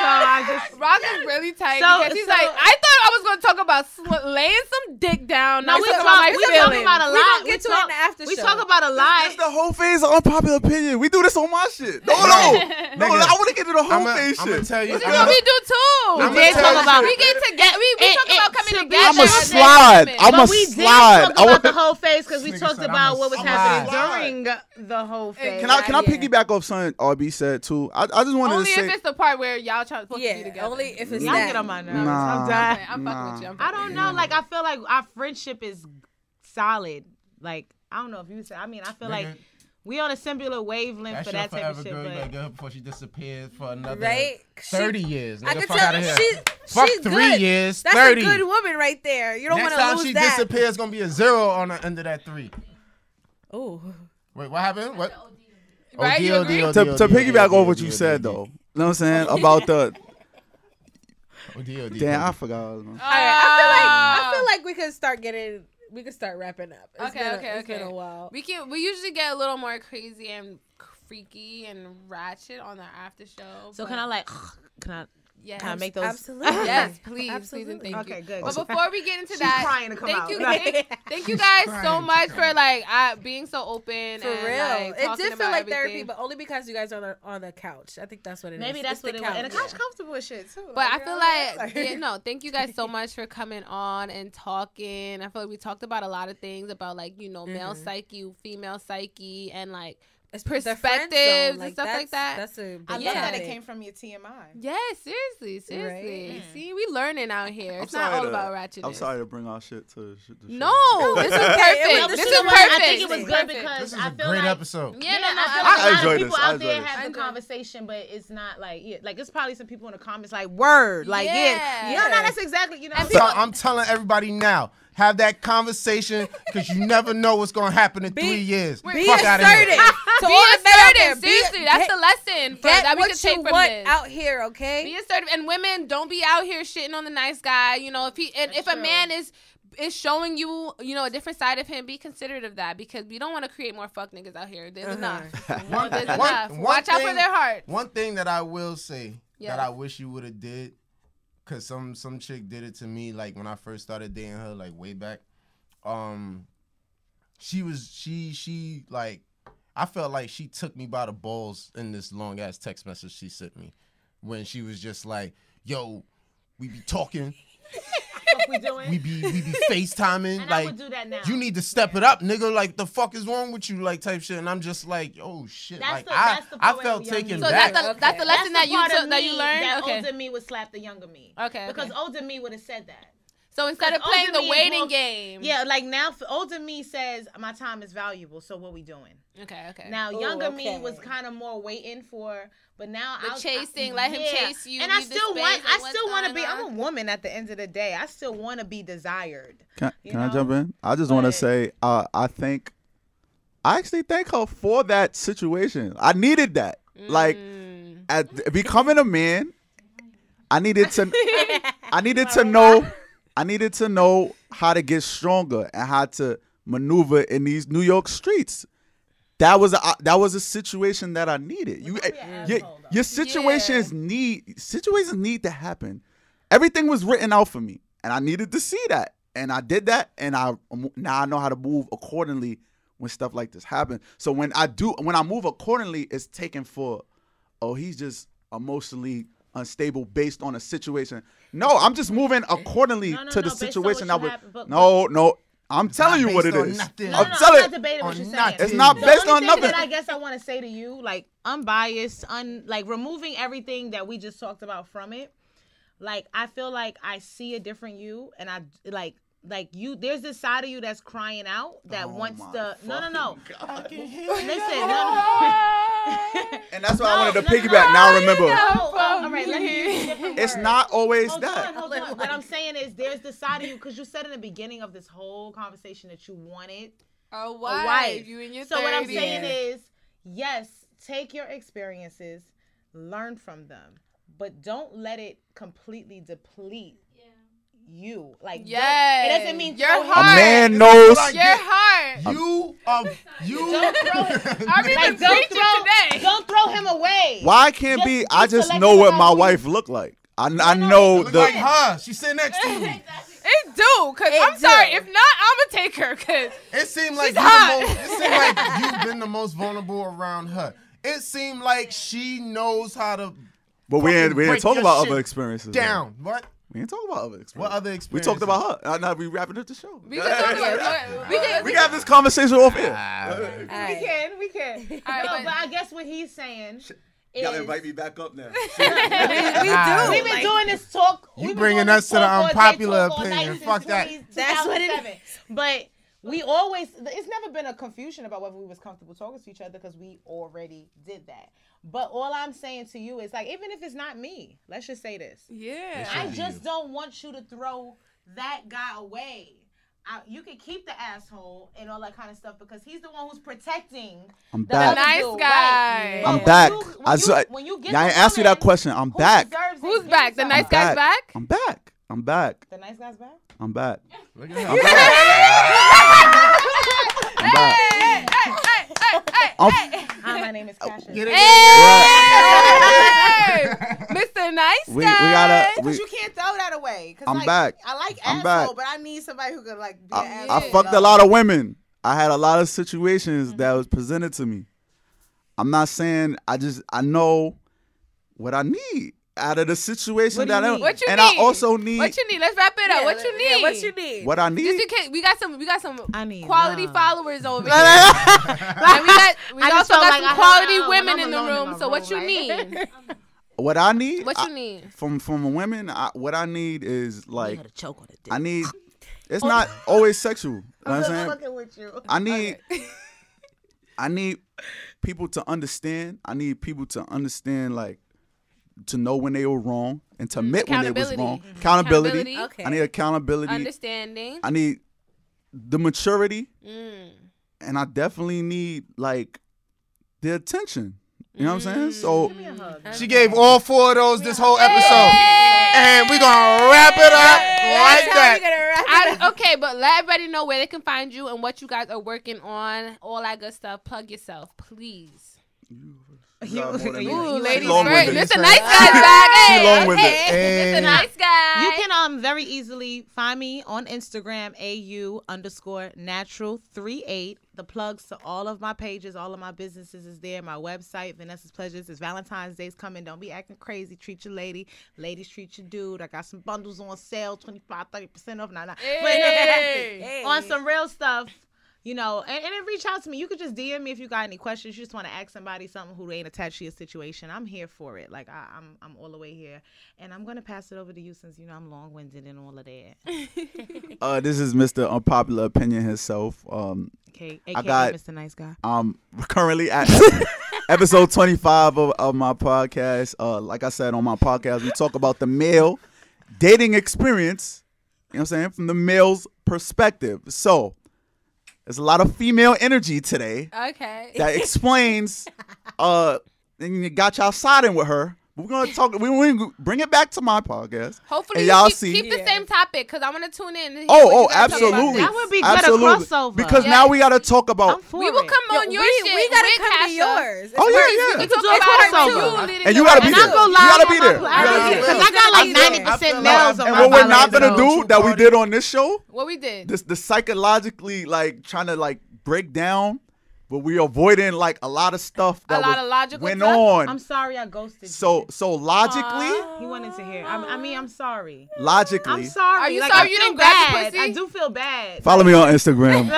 So I just Rock is really tight So- because he's so- like, I thought I was going to talk about laying some dick down. no, not we talk talk about my we talk feelings. about a We lot. gonna get to it in the after We show. talk about a lot. That's the whole phase of unpopular opinion. We do this on my shit. No, I want to get to the whole phase I'm gonna shit. tell you. This is what we do too. I'ma We did tell talk you- about. We get together. We talk about coming to be together. I'ma as men slide. and women. I'ma But we did slide. talk about the whole phase because we This nigga talked said, about I'ma what was slide. happening Slide. during the whole phase. Can I Yeah. piggyback off something RB said too? I just wanted Only to say. if it's the part where y'all supposed to be Yeah, together. only if it's Y'all that. get on my nerves. Nah. I'm done. Okay, I'm fucking with you. I'm I fucking don't know. Like I feel like our friendship is solid. Like I don't know if you said. I mean, I feel Nigga, like we on a similar wavelength that's for your that type forever of shit. girl. You But gotta get her before she disappears for another Right? 30 years. Nigga, I can fuck tell out of here. Fuck Fuck 3 good. years. That's 30. a good woman right there. You don't want Next to time lose she that. disappears, it's gonna be a 0 on the end of that 3. Oh. Wait, what happened? What? Right, you agree? To piggyback over what you said though, you know what I'm saying about the. Damn, I forgot. All right, I feel like we could start wrapping up. It's been a while. We usually get a little more crazy and freaky and ratchet on our after show. so but- can I Yes. Can I make those? Absolutely. Yes, please, Absolutely. please, and thank you. Okay, good. But before we get into She's that, crying to come thank out. you, Right. thank you guys so Crying, much she's for like being so open. For and, real. like, It talking did feel about like therapy, everything. but only because you guys are on the couch. I think that's what it is. Maybe that's It's what the it was. And couch. the couch comfortable with shit too. But I girl, feel like, like, thank you guys so much for coming on and talking. I feel like we talked about a lot of things about like, male psyche, female psyche, and like It's the friend perspectives zone, and stuff like that. That's a I big love that topic. it came from your TMI. Yes, seriously. Right? See, we learning out here. It's not sorry all to- about ratchetness. I'm sorry to bring our shit to the show. No, this is okay. perfect. This This is is what perfect. I think it was good Perfect. because This is I a feel great like episode. Yeah, no, I no. feel I like a lot enjoyed of this. people I out there enjoyed have the this. conversation, but it's not like like it's probably some people in the comments like word, like Yeah. no, that's exactly And So I'm telling everybody now, have that conversation because you never know what's gonna happen in 3 years. Be Fuck out of here. assertive. To Be all the men out there, assertive. Seriously, that's the lesson that we what can take you from want this. out here, okay? Be assertive, and women, don't be out here shitting on the nice guy. If a man is showing you, a different side of him, be considerate of that because we don't want to create more fuck niggas out here. There's enough. There's enough. Watch out for their heart. One thing that I will say Yes. that I wish you would have did, cause some chick did it to me like when I first started dating her like way back. She like I felt like she took me by the balls in this long ass text message she sent me when she was just like, "Yo, we be talking." what we doing. We be FaceTiming. And like, I would do that now. you need to step it up, nigga. Like, the fuck is wrong with you? Like, type shit. And I'm just like, oh shit. That's like, the I part felt where young taken me- So back. that's the lesson that you part of took, that you me learned. That Okay. older me would slap the younger me. Okay. Because older me would have said that. So instead of Older playing the me is waiting more- game. Yeah, like now, older me says my time is valuable. So what we doing? Okay. Now Ooh, younger me okay. was kind of more waiting for, but now The chasing, let him chase you, And I leave the still space, want, like, I what's still want to going be. I'm a on? woman at the end of the day. I still want to be desired. Can You I know? jump in? I just want to But- say, I actually thank her for that situation. I needed that. Like, at becoming a man, I needed to know how to get stronger and how to maneuver in these New York streets. That was a situation that I needed. Your situations need to happen. Everything was written out for me, and I needed to see that, and I did that, and now I know how to move accordingly when stuff like this happens. So when I move accordingly, it's taken for, oh, he's just emotionally unstable based on a situation. No, I'm just moving accordingly to the based on situation what that you was. have- but- No. I'm telling you based what it on is. nothing. I'm I'm telling not debating what on you're saying. nothing. It's not The based only on thing nothing. that I guess I want to say to you, like unbiased, like removing everything that we just talked about from it. Like I feel like I see a different you, and I like you. There's this side of you that's crying out that wants the no. Listen, And that's why I wanted to piggyback. Now remember, all right, let me use a different it's word. not always Hold that. on. What I'm saying is there's the side of you, because you said in the beginning of this whole conversation that you wanted A a wife. wife. You in your 30s. So what I'm saying is, yes, take your experiences, learn from them, but don't let it completely deplete you. Like, Yes. it doesn't mean Your throw him heart. A man This is knows. what I Your get. heart. You Don't throw him. I'm even Like, preaching today. don't throw him away. Why can't Just be? be I just selective know what about my who you- wife look like. I know look the. like her. She's sitting next to you. It do, cause I'm sorry. If not, I'ma take her, cause It seemed like She's hot. it seemed like you've been the most vulnerable around her. It seemed like she knows how to But we fucking didn't break talk your about shit other experiences. though. down. What? We didn't talk about other experiences. What other We experiences? talked about her. Now we wrapping up the show. we can talk about We can have this conversation off here. We can. All right, No, but I guess what he's saying You gotta is invite me back up now. We do. we've been doing this talk. You we've been bringing doing us this to the talk all day, unpopular talk all night opinion. since Fuck that. 20 That's what it is. 2007. But it's never been a confusion about whether we was comfortable talking to each other because we already did that. But all I'm saying to you is like, even if it's not me, let's just say this. Yeah. I just don't want you to throw that guy away. You can keep the asshole and all that kind of stuff because he's the one who's protecting I'm the back. Nice dude, guy. right? I'm But back. when you get I the ain't asked you that woman question. I'm who back. deserves it, Who's give back? it The to nice her. guy's back? I'm back. I'm back. The nice guy's back? I'm back. Look at I'm him. back. I'm back. Hi, my name is Kasha. Get it, Hey, Mr. Nice Guy. We gotta. Because you can't throw that away. 'Cause, I'm like, back. I like I'm asshole, back. but I need somebody who could like be I an asshole. fucked a lot of women. I had a lot of situations that was presented to me. I'm not saying I know what I need out of the situation What do you that I'm need? What you and need? I also need What you need? Let's wrap it up. What you need? What you need? what I need. Just in case we got some I need quality love. followers over here. And we I also just felt got like some I quality had- women I'm in the alone in room. my So what you room, right? need? What I need. What you need? From women, what I need is like gotta choke on it. I need. It's not always sexual. You know what I'm saying? fucking with you. I need. I need people to understand. I need people to understand, like, to know when they were wrong and to admit when they was wrong. Accountability. Okay. I need accountability. Understanding. I need the maturity, Mm. and I definitely need like the attention. You know what I'm saying? So Give me a hug. She gave all 4 of those this whole episode. And we're going to wrap it up like that. Okay, but let everybody know where they can find you and what you guys are working on. All that good stuff. Plug yourself, please. Ooh, ladies long first. winded. Mr. Nice Guy's back. Hey, She long winded. okay. Mr. Nice Guy. You can very easily find me on Instagram, AU_natural38. The plugs to all of my pages, all of my businesses is there. My website, Vanessa's Pleasures. It's Valentine's Day's coming. Don't be acting crazy. Treat your lady. Ladies, treat your dude. I got some bundles on sale, 25-30% off. Nah. Hey. On some real stuff. You know, and then reach out to me. You could just DM me if you got any questions. You just want to ask somebody something who ain't attached to your situation. I'm here for it. Like I'm all the way here, and I'm gonna pass it over to you since you know I'm long-winded and all of that. this is Mr. Unpopular Opinion himself. Okay, AKA got- Mr. Nice Guy. I'm currently at episode 25 of my podcast. Like I said on my podcast, we talk about the male dating experience. You know what I'm saying? From the male's perspective. So there's a lot of female energy today Okay. that explains and you got y'all siding with her. We're gonna talk. We bring it back to my podcast. Hopefully, and you y'all keep the same topic because I want to tune in. And hear Oh, what you guys talk about absolutely. next. That would be good, a Absolutely. crossover. Because Yes. now we gotta talk about. I'm for We will it. come on your shit. We gotta with come to Kasha. yours. Oh yeah, We yeah. can do talk a about crossover. it too. leading And you the gotta way. be And I'll there. go You live gotta on be my there. pla- You gotta I be do, there. 'cause I got like I feel 90% like- males on And my what we're not followers, gonna so- do that we did on this show, What we did. the psychologically like trying to like break down, but we avoiding like a lot of stuff that lot of logical went stuff? on. I'm sorry I ghosted So you. logically, He wanted to hear. I'm sorry. logically, I'm sorry. Are you like, sorry I you feel didn't grab the bad. pussy? I do feel bad. follow me on Instagram.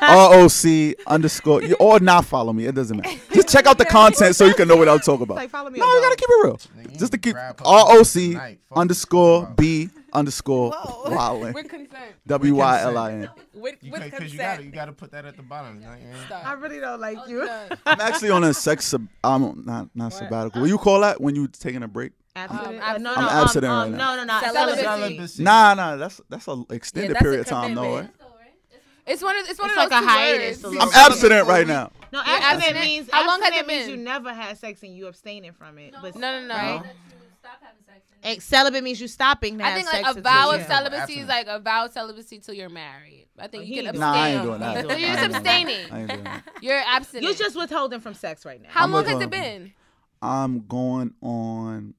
ROC_. Or not follow me. It doesn't matter. Just check out the content so you can know what I'm talking about. Like, follow me No, on you gotta both. keep it real. Nigga, Just to you keep grab her ROC_B_WYLIN. With consent. WYLIN. With Because consent. you gotta put that at the bottom. You know what I mean? Stop. I really don't like you. I'm actually on a not sabbatical. What you call that when you taking a break? Abstinent? I'm no, abstinent right now. No. Celibacy. Celibacy. Nah, that's an extended that's a period of time, though. commitment. Right? It's one of It's those like a two hiatus, words. a I'm little abstinent right now. No, You're abstinent abstinent? means How long has abstinent it means been? you never had sex and you abstaining from it. But No. Right? Celibate means you stopping to I have think sex like a until vow you- of celibacy is abstinence. like a vow of celibacy till you're married. I think you he can ain't abstain. Nah, I ain't doing that. So you're just I ain't doing that. abstaining. I ain't doing that. You're abstinent. You're just withholding from sex right now. How I'm long with has her. it been? I'm going on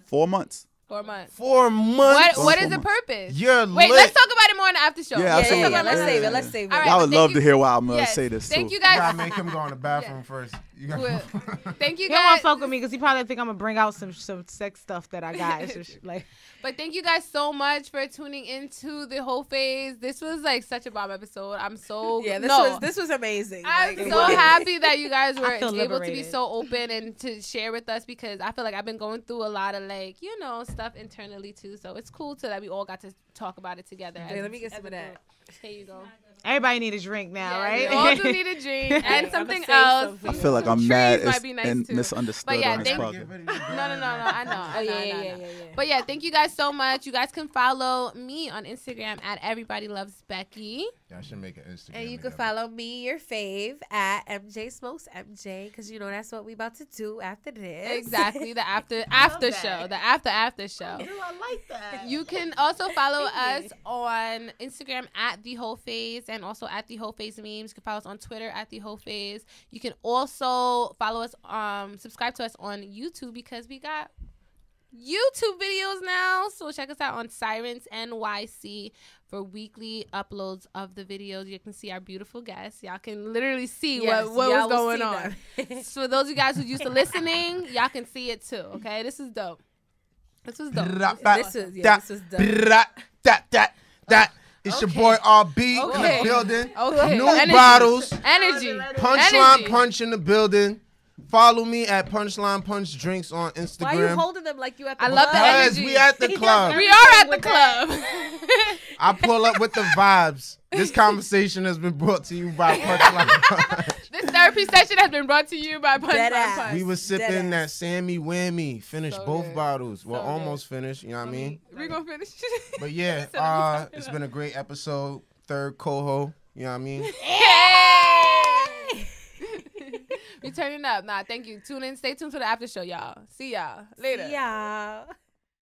4 months. 4 months. 4 months. What is 4 the months. purpose? You're Wait, lit. let's talk about it more in the after show. Yeah, absolutely. Let's Yeah, save yeah, it. Let's yeah. save All it. right, Y'all but would thank love you- to hear why I'm gonna Yes. say this Thank too. you You gotta guys. make him go in the bathroom first. You Well, gotta Thank you He don't want guys. to fuck with me because he probably think I'm gonna bring out some sex stuff that I got. It's just like But thank you guys so much for tuning into the whole phase. This was like such a bomb episode. I'm so Yeah, no. this was amazing. I'm Like, so happy that you guys were I feel able to be liberated. so open and to share with us because I feel like I've been going through a lot of like, stuff internally too. So it's cool that we all got to talk about it together. Okay, let me get some of a that. group. Here you go. Everybody need a drink now, right? We all do need a drink and something save else. some for I you. feel like I'm Trees mad might be nice and too. misunderstood But yeah, on this thank- podcast. No, I know. Oh, yeah. But yeah, thank you guys so much. You guys can follow me on Instagram at Everybody Loves Becky. Yeah, I should make an Instagram. And you can together. follow me, your fave, at MJ Smokes MJ, because you know that's what we about to do after this. Exactly, the after that. show, the after show. Ooh, I like that. You can also follow us on Instagram at The Whole Phase and also at The Whole Phase Memes. You can follow us on Twitter at The Whole Phase. You can also follow us, subscribe to us on YouTube because we got YouTube videos now. So check us out on Sirens NYC for weekly uploads of the videos. You can see our beautiful guests. Y'all can literally see Yes, what y'all was will going see on. them. So for those of you guys who used to listening, y'all can see it too. Okay, this is dope. This was dope. This was dope. That. It's your boy RB in Okay. the building. Okay. New Energy. bottles. Energy. Punchline Energy. Punch in the building. Follow me at PunchLine Punch Drinks on Instagram. Why are you holding them like you at the I love the club? Because energy. we at the club. We are at the club. I pull up with the vibes. This conversation has been brought to you by PunchLine Punch. This therapy session has been brought to you by Dead PunchLine ass. Punch. We was sipping Deadass. that Sammy Whammy. Finished So both good. bottles. Well, So almost finished. You know what I mean? We're gonna finish. But yeah, So let me it's been a great episode. Third coho. You know what I mean? Yay! We turning up. Nah, thank you. Tune in. Stay tuned for the after show, y'all. See y'all later. Yeah.